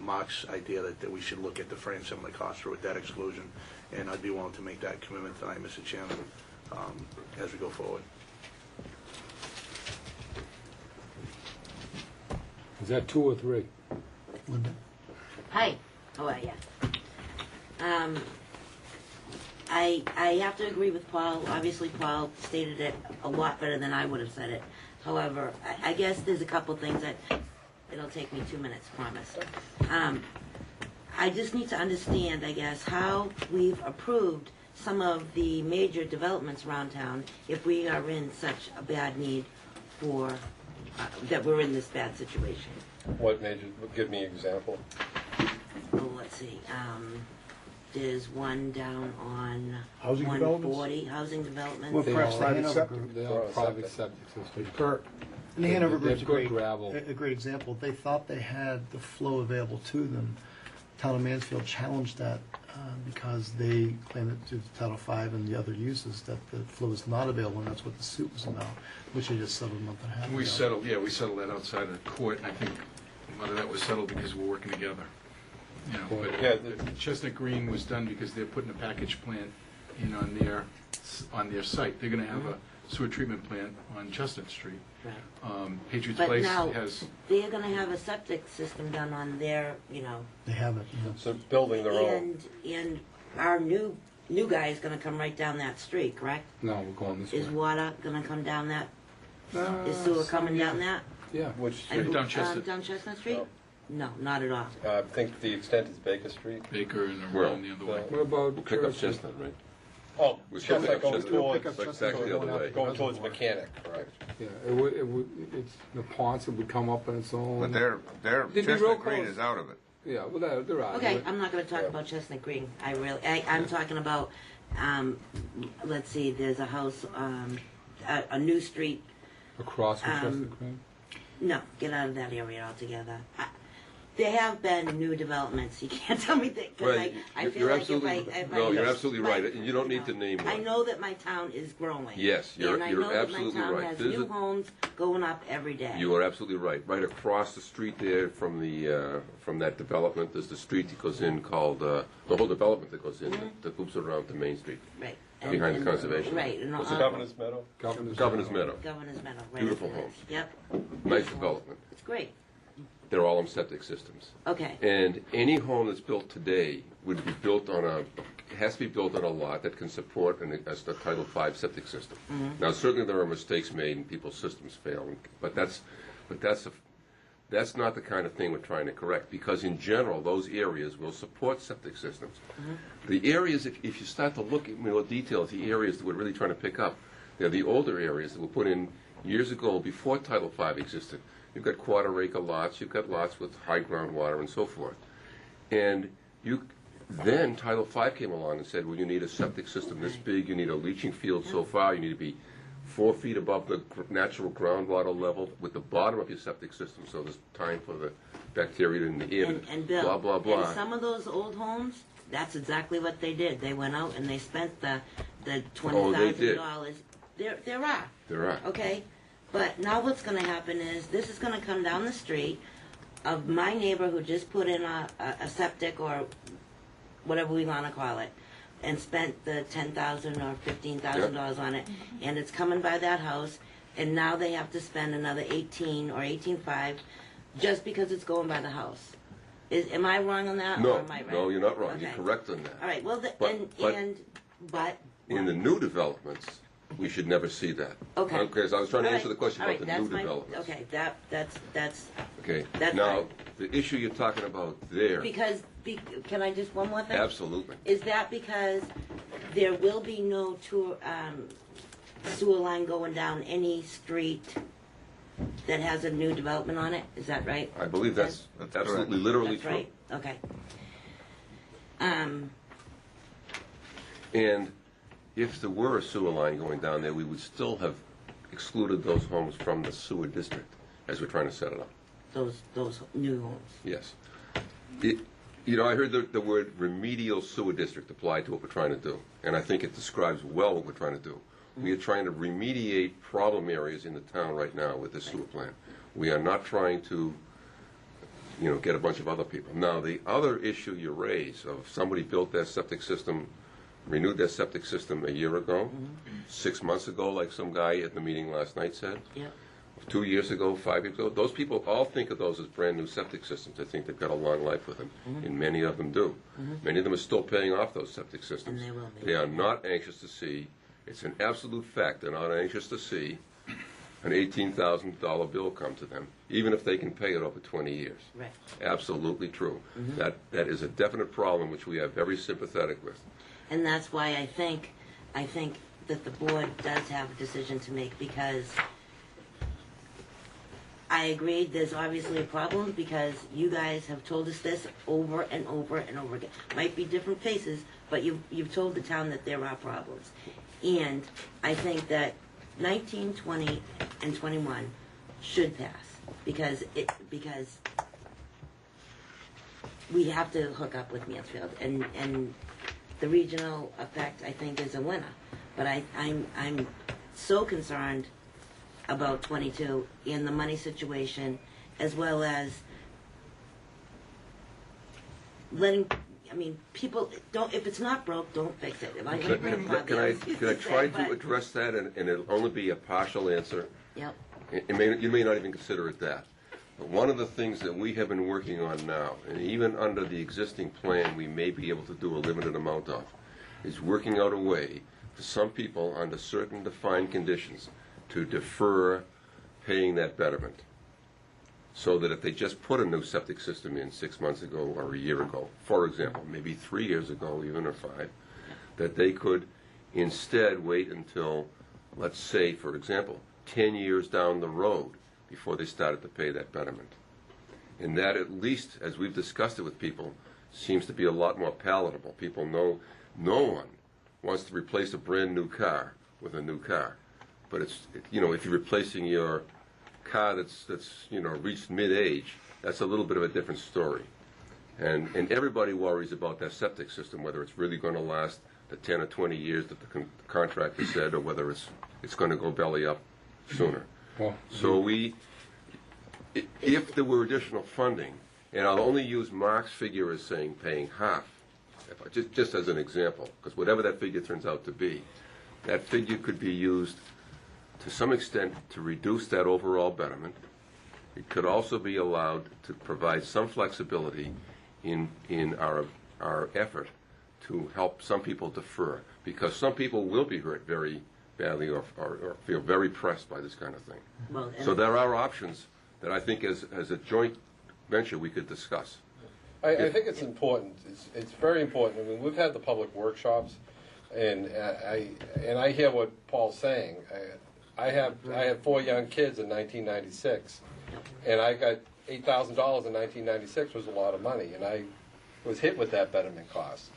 Mark's idea that we should look at defraying some of the costs through a debt exclusion, and I'd be willing to make that commitment tonight, Mr. Chairman, as we go forward. Is that 2 or 3? Linda? Hi, how are you? I have to agree with Paul. Obviously, Paul stated it a lot better than I would have said it. However, I guess there's a couple things that it'll take me 2 minutes, promise. I just need to understand, I guess, how we've approved some of the major developments around town if we are in such a bad need for, that we're in this bad situation. What major, give me an example. Oh, let's see. There's one down on Housing 140, housing developments. Well, perhaps the private Hanover septic. Group. They are private septic systems. Kirk. And the Hanover They have Group's good gravel. a great example. They thought they had the flow available to them. Town of Mansfield challenged that because they claimed it to Title V and the other uses that the flow is not available, and that's what the suit was about, which they just settled a month and a half ago. We settled that outside of the court, and I think a lot of that was settled because we're working together. But Chestnut Green was done because they're putting a package plant in on their site. They're going to have a sewer treatment plant on Chestnut Street. Right. Patriots But Place now, has. they're gonna have a septic system done on their, They have it. So building their own. and our new guy is gonna come right down that street, correct? No, we're going this way. Is water gonna come down that? Is sewer coming down that? Yeah. Which And, street? Down Chestnut. Down Chestnut Street? No, not at all. I think the extent is Baker Street. Baker and Well, around the other way. What about We'll pick up Church? Chestnut, right? Oh, We still pick Chestnut up going Chestnut. towards, Pick up Like Chestnut exactly the other way. going towards Mechanic, correct? Yeah, it's the Ponce would come up on its own. But their They'd be real Chestnut Green close. is out of it. Yeah, well, they're out. Okay, I'm not gonna talk about Chestnut Green. I'm talking about, let's see, there's a house, a new street. Across from Chestnut Green? No, get out of that area altogether. There have been new developments. You can't tell me that, because Right. I feel You're like absolutely, if I... no, you're absolutely right, but, and you don't need to name I one. know that my town is growing. Yes, you're And I know absolutely that my town right. has There's new a- homes going up every day. You are absolutely right. Right across the street there from that development, there's the street that goes in called, the whole development that goes in, that loops around to Main Street. Right. Behind the conservation. Right. And, What's it? Governor's Meadow? Governor's Meadow. Governor's Meadow. Right Beautiful up there. homes. Yep. Nice development. It's great. They're all on septic systems. Okay. And any home that's built today would be built on has to be built on a lot that can support a Title V septic system. Mhm. Now, certainly there are mistakes made and people's systems fail, but that's not the kind of thing we're trying to correct, because in general, those areas will support septic systems. The areas, if you start to look in more detail at the areas that we're really trying to pick up, they're the older areas that were put in years ago before Title V existed. You've got quarter-acre lots, you've got lots with high groundwater and so forth. And then Title V came along and said, well, you need a septic system this big, you need a leaching field so far, you need to be 4 feet above the natural groundwater level with the bottom of your septic system, so there's time for the bacteria in the air, And Bill, blah, blah, blah. and some of those old homes, that's exactly what they did. They went out and they spent the $20,000. There are. There are. Okay? But now what's going to happen is this is going to come down the street. of my neighbor who just put in a septic or whatever we want to call it, and spent the $10,000 or $15,000 on it, and it's coming by that house, and now they have to spend another 18 or 18.5 just because it's going by the house. Am I wrong on that? No, or am I right? no, you're not wrong. Okay. You're correct on that. All right. Well, but In the new developments, we should never see that. Okay. Okay, so I was trying to All answer the question All about the new that's developments. Okay, that's Okay, that's now, fine. the issue you're talking about there, Because, can I just, one more thing? absolutely. Is that because there will be no sewer line going down any street that has a new development on it? Is that right? I believe that's absolutely literally That's true. right, okay. And if there were a sewer line going down there, we would still have excluded those homes from the sewer district as we're trying to set it up. Those new homes. Yes. You know, I heard the word remedial sewer district applied to what we're trying to do, and I think it describes well what we're trying to do. We are trying to remediate problem areas in the town right now with this sewer plant. We are not trying to, you know, get a bunch of other people. Now, the other issue you raise of somebody built their septic system, renewed their septic system a year ago, 6 months ago, like some guy at the meeting last night said, Yep. 2 years ago, 5 years ago, those people all think of those as brand-new septic systems. They think they've got a long life with them, and many of them do. Many of them are still paying off those septic systems. And they will be. They are not anxious to see, it's an absolute fact, they're not anxious to see an $18,000 bill come to them, even if they can pay it over 20 years. Right. Absolutely true. That is a definite problem which we are very sympathetic with. And that's why I think that the board does have a decision to make, because I agree there's obviously a problem, because you guys have told us this over and over and over again. Might be different faces, but you've told the town that there are problems. And I think that 19, 20, and 21 should pass, because we have to hook up with Mansfield, and the regional effect, I think, is a winner. But I'm so concerned about 22 and the money situation, as well as people don't, if it's not broke, don't fix it. If I Can I try to address that, and it'll only be a partial answer? Yep. You may not even consider it that. But one of the things that we have been working on now, and even under the existing plan we may be able to do a limited amount of, is working out a way for some people under certain defined conditions to defer paying that betterment. So that if they just put a new septic system in 6 months ago or a year ago, for example, maybe 3 years ago even, or 5, that they could instead wait until, let's say, for example, 10 years down the road before they started to pay that betterment. And that, at least, as we've discussed it with people, seems to be a lot more palatable. People know no one wants to replace a brand new car with a new car. But it's, you know, if you're replacing your car that's you know, reached mid-age, that's a little bit of a different story. And everybody worries about that septic system, whether it's really going to last the 10 or 20 years that the contractor said, or whether it's going to go belly up sooner. So if there were additional funding, and I'll only use Mark's figure as saying paying half, just as an example, because whatever that figure turns out to be, that figure could be used to some extent to reduce that overall betterment. It could also be allowed to provide some flexibility in our effort to help some people defer, because some people will be hurt very badly or feel very pressed by this kind of thing. Well, So there are options that I think as a joint venture we could discuss. I think it's important. It's very important. I mean, we've had the public workshops, and I hear what Paul's saying. I had 4 young kids in 1996, and I got $8,000 in 1996 was a lot of money, and I was hit with that betterment cost.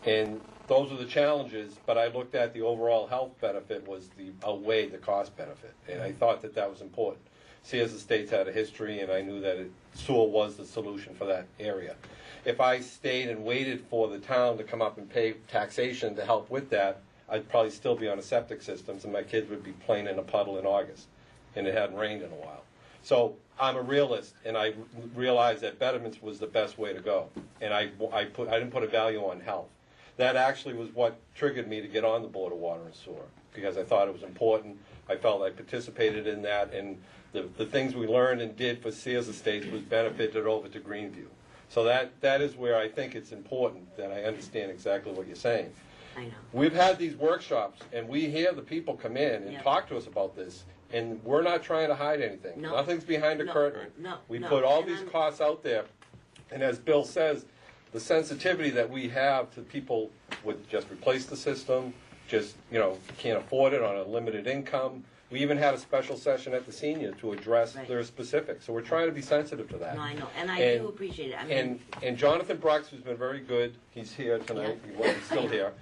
And those are the challenges, but I looked at the overall health benefit was outweighed the cost benefit, and I thought that was important. See, as the state's had a history, and I knew that sewer was the solution for that area. If I stayed and waited for the town to come up and pay taxation to help with that, I'd probably still be on a septic system, and my kids would be playing in a puddle in August, and it hadn't rained in a while. So I'm a realist, and I realized that betterments was the best way to go. And I didn't put a value on health. That actually was what triggered me to get on the Board of Water and Sewer, because I thought it was important. I felt I participated in that, and the things we learned and did for Sears Estates was benefited over to Greenview. So that is where I think it's important that I understand exactly what you're saying. I know. We've had these workshops, and we hear the people come in and Yeah. talk to us about this, and we're not trying to hide anything. No. Nothing's behind the No. curtain. No. We No. put all And these I'm- costs out there, and as Bill says, the sensitivity that we have to people with just replace the system, just, can't afford it on a limited income. We even had a special session at the senior to address Right. their specifics. So we're trying to be sensitive to that. No, I know, and I do appreciate it. I mean, And Jonathan Brooks, who's been very good, he's here tonight, he's still here,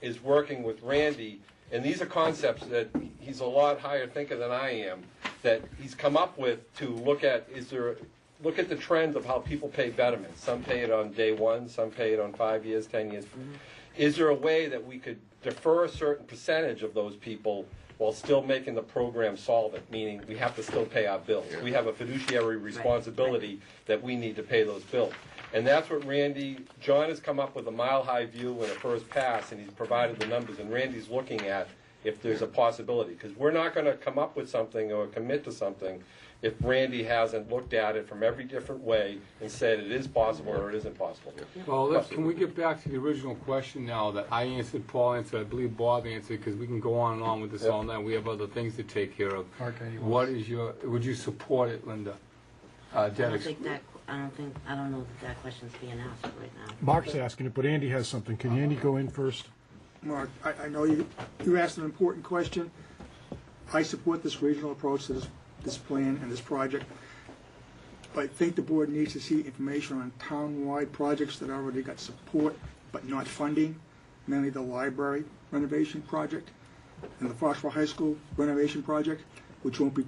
is working with Randy, and these are concepts that he's a lot higher thinker than I am, that he's come up with to look at the trends of how people pay betterment. Some pay it on day one, some pay it on 5 years, 10 years. Is there a way that we could defer a certain percentage of those people while still making the program solvent, meaning we have to still pay our bills? We have a fiduciary responsibility that we need to pay those bills. And that's what John has come up with a mile-high view in a first pass, and he's provided the numbers, and Randy's looking at if there's a possibility. Because we're not going to come up with something or commit to something if Randy hasn't looked at it from every different way and said it is possible or it isn't possible. Well, can we get back to the original question now that I answered, Paul answered, I believe Bob answered, because we can go on and on with this all night. We have other things to take care of. What is would you support it, Linda? I don't know that question's being asked right now. Mark's asking it, but Andy has something. Can Andy go in first? Mark, I know you asked an important question. I support this regional approach to this plan and this project. But I think the board needs to see information on town-wide projects that already got support but not funding, mainly the library renovation project and the Foxborough High School renovation project, which won't be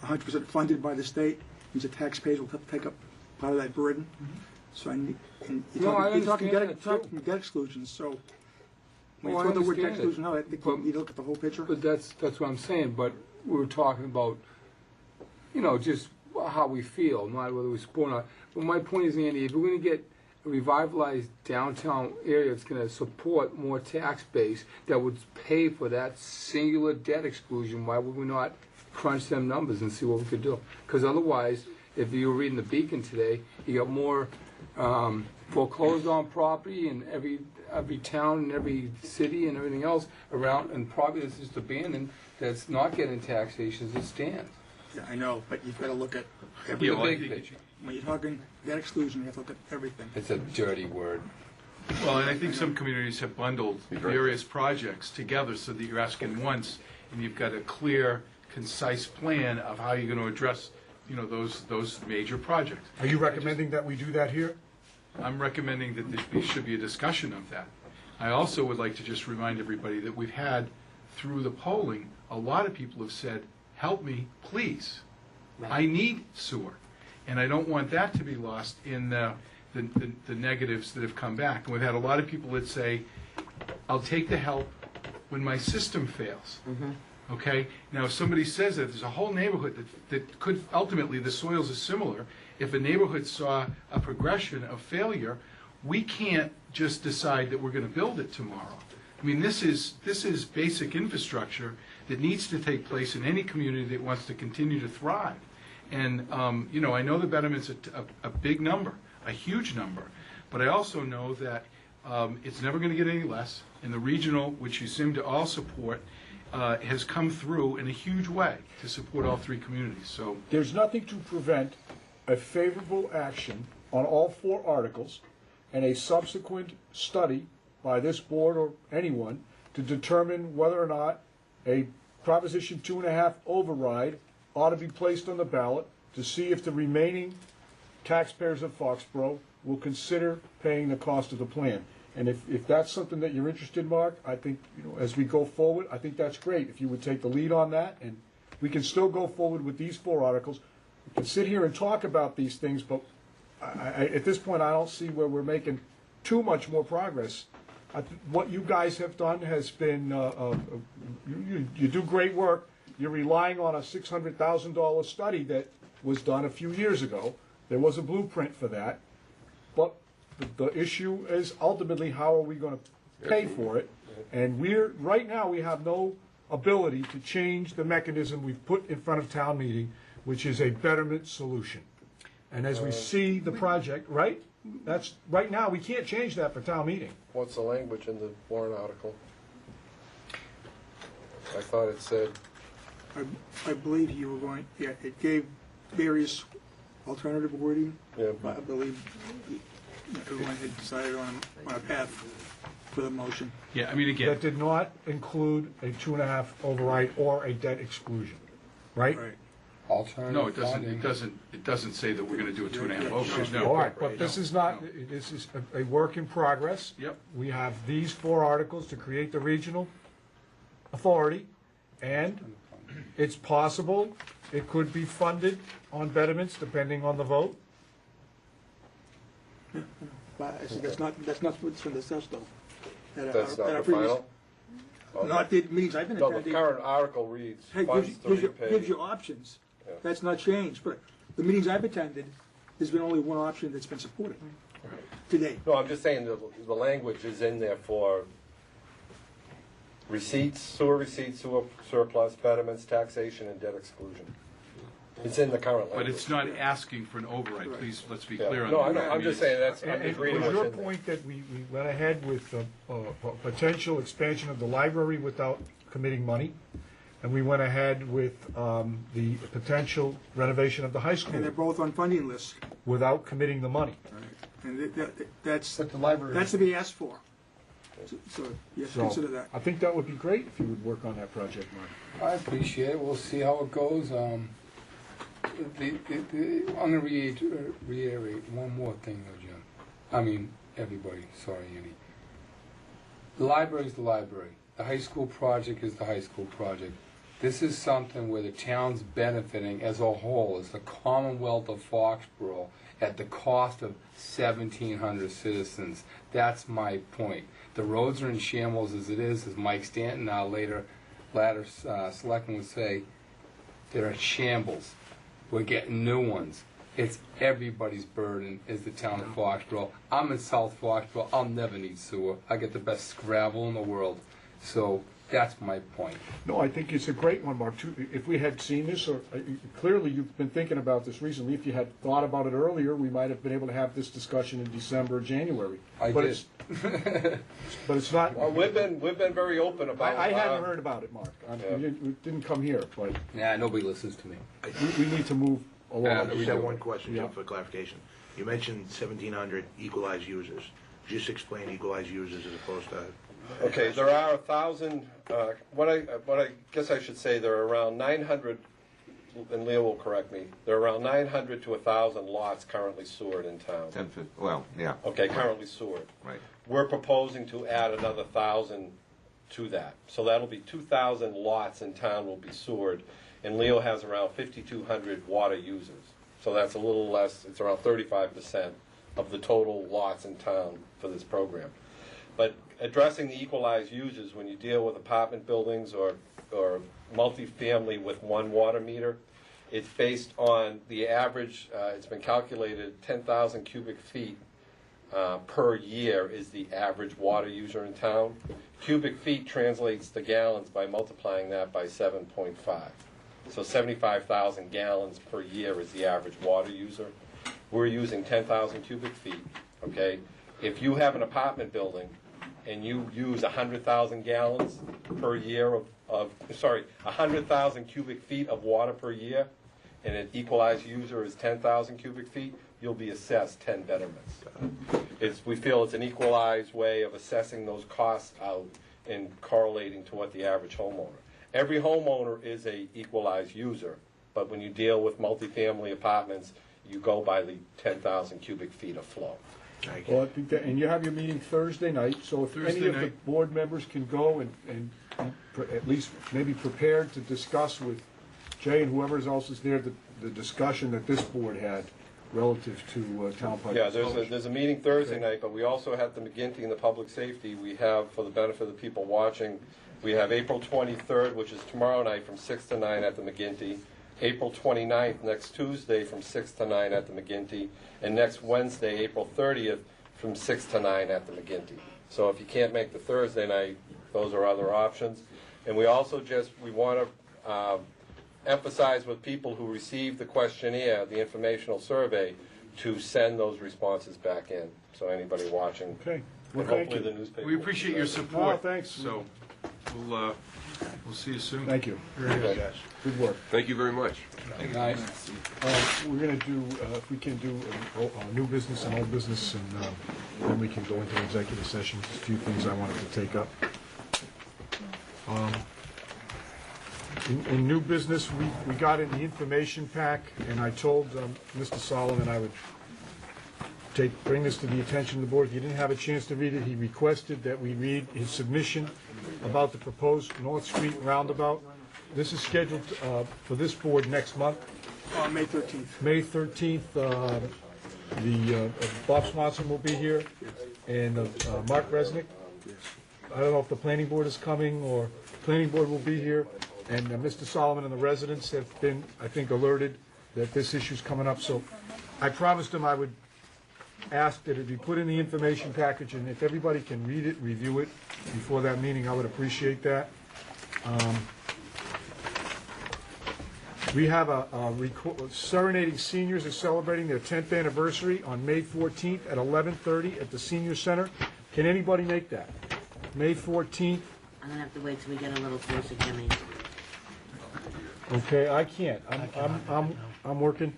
100% funded by the state. Means the taxpayers will have to take up part of that burden. So I need, and you're talking debt exclusions, so when you throw the word debt exclusion out, I think you need to look at the whole picture. But that's what I'm saying, but we were talking about, just how we feel, not whether we support or not. But my point is, Andy, if we're going to get a revitalized downtown area that's going to support more tax base that would pay for that singular debt exclusion, why would we not crunch them numbers and see what we could do? Because otherwise, if you were reading the Beacon today, you got more foreclosed on property in every town and every city and everything else around, and property that's just abandoned that's not getting taxation as it stands. Yeah, I know, but you've got to look at The everything. big picture. When you're talking debt exclusion, you have to look at everything. It's a dirty word. Well, and I think some communities have bundled various projects together so that you're asking once, and you've got a clear, concise plan of how you're going to address, those major projects. Are you recommending that we do that here? I'm recommending that there should be a discussion of that. I also would like to just remind everybody that we've had, through the polling, a lot of people have said, help me, please. I need sewer. And I don't want that to be lost in the negatives that have come back. And we've had a lot of people that say, I'll take the help when my system fails. Okay? Now, if somebody says that there's a whole neighborhood that could, ultimately, the soils are similar. If a neighborhood saw a progression of failure, we can't just decide that we're going to build it tomorrow. I mean, this is basic infrastructure that needs to take place in any community that wants to continue to thrive. And, I know the betterment's a big number, a huge number, but I also know that it's never going to get any less, and the regional, which you seem to all support, has come through in a huge way to support all three communities. So There's nothing to prevent a favorable action on all 4 articles and a subsequent study by this board or anyone to determine whether or not a Proposition 2.5 override ought to be placed on the ballot to see if the remaining taxpayers of Foxborough will consider paying the cost of the plan. And if that's something that you're interested in, Mark, I think, as we go forward, I think that's great. If you would take the lead on that, and we can still go forward with these 4 articles. We can sit here and talk about these things, but at this point, I don't see where we're making too much more progress. What you guys have done has been, you do great work, you're relying on a $600,000 study that was done a few years ago. There was a blueprint for that. But the issue is ultimately how are we going to pay for it? And right now, we have no ability to change the mechanism we've put in front of town meeting, which is a betterment solution. And as we see the project, right? Right now, we can't change that for town meeting. What's the language in the warrant article? I thought it said, I believe you were going, yeah, it gave various alternative wording. yeah, I believe everyone had decided on a path for the motion. Yeah, I mean, again, That did not include a 2.5 override or a debt exclusion, right? Right. Alternative no, it doesn't, funding. it doesn't say that we're gonna do a 2.5 overage, All no. right, but this is not, this is a work in progress. Yep. We have these 4 articles to create the regional authority, and it's possible it could be funded on betterments depending on the vote. But I think that's not what's been discussed, though. that's not the final? Not the meetings I've been No, the attending. current article reads, Hey, funds to repay. gives you options. Yeah. That's not changed, but the meetings I've attended, there's been only one option that's been supported today. No, I'm just saying the language is in there for receipts, sewer surplus, betterments, taxation, and debt exclusion. It's in the current language. But it's not asking for an override, please, let's be clear on that. No, I know, I'm mean, just saying that's, I'm And just it reading was what's your in there. point that we went ahead with potential expansion of the library without committing money, and we went ahead with the potential renovation of the high And they're school both on funding lists. without committing the money. And that's, But the library. that's to be asked for. So you have to So consider that. I think that would be great if you would work on that project, Mark. I appreciate it. We'll see how it goes. I'm going to reiterate one more thing, though, Jim. I mean, everybody. Sorry, Andy. The library is the library. The high school project is the high school project. This is something where the town's benefiting as a whole, as the Commonwealth of Foxborough, at the cost of 1,700 citizens. That's my point. The roads are in shambles as it is, as Mike Stanton, our latter selectman would say, they're in shambles. We're getting new ones. It's everybody's burden is the town of Foxborough. I'm in South Foxborough. I'll never need sewer. I get the best gravel in the world. So that's my point. No, I think it's a great one, Mark. If we had seen this, or clearly you've been thinking about this recently, if you had thought about it earlier, we might have been able to have this discussion in December or January. I But did. But it's not, Well, we've been very open about. I hadn't heard about it, Mark. We didn't come here, but Nah, nobody listens to me. we need to move along. I just have one question, Jim, Yeah. for clarification. You mentioned 1,700 equalized users. Just explain equalized users as opposed to... Okay, there are 1,000, what I guess I should say, there are around 900, and Leo will correct me, there are around 900 to 1,000 lots currently sewered in town. 10, well, yeah. Okay, currently sewered. Right. We're proposing to add another 1,000 to that. So that'll be 2,000 lots in town will be sewered, and Leo has around 5,200 water users. So that's a little less, it's around 35% of the total lots in town for this program. But addressing the equalized users, when you deal with apartment buildings or multifamily with one water meter, it's based on the average, it's been calculated, 10,000 cubic feet per year is the average water user in town. Cubic feet translates to gallons by multiplying that by 7.5. So 75,000 gallons per year is the average water user. We're using 10,000 cubic feet, okay? If you have an apartment building and you use 100,000 gallons per year of 100,000 cubic feet of water per year, and an equalized user is 10,000 cubic feet, you'll be assessed 10 betterments. We feel it's an equalized way of assessing those costs out and correlating to what the average homeowner. Every homeowner is a equalized user, but when you deal with multifamily apartments, you go by the 10,000 cubic feet of flow. Well, I think that, and you have your meeting Thursday night, so if any Thursday of the night. board members can go and at least maybe prepared to discuss with Jay and whoever else is there, the discussion that this board had relative to town park. Yeah, there's a meeting Thursday night, but we also have the McGinty and the public safety. We have, for the benefit of the people watching, we have April 23rd, which is tomorrow night from 6 to 9 at the McGinty. April 29th, next Tuesday, from 6 to 9 at the McGinty. And next Wednesday, April 30th, from 6 to 9 at the McGinty. So if you can't make the Thursday night, those are other options. And we also we want to emphasize with people who receive the questionnaire, the informational survey, to send those responses back in. So anybody watching, Okay. and Well, hopefully the newspaper. We appreciate your support. Oh, thanks. So, we'll see you soon. Thank you. Very good, guys. Good work. Thank you very much. We're going to do, if we can do new business and old business, and then we can go into executive session. Just a few things I wanted to take up. In new business, we got in the information pack, and I told Mr. Solomon I would bring this to the attention of the board. If you didn't have a chance to read it, he requested that we read his submission about the proposed North Street roundabout. This is scheduled for this board next month. May 13th. May 13th, Bob Swanson will be here, and Mark Resnick. I don't know if the planning board is coming, or planning board will be here, and Mr. Solomon and the residents have been, I think, alerted that this issue's coming up, so I promised him I would ask that it be put in the information package, and if everybody can read it, review it before that meeting, I would appreciate that. We have Serenading Seniors is celebrating their 10th anniversary on May 14th at 11:30 at the Senior Center. Can anybody make that? May 14th. I'm gonna have to wait till we get a little closer, Jimmy. Okay, I can't. I'm working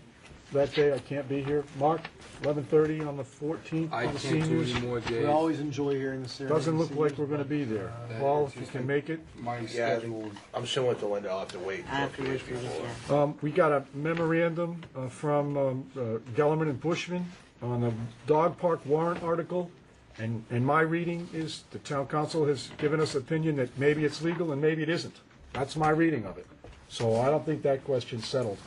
that day. I can't be here. Mark, 11:30 on the 14th I for the can't do seniors. any more We days. always enjoy hearing the serenade. Doesn't look like we're going to be there. Paul, if you can make it. My Yeah, schedule. I'm similar to Linda, I'll have to wait. I have to wait for this, yeah. We got a memorandum from Gellerman and Bushman on the dog park warrant article, and my reading is the town council has given us opinion that maybe it's legal and maybe it isn't. That's my reading of it. So I don't think that question's settled.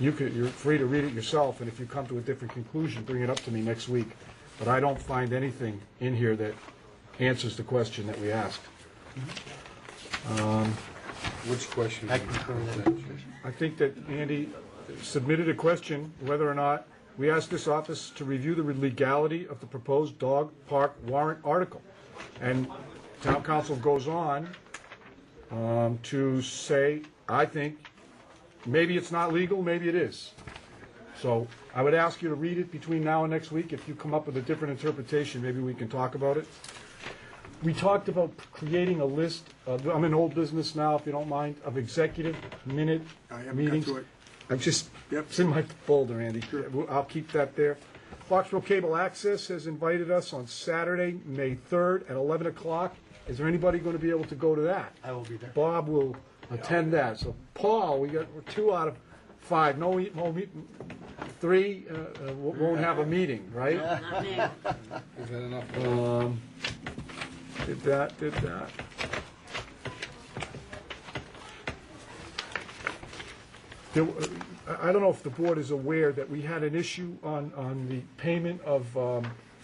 You're free to read it yourself, and if you come to a different conclusion, bring it up to me next week. But I don't find anything in here that answers the question that we asked. Which question? I think that Andy submitted a question whether or not we asked this office to review the legality of the proposed dog park warrant article. And town council goes on to say, I think, maybe it's not legal, maybe it is. So I would ask you to read it between now and next week. If you come up with a different interpretation, maybe we can talk about it. We talked about creating a list, I'm in old business now, if you don't mind, of executive minute I haven't got meetings. to it. I'm just, Yep. it's in my folder, Andy. I'll keep that there. Foxborough Cable Access has invited us on Saturday, May 3rd at 11 o'clock. Is there anybody going to be able to go to that? I will be there. Bob will attend that. So Paul, we're 2 out of 5. No, 3 won't have a meeting, right? Not me. Is that enough? Did that. I don't know if the board is aware that we had an issue on the payment of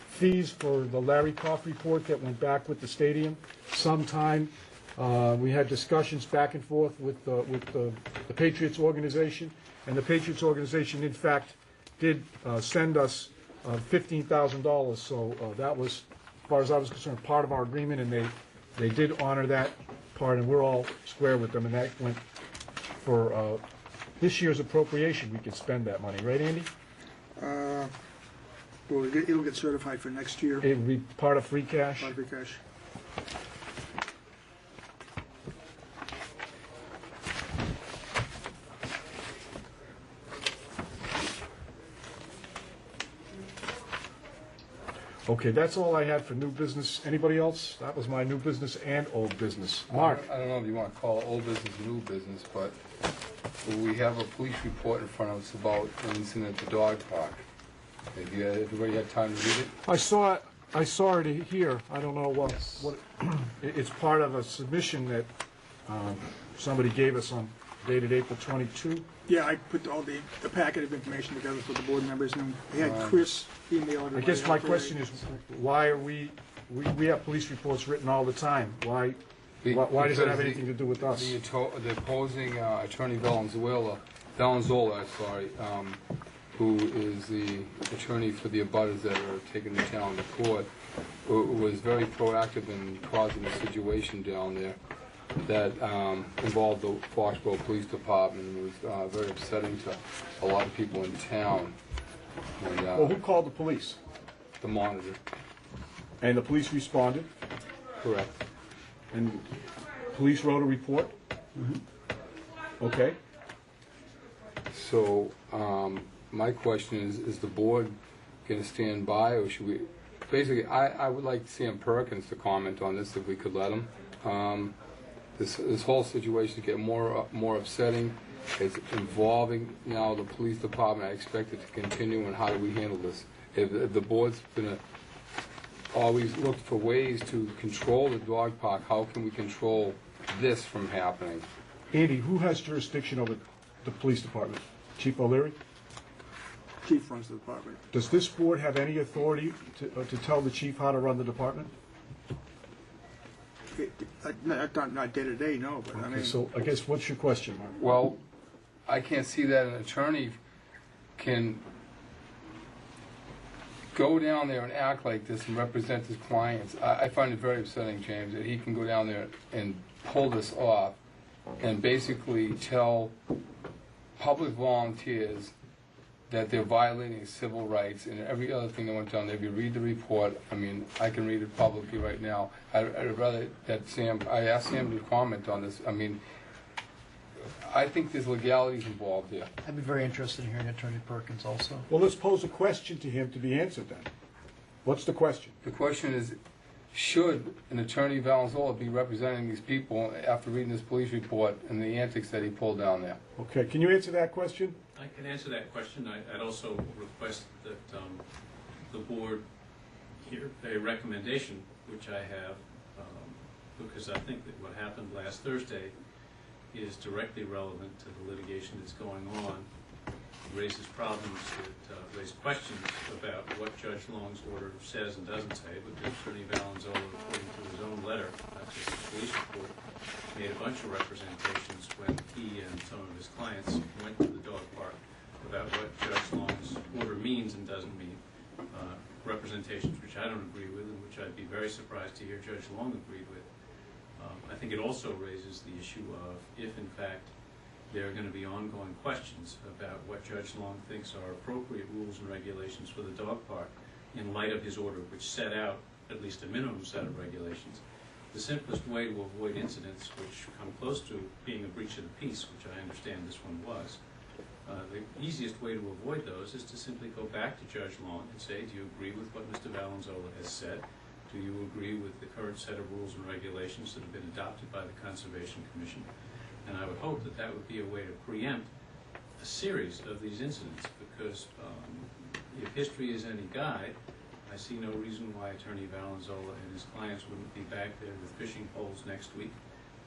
fees for the Larry Koff report that went back with the stadium sometime. We had discussions back and forth with the Patriots organization, and the Patriots organization, in fact, did send us $15,000. So that was, as far as I was concerned, part of our agreement, and they did honor that part, and we're all square with them, and that went for this year's appropriation. We can spend that money, right, Andy? Well, it'll get certified for next year. It would be part of free cash. Part of free cash. Okay, that's all I had for new business. Anybody else? That was my new business and old business. Mark? I don't know if you want to call it old business, new business, but we have a police report in front of us about an incident at the dog park. Have everybody had time to read it? I saw it here. I don't know what it's part of a submission that somebody gave us on dated April 22. Yeah, I put all the packet of information together for the board members, and they had Chris email I everybody. guess my out question today. is, why are we have police reports written all the time. Why does it have anything to do with us? The opposing attorney Valenzuela, who is the attorney for the abutters that are taking the town to court, was very proactive in causing a situation down there that involved the Foxborough Police Department and was very upsetting to a lot of people in town. And, Well, who called the police? The monitor. And the police responded? Correct. And police wrote a report? Okay. So, my question is the board going to stand by, or should we? Basically, I would like Sam Perkins to comment on this if we could let him. This whole situation is getting more upsetting. It's involving now the police department. I expect it to continue, and how do we handle this? If the board's going to always look for ways to control the dog park, how can we control this from happening? Andy, who has jurisdiction over the police department? Chief O'Leary? Chief runs the department. Does this board have any authority to tell the chief how to run the department? Not day to day, no, but I Okay, mean. so I guess what's your question, Mark? Well, I can't see that an attorney can go down there and act like this and represent his clients. I find it very upsetting, James, that he can go down there and pull this off and basically tell public volunteers that they're violating civil rights and every other thing that went down there. If you read the report, I mean, I can read it publicly right now. I'd rather that I asked Sam to comment on this. I mean, I think there's legalities involved here. I'd be very interested in hearing Attorney Perkins also. Well, let's pose a question to him to be answered then. What's the question? The question is, should an attorney Valenzuela be representing these people after reading this police report and the antics that he pulled down there? Okay, can you answer that question? I can answer that question. I'd also request that the board hear a recommendation, which I have, because I think that what happened last Thursday is directly relevant to the litigation that's going on, raises problems that raise questions about what Judge Long's order says and doesn't say, because Attorney Valenzuela, according to his own letter, not just the police report, made a bunch of representations when he and some of his clients went to the dog park about what Judge Long's order means and doesn't mean. Representations which I don't agree with and which I'd be very surprised to hear Judge Long agreed with. I think it also raises the issue of if, in fact, there are going to be ongoing questions about what Judge Long thinks are appropriate rules and regulations for the dog park in light of his order, which set out at least a minimum set of regulations. The simplest way to avoid incidents which come close to being a breach of the peace, which I understand this one was, the easiest way to avoid those is to simply go back to Judge Long and say, do you agree with what Mr. Valenzuela has said? Do you agree with the current set of rules and regulations that have been adopted by the Conservation Commission? And I would hope that that would be a way to preempt a series of these incidents, because if history is any guide, I see no reason why Attorney Valenzuela and his clients wouldn't be back there with fishing poles next week,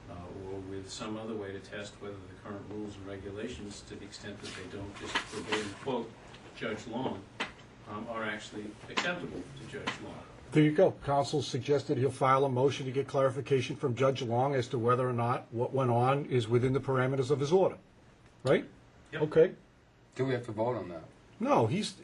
or with some other way to test whether the current rules and regulations, to the extent that they don't just verbatim quote Judge Long, are actually acceptable to Judge Long. There you go. Counsel suggested he'll file a motion to get clarification from Judge Long as to whether or not what went on is within the parameters of his order. Right? Yep. Okay. Do we have to vote on that? No, he's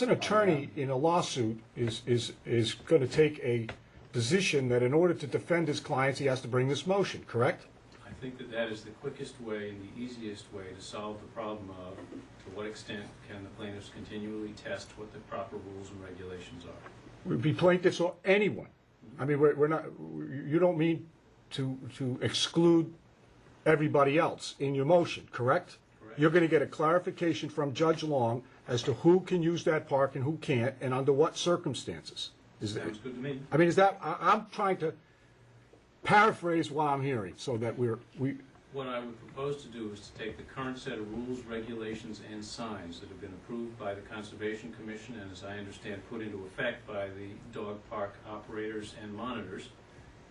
an attorney in a lawsuit is going to take a position that in order to defend his clients, he has to bring this motion, correct? I think that that is the quickest way and the easiest way to solve the problem of to what extent can the plaintiffs continually test what the proper rules and regulations are. Would be plaintiffs or anyone. I mean, we're not. You don't mean to exclude everybody else in your motion, correct? Correct. You're going to get a clarification from Judge Long as to who can use that park and who can't, and under what circumstances. Sounds good to me. I mean, is that? I'm trying to paraphrase what I'm hearing, so that we. What I would propose to do is to take the current set of rules, regulations, and signs that have been approved by the Conservation Commission and, as I understand, put into effect by the dog park operators and monitors,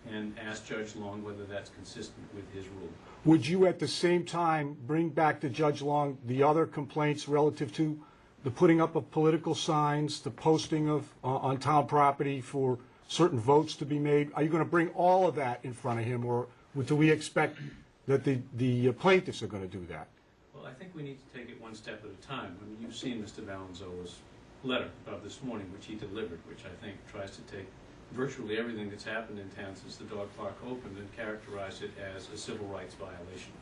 and ask Judge Long whether that's consistent with his rule. Would you at the same time bring back to Judge Long the other complaints relative to the putting up of political signs, the posting of, on town property for certain votes to be made? Are you going to bring all of that in front of him, or do we expect that the plaintiffs are going to do that? Well, I think we need to take it one step at a time. I mean, you've seen Mr. Valenzuela's letter of this morning, which he delivered, which I think tries to take virtually everything that's happened in town since the dog park opened and characterize it as a civil rights violation.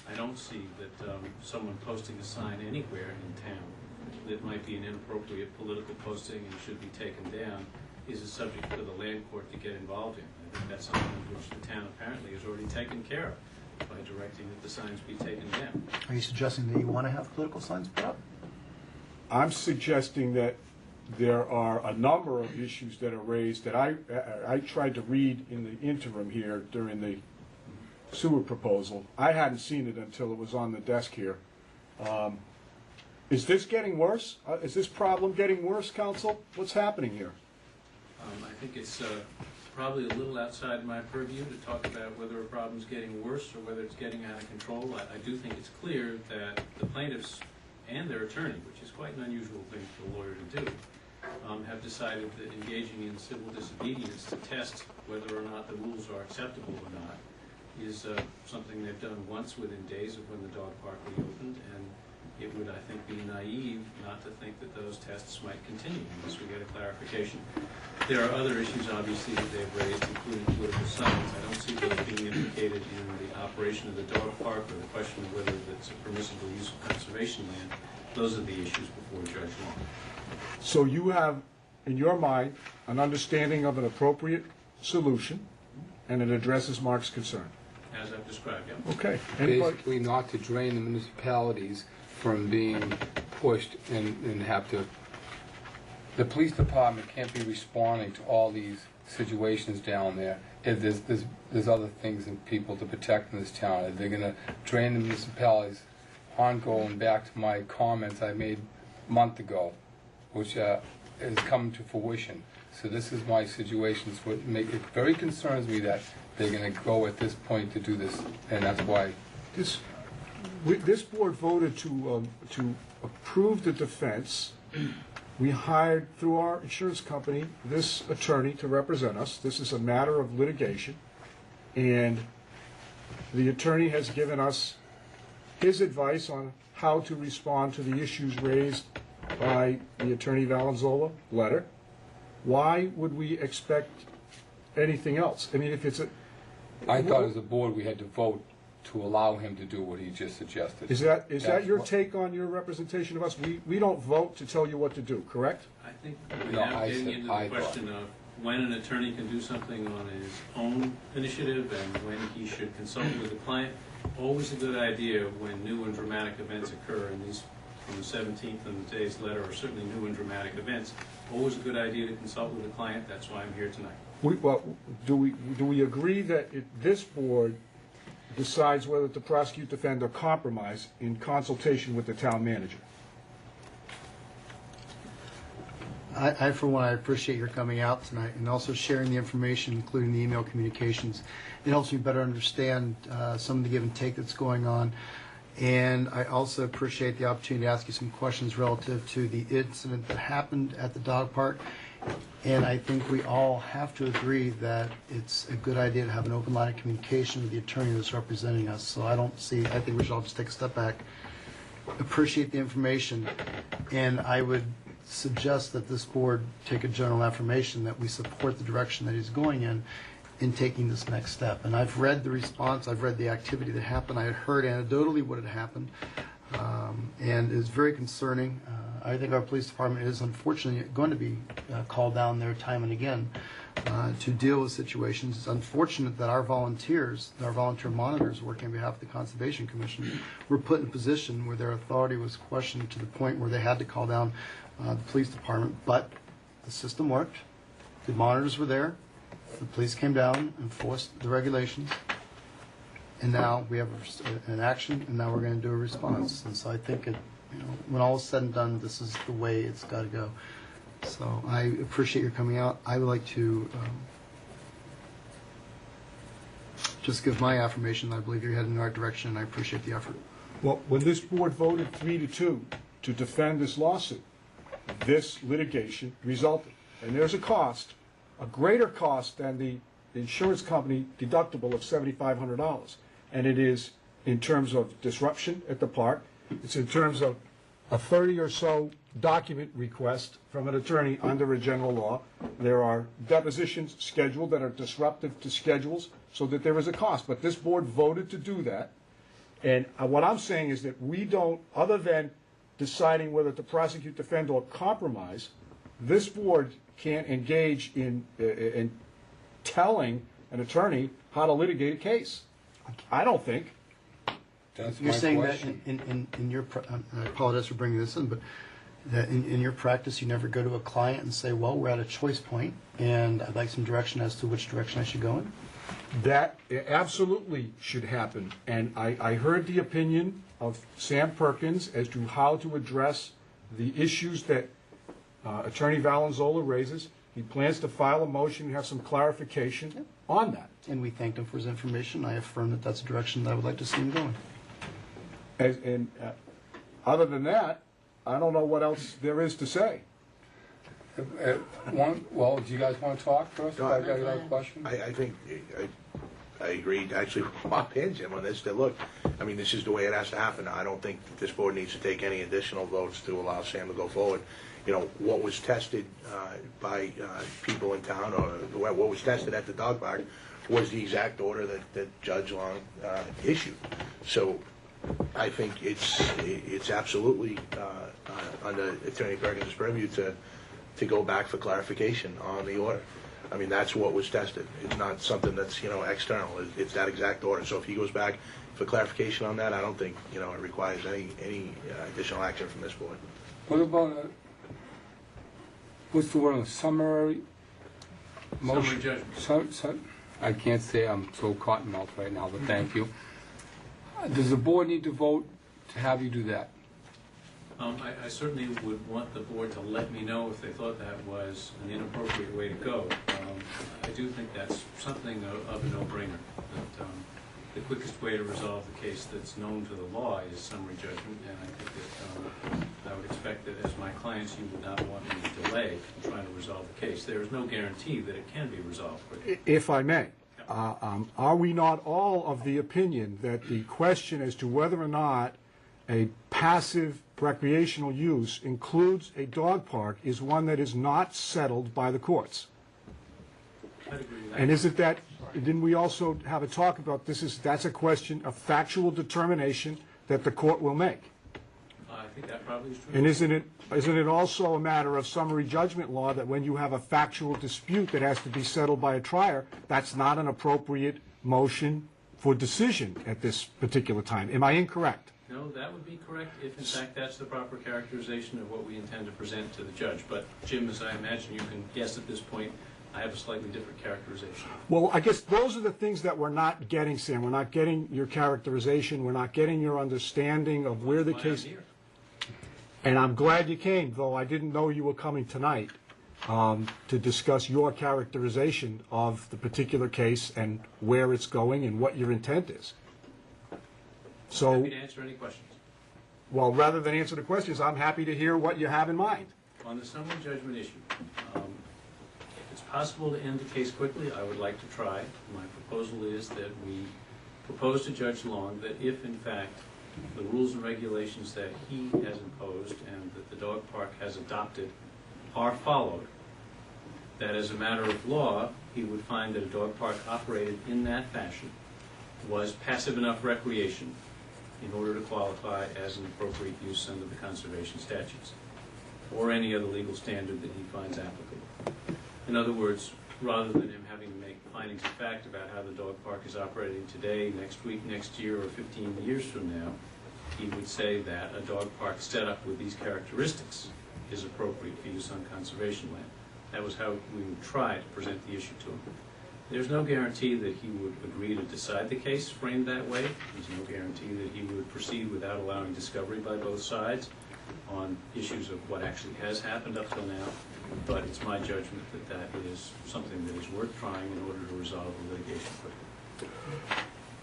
I don't see that someone posting a sign anywhere in town that might be an inappropriate political posting and should be taken down is a subject for the land court to get involved in. I think that's something which the town apparently has already taken care of by directing that the signs be taken down. Are you suggesting that you want to have political signs put up? I'm suggesting that there are a number of issues that are raised that I tried to read in the interim here during the sewer proposal. I hadn't seen it until it was on the desk here. Is this getting worse? Is this problem getting worse, Council? What's happening here? I think it's probably a little outside my purview to talk about whether a problem's getting worse or whether it's getting out of control. I do think it's clear that the plaintiffs and their attorney, which is quite an unusual thing for a lawyer to do, have decided that engaging in civil disobedience to test whether or not the rules are acceptable or not is something they've done once within days of when the dog park reopened, and it would, I think, be naive not to think that those tests might continue unless we get a clarification. There are other issues, obviously, that they've raised, including political signs. I don't see those being implicated in the operation of the dog park or the question of whether it's a permissible use of conservation land. Those are the issues before Judge Long. So you have, in your mind, an understanding of an appropriate solution, and it addresses Mark's concern. As I've described, yeah. Okay. Basically not to drain the municipalities from being pushed and have to, the police department can't be responding to all these situations down there if there's other things and people to protect in this town. If they're going to drain the municipalities, going back to my comments I made a month ago, which has come to fruition. So this is my situation. So it very concerns me that they're going to go at this point to do this, and that's why. This board voted to approve the defense. We hired, through our insurance company, this attorney to represent us. This is a matter of litigation, and the attorney has given us his advice on how to respond to the issues raised by the Attorney Valenzuela letter. Why would we expect anything else? I mean, if it's a... I thought as a board we had to vote to allow him to do what he just suggested. Is that your take on your representation of us? We don't vote to tell you what to do, correct? I think we're now getting into the question of when an attorney can do something on his own initiative and when he should consult with the client. Always a good idea when new and dramatic events occur, and these from the 17th and today's letter are certainly new and dramatic events. Always a good idea to consult with the client. That's why I'm here tonight. Do we agree that this board decides whether to prosecute, defend, or compromise in consultation with the town manager? I, for one, I appreciate your coming out tonight and also sharing the information, including the email communications. It helps me better understand some of the give and take that's going on. And I also appreciate the opportunity to ask you some questions relative to the incident that happened at the dog park. And I think we all have to agree that it's a good idea to have an open line of communication with the attorney that's representing us. So I think we should all just take a step back, appreciate the information, and I would suggest that this board take a general affirmation that we support the direction that he's going in taking this next step. And I've read the response, I've read the activity that happened, I had heard anecdotally what had happened, and it's very concerning. I think our police department is unfortunately going to be called down there time and again to deal with situations. It's unfortunate that our volunteers, our volunteer monitors working on behalf of the Conservation Commission, were put in a position where their authority was questioned to the point where they had to call down the police department. But the system worked. The monitors were there. The police came down, enforced the regulations, and now we have an action, and now we're going to do a response. And so I think when all is said and done, this is the way it's got to go. So I appreciate your coming out. I would like to just give my affirmation. I believe you're heading in the right direction, and I appreciate the effort. Well, when this board voted 3-2 to defend this lawsuit, this litigation resulted. And there's a cost, a greater cost than the insurance company deductible of $7,500. And it is in terms of disruption at the park. It's in terms of a 30 or so document request from an attorney under a general law. There are depositions scheduled that are disruptive to schedules so that there is a cost. But this board voted to do that. And what I'm saying is that we don't, other than deciding whether to prosecute, defend, or compromise, this board can't engage in telling an attorney how to litigate a case. I don't think. That's You're my saying question. that in your, I apologize for bringing this in, but that in your practice, you never go to a client and say, well, we're at a choice point, and I'd like some direction as to which direction I should go in? That absolutely should happen. And I heard the opinion of Sam Perkins as to how to address the issues that Attorney Valenzola raises. He plans to file a motion and have some clarification on that. And we thanked him for his information. I affirm that that's a direction that I would like to see him going. And other than that, I don't know what else there is to say. Well, do you guys want to talk first? No, I got another question. I think, I agree actually with Bob and Jim on this, that look, I mean, this is the way it has to happen. I don't think that this board needs to take any additional votes to allow Sam to go forward. You know, what was tested by people in town, or what was tested at the dog park, was the exact order that Judge Long issued. So I think it's absolutely under Attorney Perkins' purview to go back for clarification on the order. I mean, that's what was tested. It's not something that's, external. It's that exact order. So if he goes back for clarification on that, I don't think, it requires any additional action from this board. What about, what's the word on summary motion? Summary judgment. I can't say, I'm so cotton mouthed right now, but thank you. Does the board need to vote to have you do that? I certainly would want the board to let me know if they thought that was an inappropriate way to go. I do think that's something of a no-brainer. That the quickest way to resolve the case that's known to the law is summary judgment, and I think that I would expect that as my clients, you would not want any delay in trying to resolve the case. There is no guarantee that it can be resolved quickly. If I may, are we not all of the opinion that the question as to whether or not a passive recreational use includes a dog park is one that is not settled by the courts? I'd agree with that. And isn't that, didn't we also have a talk about that's a question of factual determination that the court will make? I think that probably is true. And isn't it also a matter of summary judgment law that when you have a factual dispute that has to be settled by a trier, that's not an appropriate motion for decision at this particular time? Am I incorrect? No, that would be correct if, in fact, that's the proper characterization of what we intend to present to the judge. But, Jim, as I imagine you can guess at this point, I have a slightly different characterization. Well, I guess those are the things that we're not getting, Sam. We're not getting your characterization. We're not getting your understanding of where the case... And I'm glad you came, though I didn't know you were coming tonight to discuss your characterization of the particular case and where it's going and what your intent is. So, Happy to answer any questions. well, rather than answer the questions, I'm happy to hear what you have in mind. On the summary judgment issue, if it's possible to end the case quickly, I would like to try. My proposal is that we propose to Judge Long that if, in fact, the rules and regulations that he has imposed and that the dog park has adopted are followed, that as a matter of law, he would find that a dog park operated in that fashion was passive enough recreation in order to qualify as an appropriate use under the conservation statutes, or any other legal standard that he finds applicable. In other words, rather than him having to make findings of fact about how the dog park is operating today, next week, next year, or 15 years from now, he would say that a dog park set up with these characteristics is appropriate for use on conservation land. That was how we would try to present the issue to him. There's no guarantee that he would agree to decide the case framed that way. There's no guarantee that he would proceed without allowing discovery by both sides on issues of what actually has happened up till now. But it's my judgment that that is something that is worth trying in order to resolve the litigation quickly.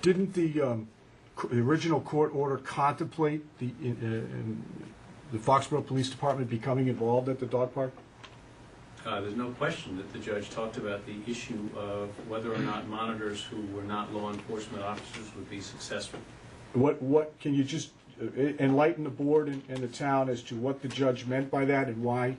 Didn't the original court order contemplate the Foxborough Police Department becoming involved at the dog park? There's no question that the judge talked about the issue of whether or not monitors who were not law enforcement officers would be successful. What can you just enlighten the board and the town as to what the judge meant by that and why?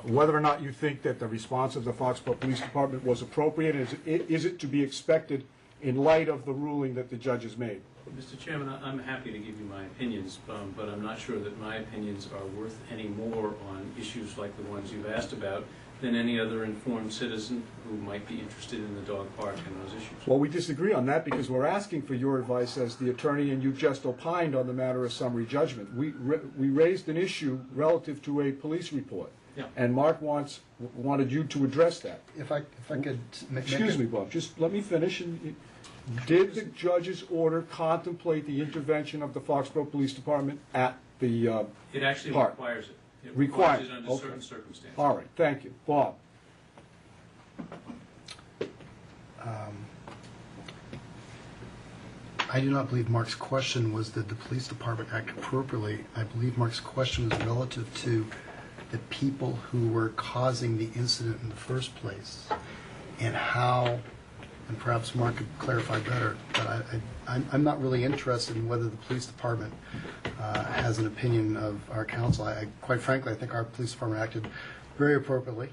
Whether or not you think that the response of the Foxborough Police Department was appropriate, is it to be expected in light of the ruling that the judge has made? Mr. Chairman, I'm happy to give you my opinions, but I'm not sure that my opinions are worth any more on issues like the ones you've asked about than any other informed citizen who might be interested in the dog park and those issues. Well, we disagree on that because we're asking for your advice as the attorney, and you just opined on the matter of summary judgment. We raised an issue relative to a police report, Yeah. and Mark wanted you to address that. If I could Excuse me, Bob, just let me finish. Did the judge's order contemplate the intervention of the Foxborough Police Department at the It actually park? requires it. It Requires requires it under okay. certain circumstances. All right, thank you. Bob? I do not believe Mark's question was did the police department act appropriately. I believe Mark's question was relative to the people who were causing the incident in the first place and how, and perhaps Mark could clarify better, but I'm not really interested in whether the police department has an opinion of our council. Quite frankly, I think our police department acted very appropriately.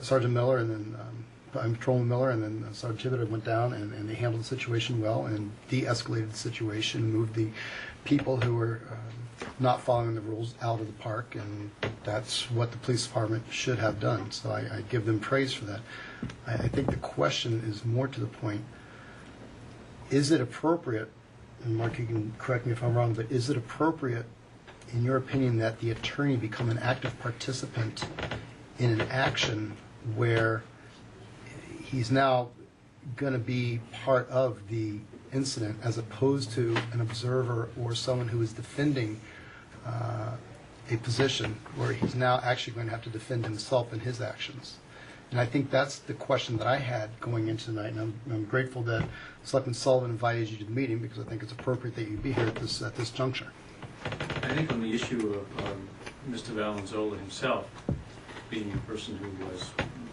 Sergeant Miller and then Patrolman Miller and then Sergeant Tibbett went down and they handled the situation well and de-escalated the situation, moved the people who were not following the rules out of the park, and that's what the police department should have done. So I give them praise for that. I think the question is more to the point, is it appropriate, and Mark, you can correct me if I'm wrong, but is it appropriate, in your opinion, that the attorney become an active participant in an action where he's now going to be part of the incident as opposed to an observer or someone who is defending a position where he's now actually going to have to defend himself and his actions? And I think that's the question that I had going into tonight, and I'm grateful that Selectman Sullivan invited you to the meeting because I think it's appropriate that you be here at this juncture. I think on the issue of Mr. Valenzola himself being the person who was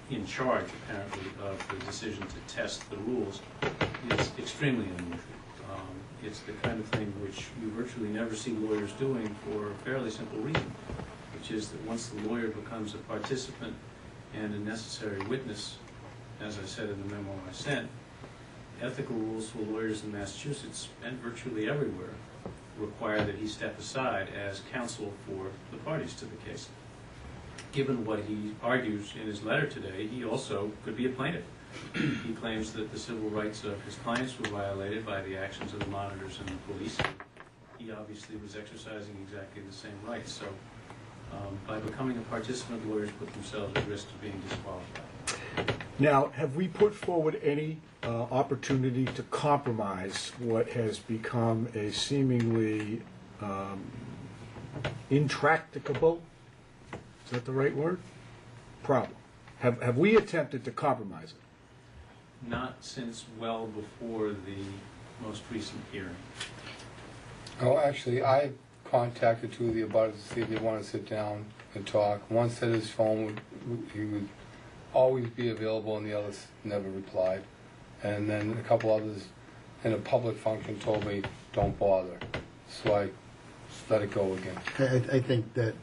in charge, apparently, of the decision to test the rules, is extremely unusual. It's the kind of thing which you virtually never see lawyers doing for a fairly simple reason, which is that once the lawyer becomes a participant and a necessary witness, as I said in the memo I sent, ethical rules for lawyers in Massachusetts and virtually everywhere require that he step aside as counsel for the parties to the case. Given what he argues in his letter today, he also could be a plaintiff. He claims that the civil rights of his clients were violated by the actions of the monitors and the police. He obviously was exercising exactly the same rights. So by becoming a participant, lawyers put themselves at risk of being disqualified. Now, have we put forward any opportunity to compromise what has become a seemingly intractable, is that the right word? Problem. Have we attempted to compromise it? Not since well before the most recent hearing. Oh, actually, I contacted two of the abutters to see if they want to sit down and talk. One said his phone he would always be available, and the others never replied. And then a couple others in a public function told me, don't bother. So I let it go again. I think that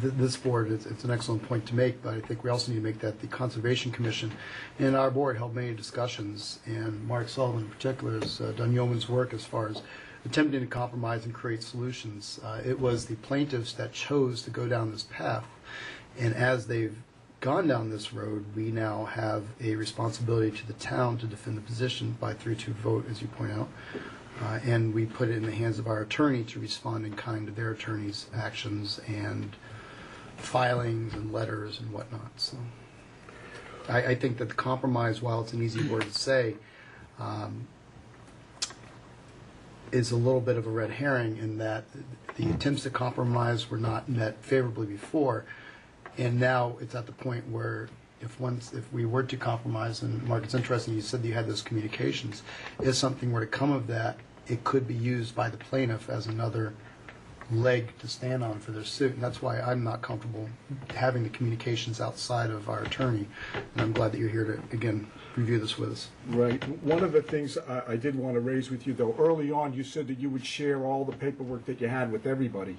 this board, it's an excellent point to make, but I think we also need to make that the Conservation Commission and our board held many discussions, and Mark Sullivan in particular has done yeoman's work as far as attempting to compromise and create solutions. It was the plaintiffs that chose to go down this path, and as they've gone down this road, we now have a responsibility to the town to defend the position by 3-2 vote, as you point out. And we put it in the hands of our attorney to respond in kind to their attorney's actions and filings and letters and whatnot. So I think that the compromise, while it's an easy word to say, is a little bit of a red herring in that the attempts to compromise were not met favorably before, and now it's at the point where if we were to compromise, and Mark, it's interesting, you said you had those communications, if something were to come of that, it could be used by the plaintiff as another leg to stand on for their suit, and that's why I'm not comfortable having the communications outside of our attorney, and I'm glad that you're here to, again, review this with us. Right. One of the things I did want to raise with you, though, early on, you said that you would share all the paperwork that you had with everybody,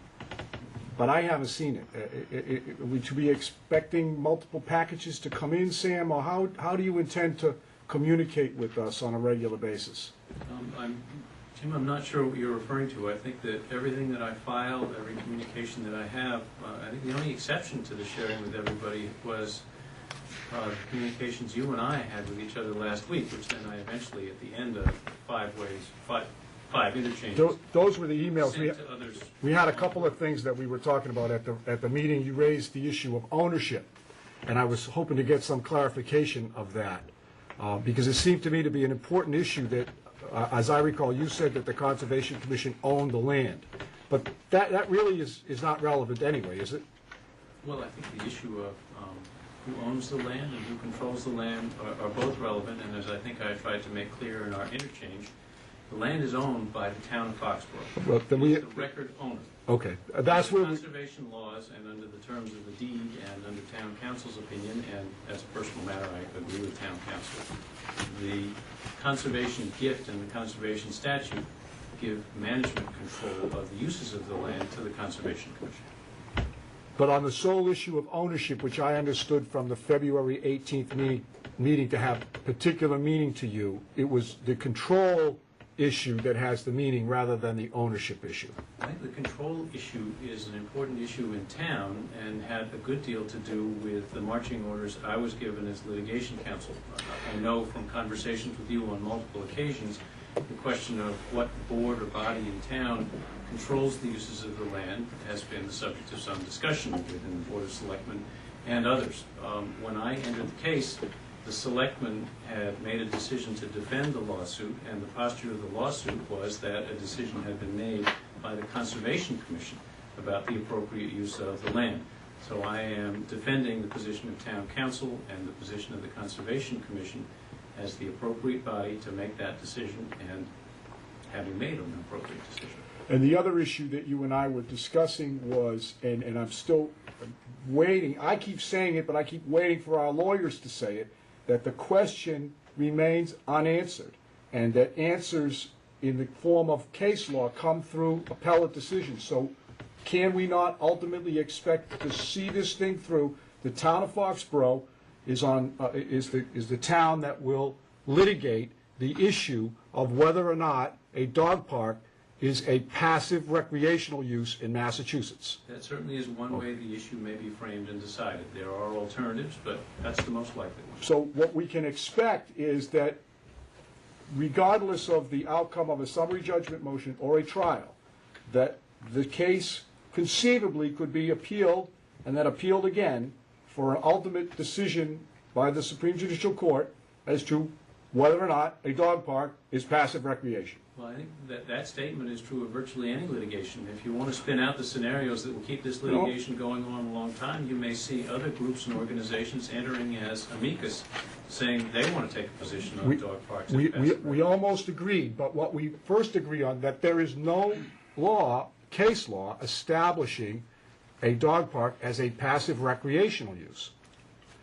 but I haven't seen it. Are we to be expecting multiple packages to come in, Sam, or how do you intend to communicate with us on a regular basis? Jim, I'm not sure what you're referring to. I think that everything that I filed, every communication that I have, I think the only exception to the sharing with everybody was the communications you and I had with each other last week, which then I eventually, at the end of five interchanges. Those were the emails. Sent to others. We had a couple of things that we were talking about at the meeting. You raised the issue of ownership, and I was hoping to get some clarification of that, because it seemed to me to be an important issue that, as I recall, you said that the Conservation Commission owned the land. But that really is not relevant anyway, is it? Well, I think the issue of who owns the land and who controls the land are both relevant, and as I think I tried to make clear in our interchange, the land is owned by the town of Foxborough. Well, then It's the record owner. Okay, that's where we... Conservation laws and under the terms of the deed and under town council's opinion, and as a personal matter, I agree with town council, the conservation gift and the conservation statute give management control of the uses of the land to the Conservation Commission. But on the sole issue of ownership, which I understood from the February 18th meeting to have particular meaning to you, it was the control issue that has the meaning rather than the ownership issue. I think the control issue is an important issue in town and had a good deal to do with the marching orders I was given as litigation counsel. I know from conversations with you on multiple occasions, the question of what board or body in town controls the uses of the land has been the subject of some discussion within the Board of Selectmen and others. When I entered the case, the selectmen had made a decision to defend the lawsuit, and the posture of the lawsuit was that a decision had been made by the Conservation Commission about the appropriate use of the land. So I am defending the position of town council and the position of the Conservation Commission as the appropriate body to make that decision, and having made an appropriate decision. And the other issue that you and I were discussing was, and I'm still waiting, I keep saying it, but I keep waiting for our lawyers to say it, that the question remains unanswered, and that answers in the form of case law come through appellate decisions. So can we not ultimately expect to see this thing through? The town of Foxborough is the town that will litigate the issue of whether or not a dog park is a passive recreational use in Massachusetts. That certainly is one way the issue may be framed and decided. There are alternatives, but that's the most likely one. So what we can expect is that regardless of the outcome of a summary judgment motion or a trial, that the case conceivably could be appealed and then appealed again for an ultimate decision by the Supreme Judicial Court as to whether or not a dog park is passive recreation. Well, I think that statement is true of virtually any litigation. If you want to spin out the scenarios that will keep this litigation going on a long time, you may see other groups and organizations entering as amicus, saying they want to take a position on dog parks. We almost agreed, but what we first agree on, that there is no case law establishing a dog park as a passive recreational use.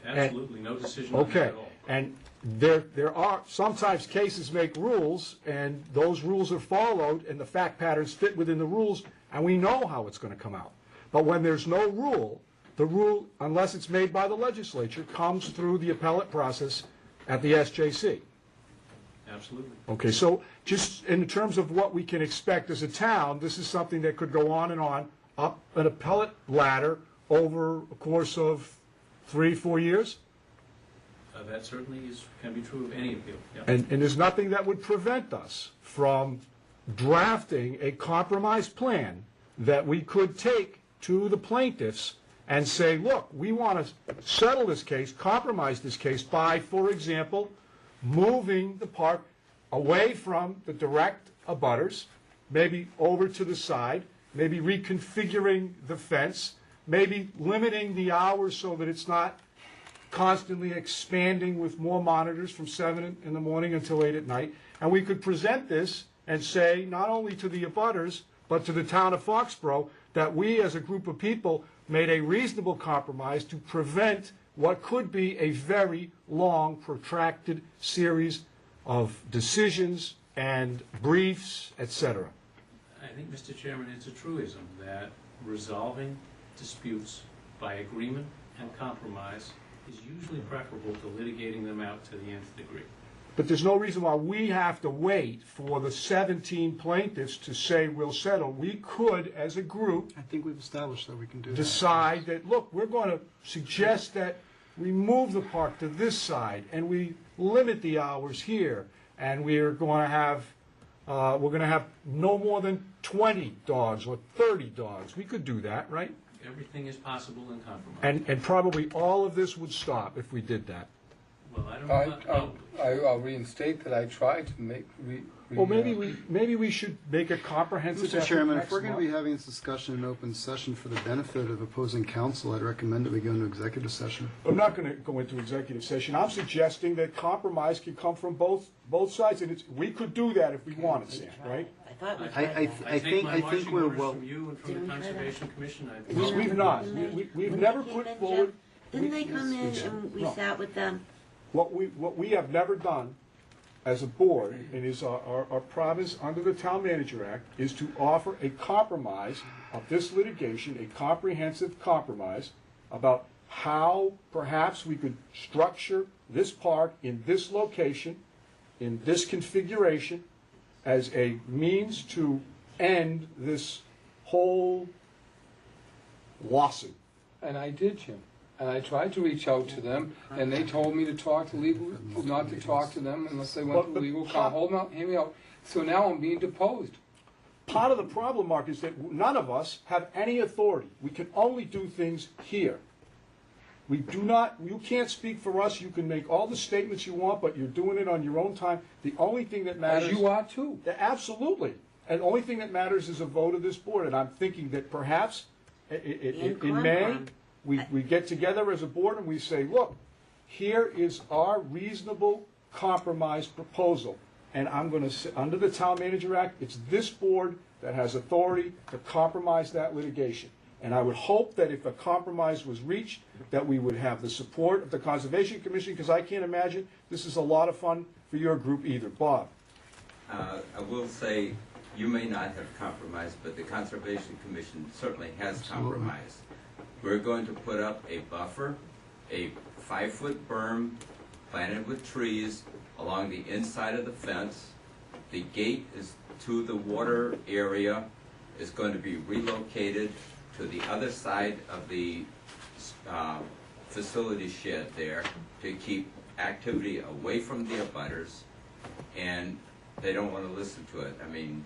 Absolutely, no decision on that at all. And there are sometimes cases make rules, and those rules are followed, and the fact patterns fit within the rules, and we know how it's going to come out. But when there's no rule, the rule, unless it's made by the legislature, comes through the appellate process at the SJC. Absolutely. Okay, so just in terms of what we can expect as a town, this is something that could go on and on, up an appellate ladder over a course of 3-4 years? That certainly can be true of any appeal. Yep. And there's nothing that would prevent us from drafting a compromise plan that we could take to the plaintiffs and say, look, we want to settle this case, compromise this case by, for example, moving the park away from the direct abutters, maybe over to the side, maybe reconfiguring the fence, maybe limiting the hours so that it's not constantly expanding with more monitors from 7 in the morning until 8 at night. And we could present this and say, not only to the abutters, but to the town of Foxborough, that we as a group of people made a reasonable compromise to prevent what could be a very long, protracted series of decisions and briefs, etc. I think, Mr. Chairman, it's a truism that resolving disputes by agreement and compromise is usually preferable to litigating them out to the nth degree. But there's no reason why we have to wait for the 17 plaintiffs to say we'll settle. We could, as a group, I think we've established that we can do that. decide that, look, we're going to suggest that we move the park to this side, and we limit the hours here, and we're going to have no more than 20 dogs or 30 dogs. We could do that, right? Everything is possible in compromise. And probably all of this would stop if we did that. Well, I don't know. I'll reinstate that I tried to make. Well, maybe we should make a comprehensive Mr. effort Chairman, next if we're going to month. be having this discussion in open session for the benefit of opposing counsel, I'd recommend that we go into executive session. I'm not going to go into executive session. I'm suggesting that compromise can come from both sides, and we could do that if we wanted, Sam, right? I thought we I think we're well. From you and from the Conservation Commission, We've not. We've never put forward. Didn't they come in and we sat with them? What we have never done as a board, and is our province under the Town Manager Act, is to offer a compromise of this litigation, a comprehensive compromise about how perhaps we could structure this park in this location, in this configuration, as a means to end this whole lawsuit. And I did, Jim. And I tried to reach out to them, and they told me to talk to legal, not to talk to them unless they went to legal counsel. Hold on, hear me out. So now I'm being deposed. Part of the problem, Mark, is that none of us have any authority. We can only do things here. We do not, you can't speak for us. You can make all the statements you want, but you're doing it on your own time. The only thing that matters... As you are too. Absolutely. And the only thing that matters is a vote of this board. And I'm thinking that perhaps in May, we get together as a board and we say, look, here is our reasonable compromise proposal. And I'm going to, under the Town Manager Act, it's this board that has authority to compromise that litigation. And I would hope that if a compromise was reached, that we would have the support of the Conservation Commission, because I can't imagine this is a lot of fun for your group either. Bob? I will say, you may not have compromised, but the Conservation Commission certainly has compromised. We're going to put up a buffer, a 5-foot berm planted with trees along the inside of the fence. The gate is to the water area, is going to be relocated to the other side of the facility shed there to keep activity away from the abutters, and they don't want to listen to it. I mean,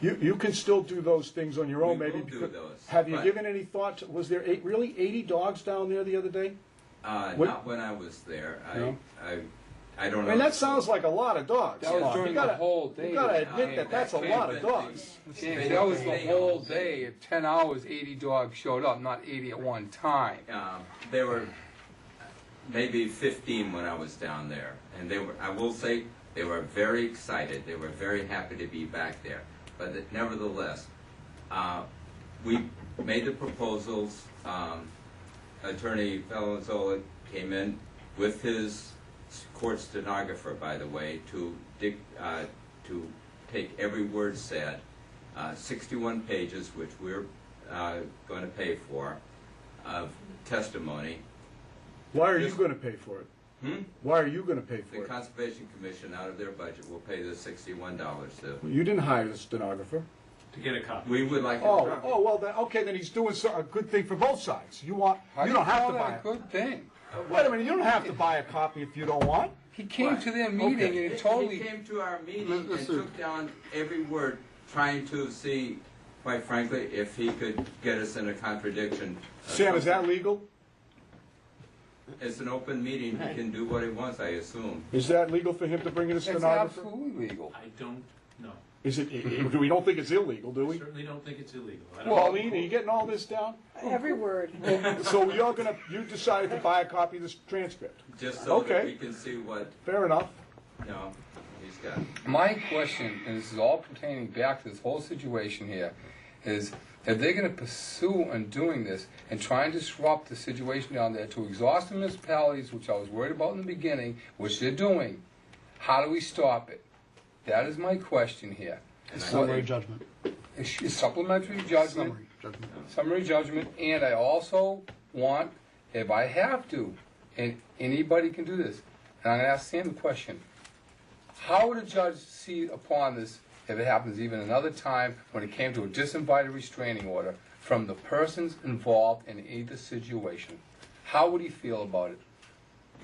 You can still do those things on your own, maybe. We will do those. Have you given any thought to, was there really 80 dogs down there the other day? Not when I was there. No? I don't know. I mean, that sounds like a lot of dogs. That was during the whole day. You gotta admit that that's a lot of dogs. James, that was the whole day. At 10 hours, 80 dogs showed up, not 80 at one time. There were maybe 15 when I was down there, and they were. I will say they were very excited. They were very happy to be back there. But nevertheless, we made the proposals. Attorney Valenzola came in with his court stenographer, by the way, to take every word said. 61 pages, which we're going to pay for, of testimony. Why are you going to pay for it? Why are you going to pay for The it? Conservation Commission, out of their budget, will pay the $61 to... You didn't hire the stenographer. To get a copy. We would like to... Oh, well, then he's doing a good thing for both sides. You don't have to buy a good thing. Wait a minute, you don't have to buy a copy if you don't want. He came to their meeting and it totally... He came to our meeting and took down every word, trying to see, quite frankly, if he could get us in a contradiction. Sam, is that legal? It's an open meeting. He can do what he wants, I assume. Is that legal for him to bring in a It's stenographer? absolutely legal. I don't know. Is it, we don't think it's illegal, do we? Certainly don't think it's illegal. I don't Well, know. Pauline, are you getting all this down? Every word. So you decided to buy a copy of this transcript? Just so that Okay. we can see what, Fair enough. you know, he's got. My question, and this is all pertaining back to this whole situation here, is if they're going to pursue on doing this and try and disrupt the situation down there to exhaust the municipalities, which I was worried about in the beginning, which they're doing, how do we stop it? That is my question here. Summary judgment. Supplementary judgment. Summary judgment, and I also want, if I have to, and anybody can do this, and I'm going to ask Sam the question, how would a judge see upon this if it happens even another time when it came to a disinvited restraining order from the persons involved in either situation? How would he feel about it?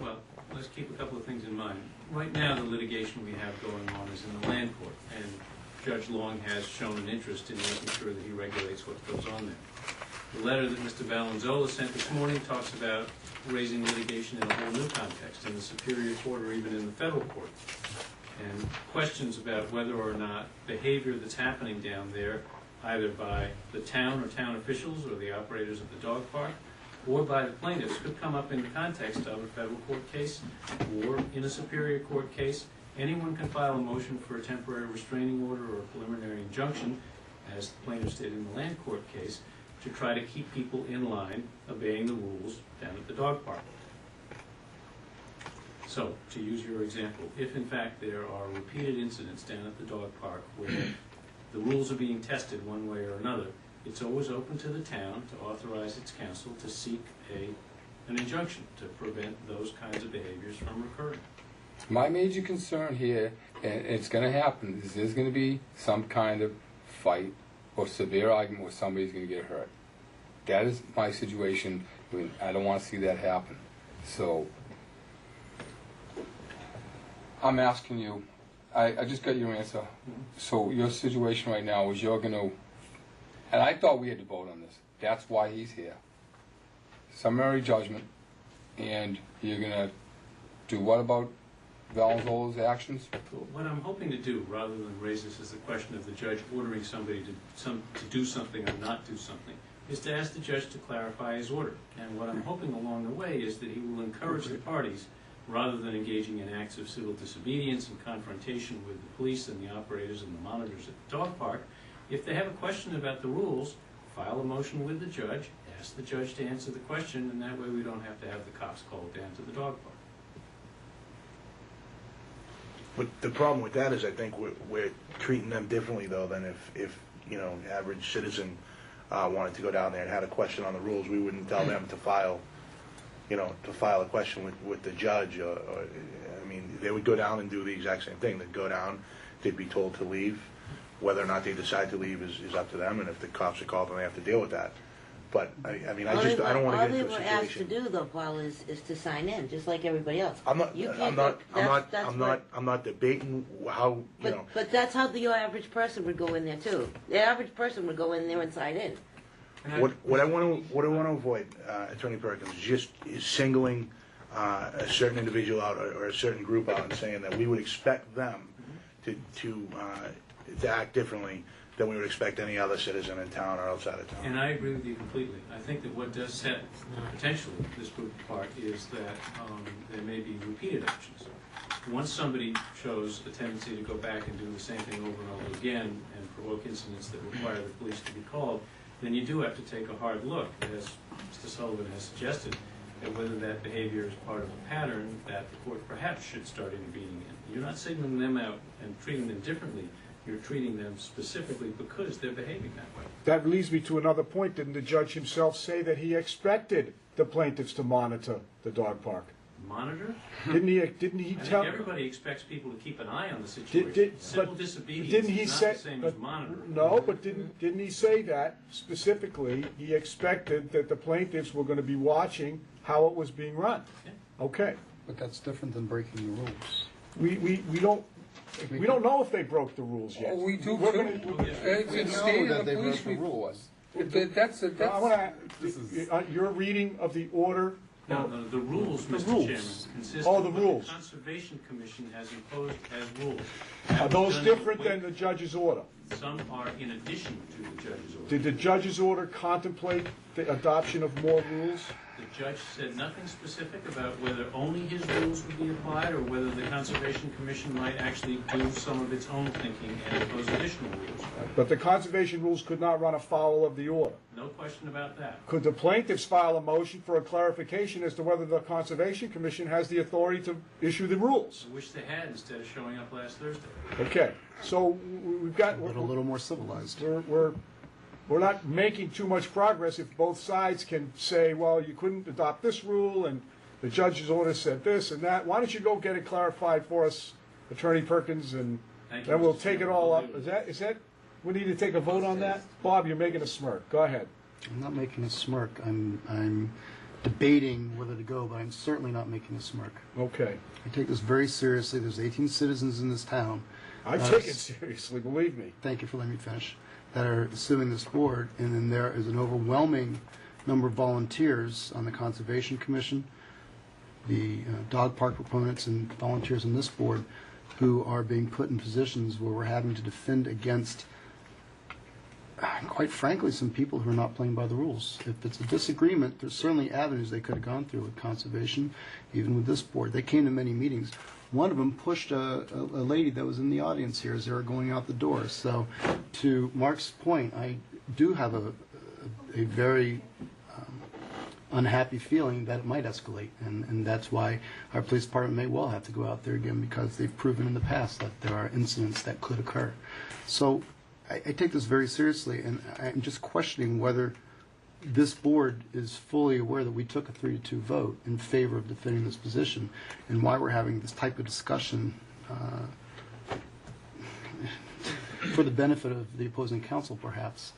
Well, let's keep a couple of things in mind. Right now, the litigation we have going on is in the land court, and Judge Long has shown an interest in making sure that he regulates what goes on there. The letter that Mr. Valenzola sent this morning talks about raising litigation in a whole new context, in the Superior Court or even in the federal court. And questions about whether or not behavior that's happening down there, either by the town or town officials or the operators of the dog park, or by the plaintiffs, could come up in the context of a federal court case or in a Superior Court case. Anyone can file a motion for a temporary restraining order or a preliminary injunction, as the plaintiffs did in the land court case, to try to keep people in line, obeying the rules down at the dog park. So, to use your example, if in fact there are repeated incidents down at the dog park where the rules are being tested one way or another, it's always open to the town to authorize its council to seek an injunction to prevent those kinds of behaviors from recurring. My major concern here, and it's going to happen, is there's going to be some kind of fight or severe argument where somebody's going to get hurt. That is my situation. I mean, I don't want to see that happen. So, I'm asking you, I just got your answer. So your situation right now is you're going to, and I thought we had to vote on this. That's why he's here. Summary judgment, and you're going to do what about Valenzola's actions? What I'm hoping to do, rather than raise this as a question of the judge ordering somebody to do something or not do something, is to ask the judge to clarify his order. And what I'm hoping along the way is that he will encourage the parties, rather than engaging in acts of civil disobedience and confrontation with the police and the operators and the monitors at the dog park, if they have a question about the rules, file a motion with the judge, ask the judge to answer the question, and that way we don't have to have the cops called down to the dog park. But the problem with that is I think we're treating them differently though than if you know, average citizen wanted to go down there and had a question on the rules. We wouldn't tell them to file, you know, to file a question with the judge. Or, I mean, they would go down and do the exact same thing. They'd go down, they'd be told to leave. Whether or not they decide to leave is up to them, and if the cops are called, then they have to deal with that. But I mean, I don't want to get into a All they were asked to situation. do, though, Paul, is to sign in, just like everybody else. I'm not debating how, you But, know. but that's how the average person would go in there too. The average person would go in there and sign in. What I want to avoid, Attorney Perkins, is singling a certain individual out or a certain group out and saying that we would expect them to act differently than we would expect any other citizen in town or outside of town. And I agree with you completely. I think that what does set potentially this group apart is that there may be repeated actions. Once somebody shows a tendency to go back and do the same thing over and over again and provoke incidents that require the police to be called, then you do have to take a hard look, as Mr. Sullivan has suggested, at whether that behavior is part of a pattern that the court perhaps should start intervening in. You're not signaling them out and treating them differently. You're treating them specifically because they're behaving that way. That leads me to another point. Didn't the judge himself say that he expected the plaintiffs to monitor the dog park? Monitor? Didn't he I tell? think everybody expects people to keep an eye on the situation. Civil disobedience is not the same as monitoring. No, but didn't he say that specifically? He expected that the plaintiffs were going to be watching how it was being run. Yeah. Okay. But that's different than breaking the rules. We don't know if they broke the rules yet. We do We're too. gonna- It's stated in the police report. That's You're reading of the order No, the rules, The Mr. rules. Chairman, consist Oh, of the what rules. the Conservation Commission has imposed as rules. Are those Done different with- than the judge's order? Some are in addition to the judge's order. Did the judge's order contemplate the adoption of more rules? The judge said nothing specific about whether only his rules would be applied or whether the Conservation Commission might actually do some of its own thinking and impose additional rules. But the conservation rules could not run afoul of the order. No question about that. Could the plaintiffs file a motion for a clarification as to whether the Conservation Commission has the authority to issue the rules? I wish they had instead of showing up last Thursday. Okay, so we've got, But a little more civilized. we're not making too much progress if both sides can say, well, you couldn't adopt this rule, and the judge's order said this and that. Why don't you go get it clarified for us, Attorney Perkins, and Thank you, then we'll Mr. take it Chairman. all up. Is that, we need to take a vote on that? Bob, you're making a smirk. Go ahead. I'm not making a smirk. I'm debating whether to go, but I'm certainly not making a smirk. Okay. I take this very seriously. There's 18 citizens in this town. I take it seriously, believe me. Thank you for letting me finish. That are suing this board, and then there is an overwhelming number of volunteers on the Conservation Commission, the dog park proponents and volunteers on this board who are being put in positions where we're having to defend against, quite frankly, some people who are not playing by the rules. If it's a disagreement, there's certainly avenues they could have gone through with Conservation, even with this board. They came to many meetings. One of them pushed a lady that was in the audience here as they were going out the door. So to Mark's point, I do have a very unhappy feeling that it might escalate. And that's why our police department may well have to go out there again, because they've proven in the past that there are incidents that could occur. So I take this very seriously, and I'm just questioning whether this board is fully aware that we took a 3-2 vote in favor of defending this position, and why we're having this type of discussion for the benefit of the opposing counsel, perhaps.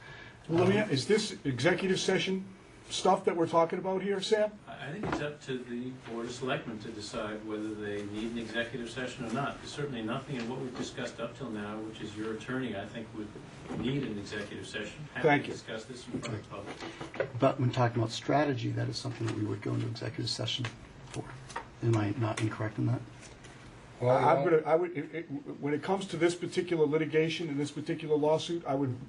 Well, is this executive session stuff that we're talking about here, Sam? I think it's up to the Board of Selectmen to decide whether they need an executive session or not. There's certainly nothing in what we've discussed up till now, which is your attorney, I think, would need an executive session. Thank you. Happy to discuss this in front of the public. But when talking about strategy, that is something that we would go into executive session for. Am I not incorrect in that? When it comes to this particular litigation and this particular lawsuit,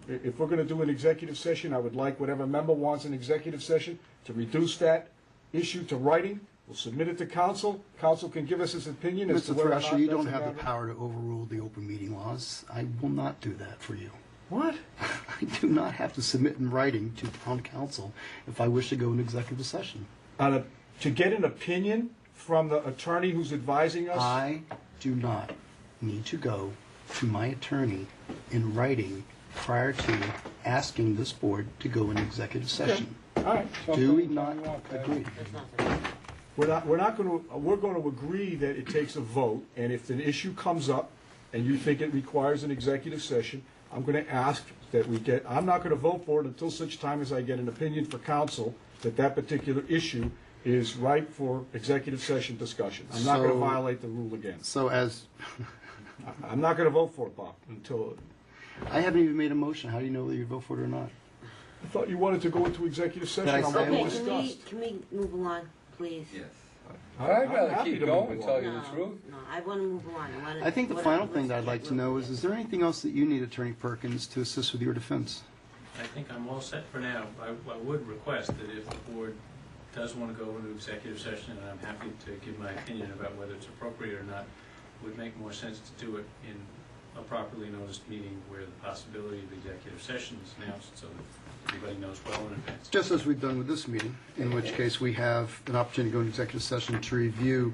if we're gonna do an executive session, I would like whatever member wants an executive session to reduce that issue to writing. We'll submit it to council. Council can give us his opinion as to Mr. whether or not Thrasher, you that's don't a have the matter. power to overrule the open meeting laws. I will not do that for you. What? I do not have to submit in writing to town council if I wish to go into executive session. To get an opinion from the attorney who's advising us? I do not need to go to my attorney in writing prior to asking this board to go into executive session. All right. Do we not agree? We're going to agree that it takes a vote, and if an issue comes up and you think it requires an executive session, I'm going to ask that I'm not going to vote for it until such time as I get an opinion for council that that particular issue is ripe for executive session discussion. I'm not going to violate the rule again. So I'm not going to vote for it, Bob, until... I haven't even made a motion. How do you know whether you'd vote for it or not? I thought you wanted to go into executive session Did I on say what we I Okay, discussed. can we move along, please? Yes. I'd I'm rather happy keep to going, move to tell on. you the truth. No, I want to move along. I think the final thing that I'd like to know is there anything else that you need, Attorney Perkins, to assist with your defense? I think I'm all set for now. I would request that if the board does want to go into executive session, and I'm happy to give my opinion about whether it's appropriate or not, it would make more sense to do it in a properly noticed meeting where the possibility of executive session is announced so that everybody knows well in advance. Just as we've done with this meeting, in which case we have an opportunity to go into executive session to review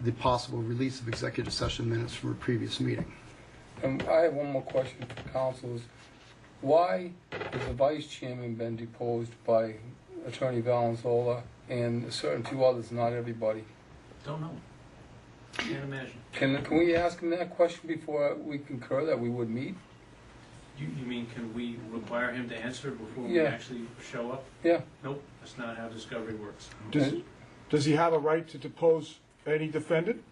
the possible release of executive session minutes from a previous meeting. I have one more question for councilors. Why has the vice chairman been deposed by Attorney Valenzola and certain two others, not everybody? Don't know. Can't imagine. Can we ask him that question before we concur that we would meet? You mean, can we require him to answer before we Yeah. actually show up? Yeah. Nope, that's not how discovery works. Does he have a right to depose any defendant?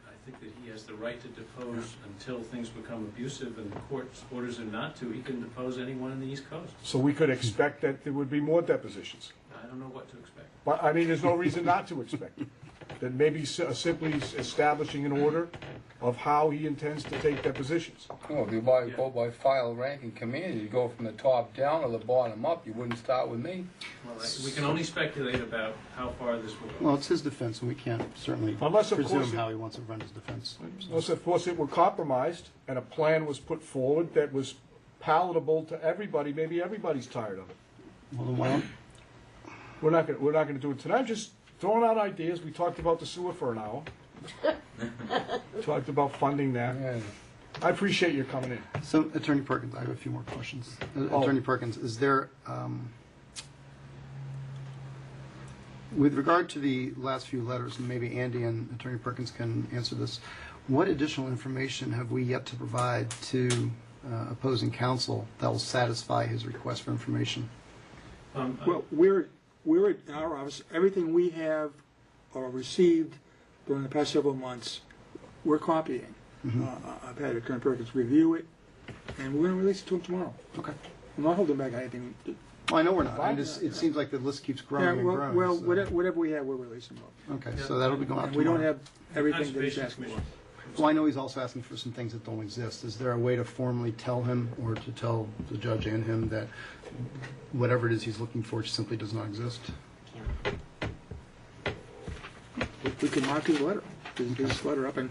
I think that he has the right to depose until things become abusive and the court's orders him not to. He can depose anyone in the East Coast. So we could expect that there would be more depositions. I don't know what to expect. But, I mean, there's no reason not to expect it. That maybe simply establishing an order of how he intends to take depositions. Well, if you go by file ranking committee, you go from the top down or the bottom up, you wouldn't start with me. Well, we can only speculate about how far this will go. Well, it's his defense, and we can't certainly Unless, of presume course, how he wants to run his defense. Unless, of course, it were compromised and a plan was put forward that was palatable to everybody, maybe everybody's tired of it. Well, then why don't, We're not gonna do it tonight. I'm just throwing out ideas. We talked about the sewer for an hour. Talked about funding that. I appreciate your coming in. so, Attorney Perkins, I have a few more questions. Attorney Perkins, is there, with regard to the last few letters, and maybe Andy and Attorney Perkins can answer this, what additional information have we yet to provide to opposing counsel that will satisfy his request for information? Well, we're in our office, everything we have or received during the past several months, we're copying. I've had Attorney Perkins review it, and we're going to release it to him tomorrow. Okay. I'm not holding back anything. Well, I know we're not. It seems like the list keeps growing and growing. Well, so- whatever we have, we're releasing them. Okay, so that'll be going out And we don't tomorrow. have everything that he's asking for. Well, I know he's also asking for some things that don't exist. Is there a way to formally tell him or to tell the judge and him that whatever it is he's looking for simply does not exist? We can mark his letter, his letter up and.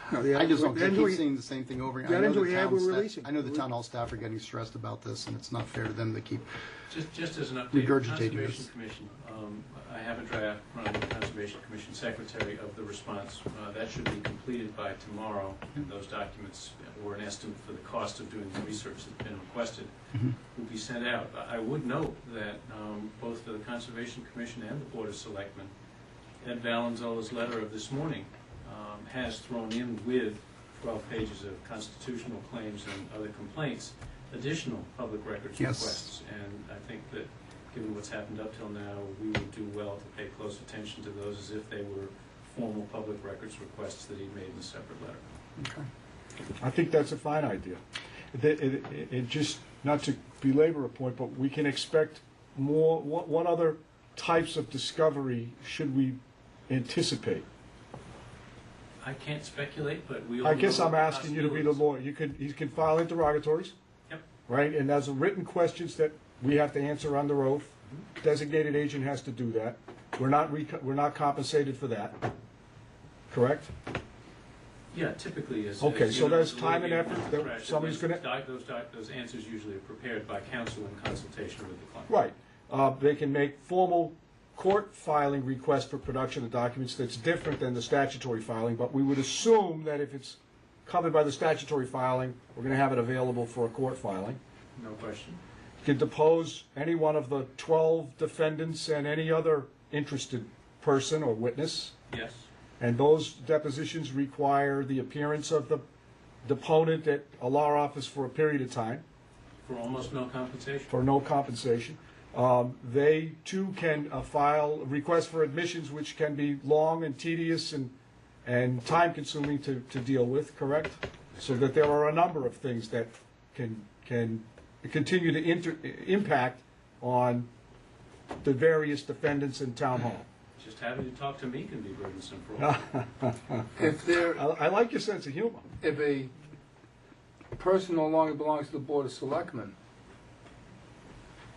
No, I just don't the keep end seeing the same thing over again. the I know end the we have, town we're staff- releasing. I know the town hall staff are getting stressed about this, and it's not fair to them to keep Just as an update, the regurgitating Conservation this. Commission, I have a draft from the Conservation Commission Secretary of the response. That should be completed by tomorrow, and those documents, or an estimate for the cost of doing the research that's been requested, will be sent out. I would note that both for the Conservation Commission and the Board of Selectmen, Ed Valenzuela's letter of this morning has thrown in with 12 pages of constitutional claims and other complaints, additional public records Yes. requests. And I think that, given what's happened up till now, we would do well to pay close attention to those as if they were formal public records requests that he made in a separate letter. Okay. I think that's a fine idea. It just, not to belabor a point, but we can expect more, what other types of discovery should we anticipate? I can't speculate, but we all I guess know I'm the asking you to be the possibilities. lawyer. You can file interrogatories. Yep. Right, and there's written questions that we have to answer under oath. Designated agent has to do that. We're not compensated for that. Correct? Yeah, typically, as Okay, as so you know, there's the time and litigant effort that contract, somebody's gonna- those answers usually are prepared by counsel in consultation with the client. Right. They can make formal court filing requests for production of documents that's different than the statutory filing, but we would assume that if it's covered by the statutory filing, we're going to have it available for a court filing. No question. Can depose any one of the 12 defendants and any other interested person or witness. Yes. And those depositions require the appearance of the deponent at a law office for a period of time. For almost no compensation. For no compensation. They too can file requests for admissions, which can be long and tedious and time consuming to deal with, correct? So that there are a number of things that can continue to impact on the various defendants in town hall. Just having to talk to me can be burdensome for all. If there, I like your sense of humor. if a person no longer belongs to the Board of Selectmen,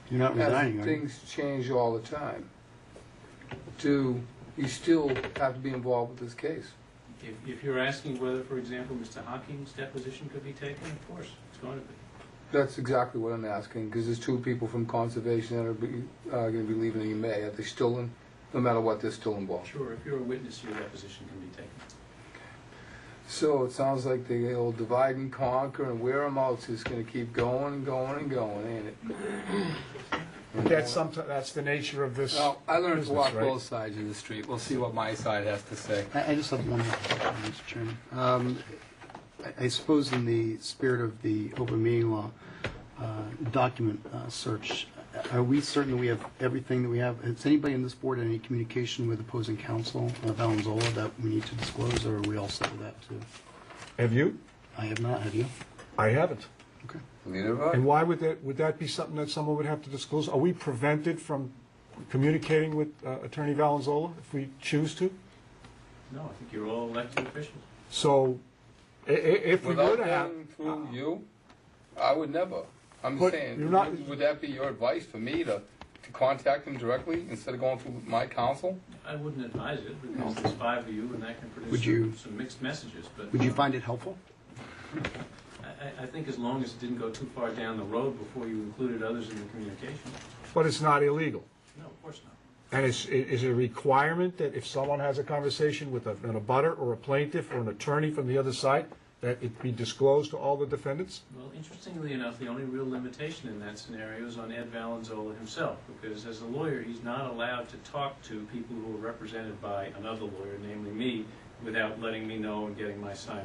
You're not resigning, as are you? things change all the time, do you still have to be involved with this case? If you're asking whether, for example, Mr. Hocking's deposition could be taken, of course, it's going to be. That's exactly what I'm asking, because there's two people from Conservation that are going to be leaving in May. Are they still in, no matter what, they're still involved? Sure, if you're a witness, your deposition can be taken. So it sounds like the old divide and conquer and wear them out is going to keep going and going and going, ain't it? That's the nature of this. Well, I learned to business, walk right? both sides of the street. We'll see what my side has to say. I just have one more question, Mr. Chairman. I suppose in the spirit of the open meeting law document search, are we certain that we have everything that we have? Has anybody in this board had any communication with opposing counsel, Valenzuela, that we need to disclose, or are we all set with that too? Have you? I have not. Have you? I haven't. Neither have I. And why would that be something that someone would have to disclose? Are we prevented from communicating with Attorney Valenzola if we choose to? No, I think you're all elected officials. So, if we were Without to have... going through you, I would never. I'm But saying, you're not- would that be your advice for me to contact him directly instead of going through my counsel? I wouldn't advise it, because there's 5 of you, and that can Would produce you- some mixed messages, but... Would you find it helpful? I think as long as it didn't go too far down the road before you included others in the communication. But it's not illegal. No, of course not. And is it a requirement that if someone has a conversation with an abutter or a plaintiff or an attorney from the other side, that it be disclosed to all the defendants? Well, interestingly enough, the only real limitation in that scenario is on Ed Valenzola himself, because as a lawyer, he's not allowed to talk to people who are represented by another lawyer, namely me, without letting me know and getting my sign-off.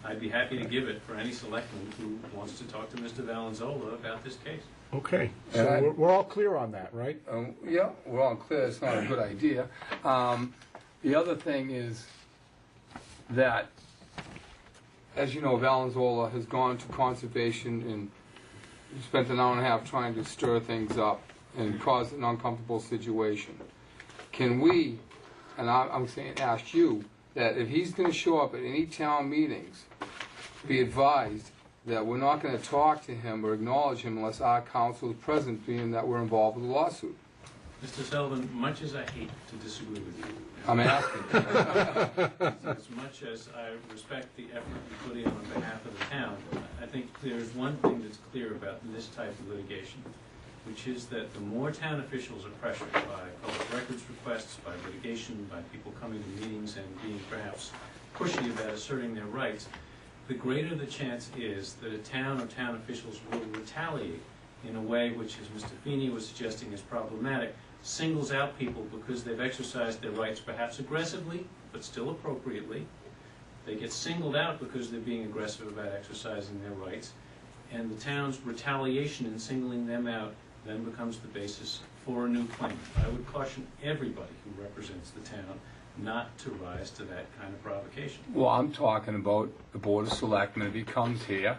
I'd be happy to give it for any selectman who wants to talk to Mr. Valenzola about this case. Okay, so we're all clear on that, right? Yeah, we're all clear, it's not a good idea. The other thing is that, as you know, Valenzola has gone to conservation and spent an hour and a half trying to stir things up and cause an uncomfortable situation. Can we, and I'm saying ask you, that if he's going to show up at any town meetings, be advised that we're not going to talk to him or acknowledge him unless our counsel is present, being that we're involved with the lawsuit? Mr. Sullivan, much as I hate to disagree with you. I'm asking. As much as I respect the effort you put in on behalf of the town, I think there's one thing that's clear about this type of litigation, which is that the more town officials are pressured by public records requests, by litigation, by people coming to meetings and being perhaps pushy about asserting their rights, the greater the chance is that a town or town officials will retaliate in a way which, as Mr. Feeney was suggesting, is problematic, singles out people because they've exercised their rights perhaps aggressively, but still appropriately. They get singled out because they're being aggressive about exercising their rights, and the town's retaliation in singling them out then becomes the basis for a new claim. I would caution everybody who represents the town not to rise to that kind of provocation. Well, I'm talking about the Board of Selectmen. If he comes here,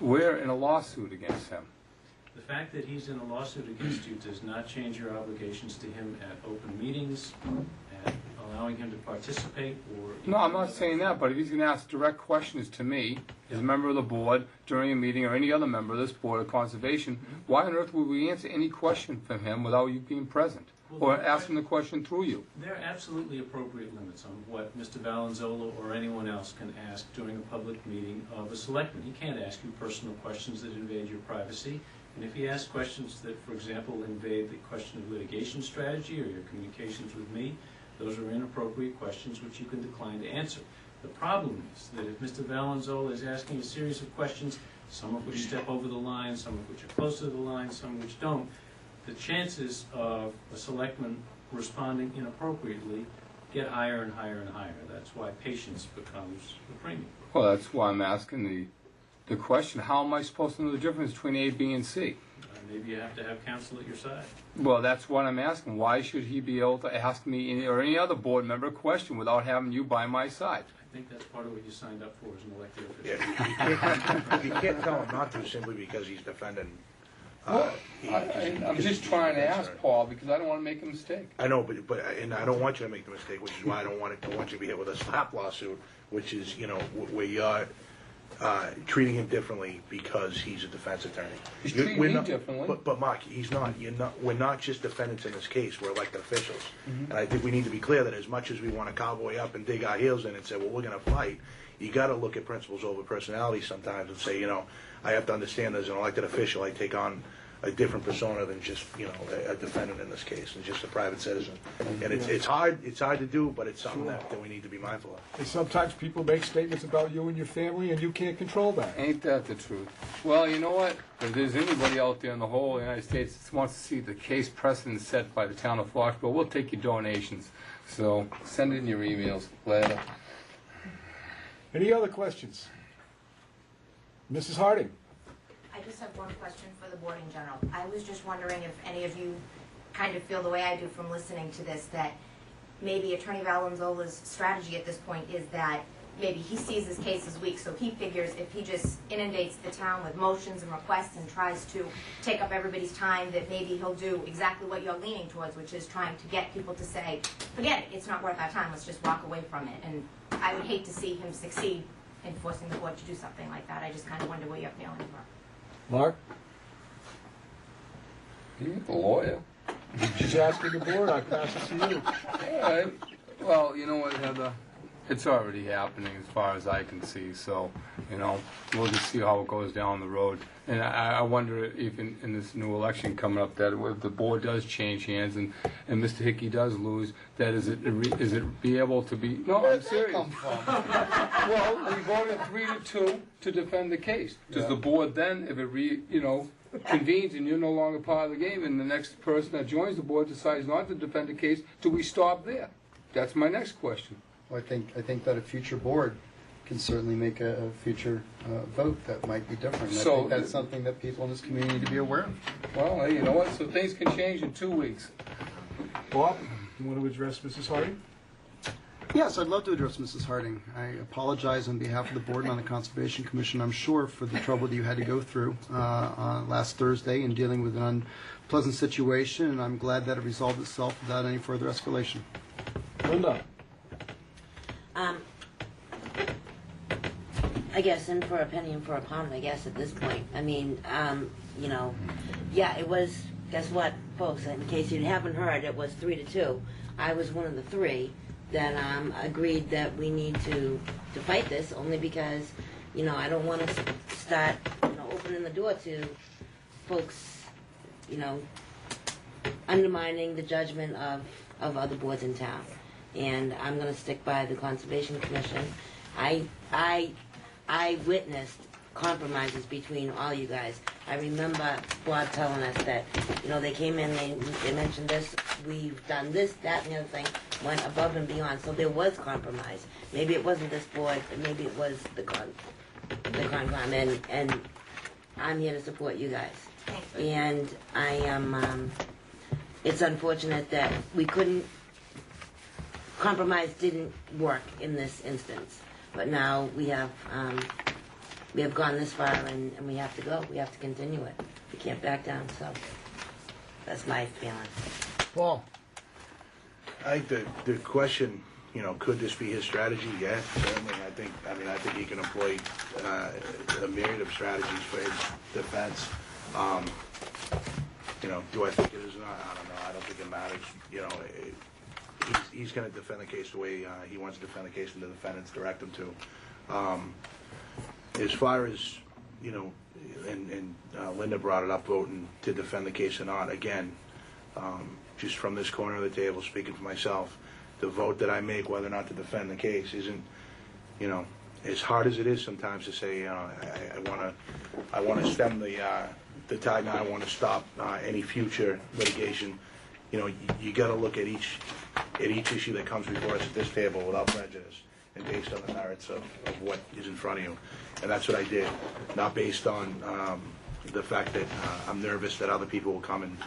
we're in a lawsuit against him. The fact that he's in a lawsuit against you does not change your obligations to him at open meetings, at allowing him to participate, or... No, I'm not saying that, but if he's going to ask direct questions to me, as a member of the board, during a meeting, or any other member of this Board of Conservation, why on earth would we answer any question from him without you being present? Or asking the question through you? There are absolutely appropriate limits on what Mr. Valenzola or anyone else can ask during a public meeting of a selectman. He can't ask you personal questions that invade your privacy. And if he asks questions that, for example, invade the question of litigation strategy or your communications with me, those are inappropriate questions which you can decline to answer. The problem is that if Mr. Valenzola is asking a series of questions, some of which step over the line, some of which are close to the line, some which don't, the chances of a selectman responding inappropriately get higher and higher and higher. That's why patience becomes the premium. Well, that's why I'm asking the question, how am I supposed to know the difference between A, B, and C? Maybe you have to have counsel at your side. Well, that's what I'm asking. Why should he be able to ask me or any other board member a question without having you by my side? I think that's part of what you signed up for as an elected official. Yeah, you can't tell him not to simply because he's defending... I'm just trying to ask Paul because I don't want to make a mistake. I know, but and I don't want you to make the mistake, which is why I don't want you to be hit with a slap lawsuit, which is, you know, where you're treating him differently because he's a defense attorney. He's treating me differently. But Mark, he's not. We're not just defendants in this case. We're elected officials, and I think we need to be clear that as much as we want to cowboy up and dig our heels in and say, well, we're going to fight, you got to look at principles over personality sometimes and say, you know, I have to understand as an elected official, I take on a different persona than just, you know, a defendant in this case, and just a private citizen. And it's hard to do, but it's something that we need to be mindful of. And sometimes people make statements about you and your family, and you can't control that. Ain't that the truth? Well, you know what? If there's anybody out there in the whole United States that wants to see the case precedent set by the town of Foxborough, we'll take your donations. So send in your emails later. Any other questions? Mrs. Harding? I just have one question for the board in general. I was just wondering if any of you kind of feel the way I do from listening to this, that maybe Attorney Valenzola's strategy at this point is that maybe he sees his case as weak, so he figures if he just inundates the town with motions and requests and tries to take up everybody's time, that maybe he'll do exactly what you're leaning towards, which is trying to get people to say, forget it, it's not worth our time, let's just walk away from it. And I would hate to see him succeed in forcing the board to do something like that. I just kind of wonder what your feelings were. Mark? You're the lawyer. She's asking the board, I pass it to you. All right. Well, you know what, Heather? It's already happening as far as I can see, so, we'll just see how it goes down the road. And I wonder if in this new election coming up, that if the board does change hands and Mr. Hickey does lose, that is it be able to be... No, I'm serious. Well, we voted 3-2 to defend the case. Does the board then, if it convenes and you're no longer part of the game and the next person that joins the board decides not to defend the case, do we stop there? That's my next question. Well, I think that a future board can certainly make a future vote that might be different. I think that's something that people in this community need to be aware of. Well, hey, you know what? So things can change in 2 weeks. Bob, you want to address Mrs. Harding? Yes, I'd love to address Mrs. Harding. I apologize on behalf of the board and on the Conservation Commission, I'm sure, for the trouble that you had to go through last Thursday in dealing with an unpleasant situation, and I'm glad that it resolved itself without any further escalation. Linda? I guess in for a penny and for a pound, I guess, at this point. I mean, yeah, it was, guess what, folks, in case you haven't heard, it was 3-2. I was one of the three that agreed that we need to fight this, only because, I don't want to start, opening the door to folks, undermining the judgment of other boards in town. And I'm going to stick by the Conservation Commission. I witnessed compromises between all you guys. I remember Bob telling us that, they came in, they mentioned this, we've done this, that, and the other thing, went above and beyond. So there was compromise. Maybe it wasn't this board, but maybe it was the Concom, and I'm here to support you guys. And I am, it's unfortunate that we couldn't, compromise didn't work in this instance. But now we have gone this far, and we have to go. We have to continue it. We can't back down. So that's my feeling. Paul? I think the question, could this be his strategy? Yeah, certainly. I think he can employ a myriad of strategies for his defense. Do I think it is not? I don't know. I don't think it matters. He's going to defend the case the way he wants to defend the case, and the defendants direct him to. As far as, and Linda brought it up, voting to defend the case or not, again, just from this corner of the table, speaking for myself, the vote that I make whether or not to defend the case isn't, as hard as it is sometimes to say, I want to stem the tide now, I want to stop any future litigation. You got to look at each issue that comes before us at this table without prejudice and based on the merits of what is in front of you. And that's what I did, not based on the fact that I'm nervous that other people will come and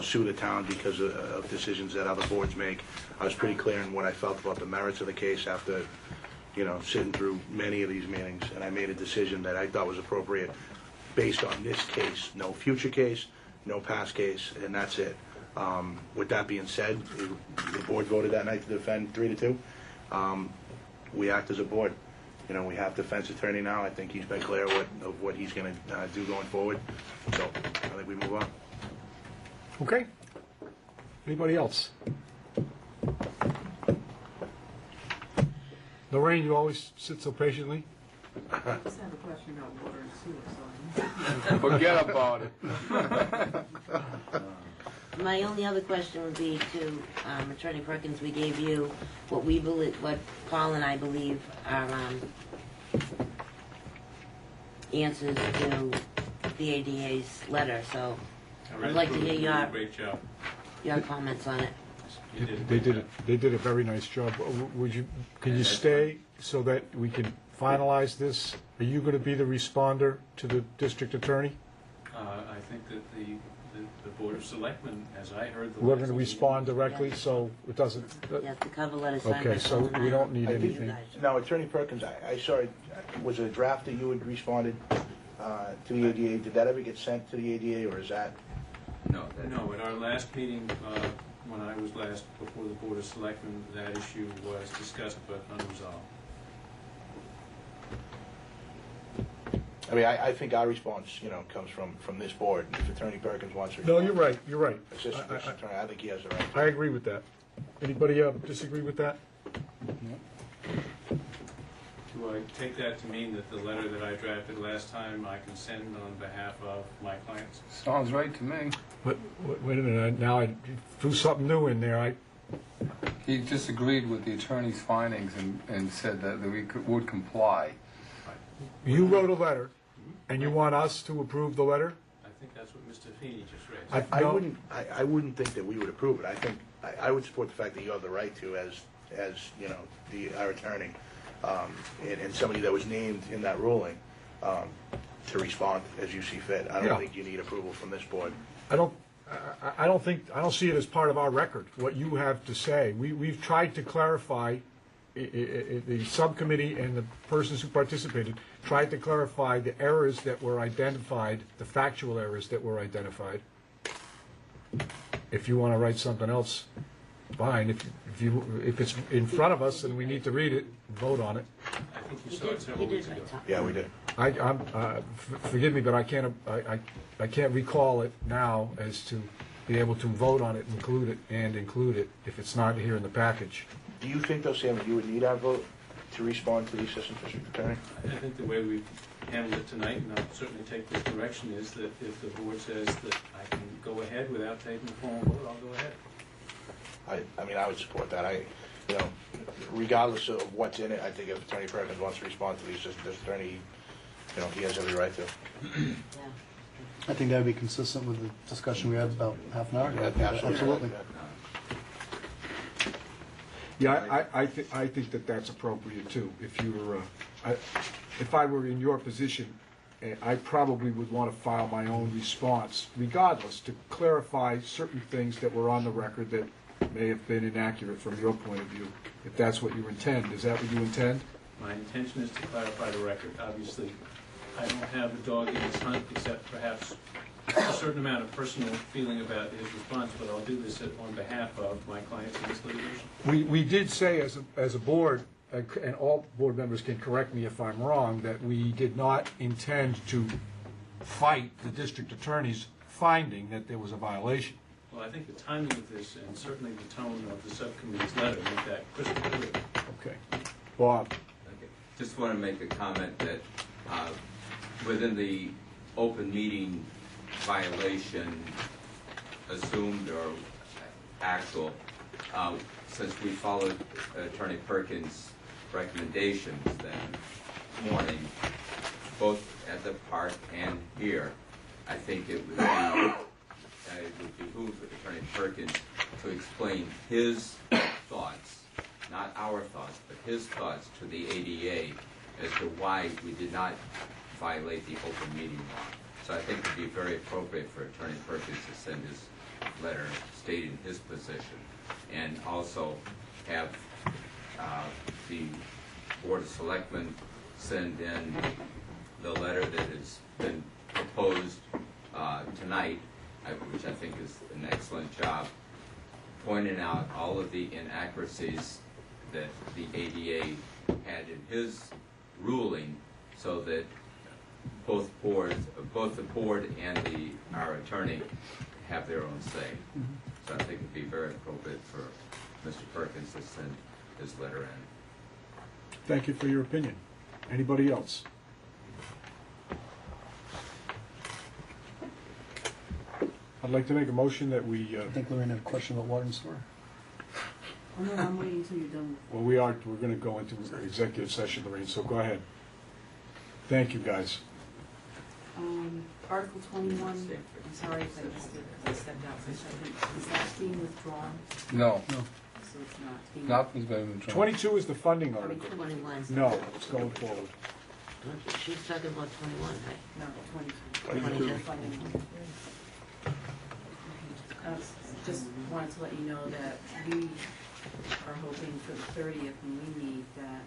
sue the town because of decisions that other boards make. I was pretty clear in what I felt about the merits of the case after sitting through many of these meetings, and I made a decision that I thought was appropriate based on this case. No future case, no past case, and that's it. With that being said, the board voted that night to defend 3-2. We act as a board. We have defense attorney now. I think he's been clear of what he's going to do going forward. So I think we move on. Okay. Anybody else? Lorraine, you always sit so patiently. I just have a question about water and sewer, so Forget about it. My only other question would be to Attorney Perkins. We gave you what we believe, what Paul and I believe are answers to the ADA's letter. So I'd like to hear your comments on it. They did a very nice job. Can you stay so that we can finalize this? Are you going to be the responder to the district attorney? I think that the the Board of Selectmen, as I heard the We're last going to meeting, respond directly, so it doesn't... Yeah, the cover letter signed by Okay, so Phil and we I. don't need I think- anything. Now, Attorney Perkins, I saw, was it a draft that you had responded to the ADA? Did that ever get sent to the ADA, or is that? No, No, at our last meeting, when I was last before the Board of Selectmen, that issue was discussed but unresolved. I mean, I think our response, comes from this board. If Attorney Perkins wants to. No, you're right, you're right. Assistant District Attorney, I think he has the right. I agree with that. Anybody disagree with that? Do I take that to mean that the letter that I drafted last time I can send on behalf of my clients? Sounds right to me. But, wait a minute, now I threw something new in there. He disagreed with the attorney's findings and said that we would comply. You wrote a letter, and you want us to approve the letter? I think that's what Mr. Feeney just raised. I wouldn't think that we would approve it. I think, I would support the fact that you have the right to, as our attorney, and somebody that was named in that ruling, to respond as you see fit. I don't think you need approval from this board. I don't see it as part of our record, what you have to say. We've tried to clarify, the subcommittee and the persons who participated tried to clarify the errors that were identified, the factual errors that were identified. If you want to write something else, fine. If it's in front of us and we need to read it, vote on it. I think you saw it several weeks ago. Yeah, we did. Forgive me, but I can't recall it now as to be able to vote on it, include it if it's not here in the package. Do you think, though, Sam, that you would need our vote to respond to the Assistant District Attorney? I think the way we've handled it tonight, and I'll certainly take this direction, is that if the board says that I can go ahead without taking a formal vote, I'll go ahead. I mean, I would support that. Regardless of what's in it, I think if Attorney Perkins wants to respond to the Assistant District Attorney, he has every right to. I think that would be consistent with the discussion we had about half an hour ago. Yeah, Absolutely. Yeah, I think that's appropriate too. If I were in your position, I probably would want to file my own response, regardless, to clarify certain things that were on the record that may have been inaccurate from your point of view, if that's what you intend. Is that what you intend? My intention is to clarify the record. Obviously, I don't have a dog in this hunt, except perhaps a certain amount of personal feeling about his response, but I'll do this on behalf of my clients in this litigation. We did say as a board, and all board members can correct me if I'm wrong, that we did not intend to fight the district attorney's finding that there was a violation. Well, I think the timing of this, and certainly the tone of the subcommittee's letter, make that crystal clear. Okay. Bob? Okay. Just want to make a comment that within the open meeting violation, assumed or actual, since we followed Attorney Perkins' recommendations that morning, both at the park and here, I think it would behoove Attorney Perkins to explain his thoughts, not our thoughts, but his thoughts to the ADA as to why we did not violate the open meeting law. So I think it would be very appropriate for Attorney Perkins to send his letter stating his position, and also have the Board of Selectmen send in the letter that has been proposed tonight, which I think is an excellent job, pointing out all of the inaccuracies that the ADA had in his ruling, so that both the board and our attorney have their own say. So I think it'd be very appropriate for Mr. Perkins to send his letter in. Thank you for your opinion. Anybody else? I'd like to make a motion that we... I think Lorraine had a question about water and sewer. Oh, no, I'm waiting until you're done. Well, we're going to go into executive session, Lorraine, so go ahead. Thank you, guys. Article 21, I'm sorry if I missed it, because I stepped out for a second. Is that being withdrawn? No. So it's not being... Nothing's been withdrawn. 22 is the funding article. 21. No, it's going forward. She's talking about 21, right? No, 22. 22. Just wanted to let you know that we are hoping for the 30th when we meet that,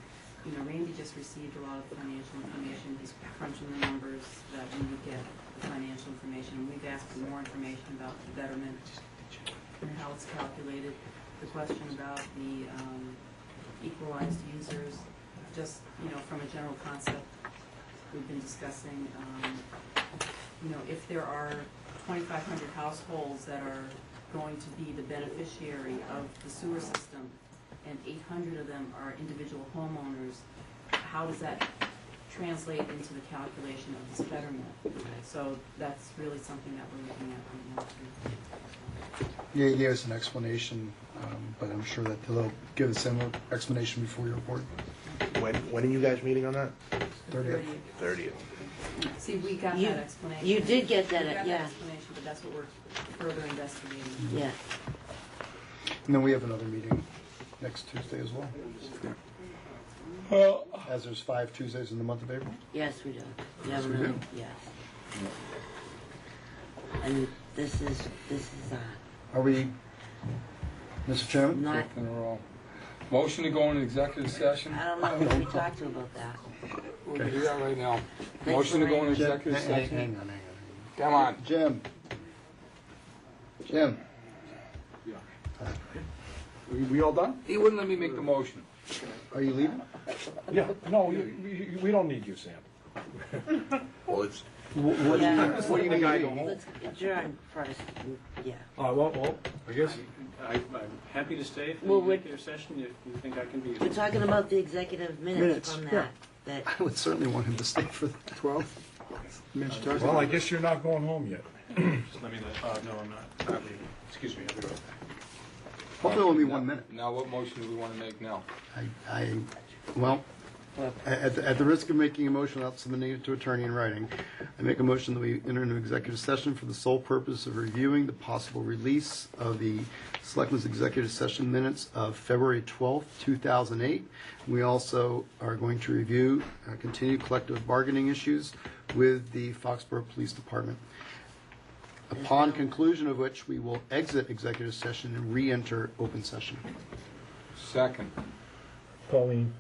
you know, Randy just received a lot of financial information. He's crunching the numbers that we would get the financial information. And we've asked for more information about the betterment and how it's calculated. The question about the equalized users, just, you know, from a general concept, we've been discussing, you know, if there are 2,500 households that are going to be the beneficiary of the sewer system, and 800 of them are individual homeowners, how does that translate into the calculation of this betterment? So that's really something that we're looking at right now too. Yeah, he gave us an explanation, but I'm sure that they'll give a similar explanation before your report. When are you guys meeting on that? 30th. 30th. See, we got that explanation. You did get that, We got yeah. that explanation, but that's what we're further investigating. Yeah. And then we have another meeting next Tuesday as well. As there's 5 Tuesdays in the month of April. Yes, we do. Yes, we do. Yes. And this is, Are we, Mr. Chairman? not, In a row. Motion to go into executive session? I don't know, we talked to about that. We'll do that right now. Thanks Motion to for go into Jim, executive session? hang on. Come on. Jim. We all done? He wouldn't let me make the motion. Are you leaving? Yeah, no, we don't need you, Sam. Well, it's, What do you need to go home? Let's adjourn first, yeah. Well, I guess. I'm happy to stay for Well, the we're- executive session if you think I can be. We're talking about the executive minutes from yeah. that. I would certainly want him to stay for the 12 minutes. you're talking Well, I about. guess you're not going home yet. Just let me, no, I'm not leaving. Excuse me, I'll be right back. Hopefully it'll be 1 minute. Now, what motion do we want to make now? Well, at the risk of making a motion without submitting it to attorney in writing, I make a motion that we enter into executive session for the sole purpose of reviewing the possible release of the Selectmen's executive session minutes of February 12th, 2008. We also are going to review continued collective bargaining issues with the Foxborough Police Department. Upon conclusion of which, we will exit executive session and re-enter open session. Second. Pauline,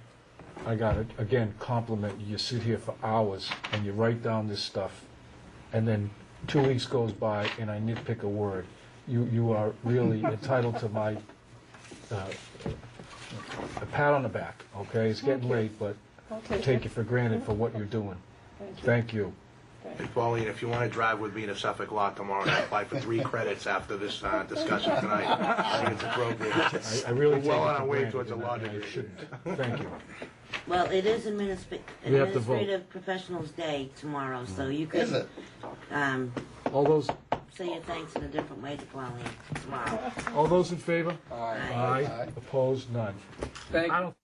I got it. Again, compliment you. You sit here for hours and you write down this stuff, and then 2 weeks goes by and I nitpick a word. You are really entitled to my a pat on the back, okay? It's getting late, but take it for granted for what you're doing. Thank you. Hey, Pauline, if you want to drive with me to Suffolk Law tomorrow and apply for 3 credits after this discussion tonight, I think it's appropriate. I really We're well take it on for our way granted, towards a and law I degree. shouldn't. Thank you. Well, it is We have to vote. Administrative Professionals Day tomorrow, so you could, Is it? All those say your thanks in a different way to Pauline tomorrow. all those in favor? Aye. Aye. Opposed? None. Thank I don't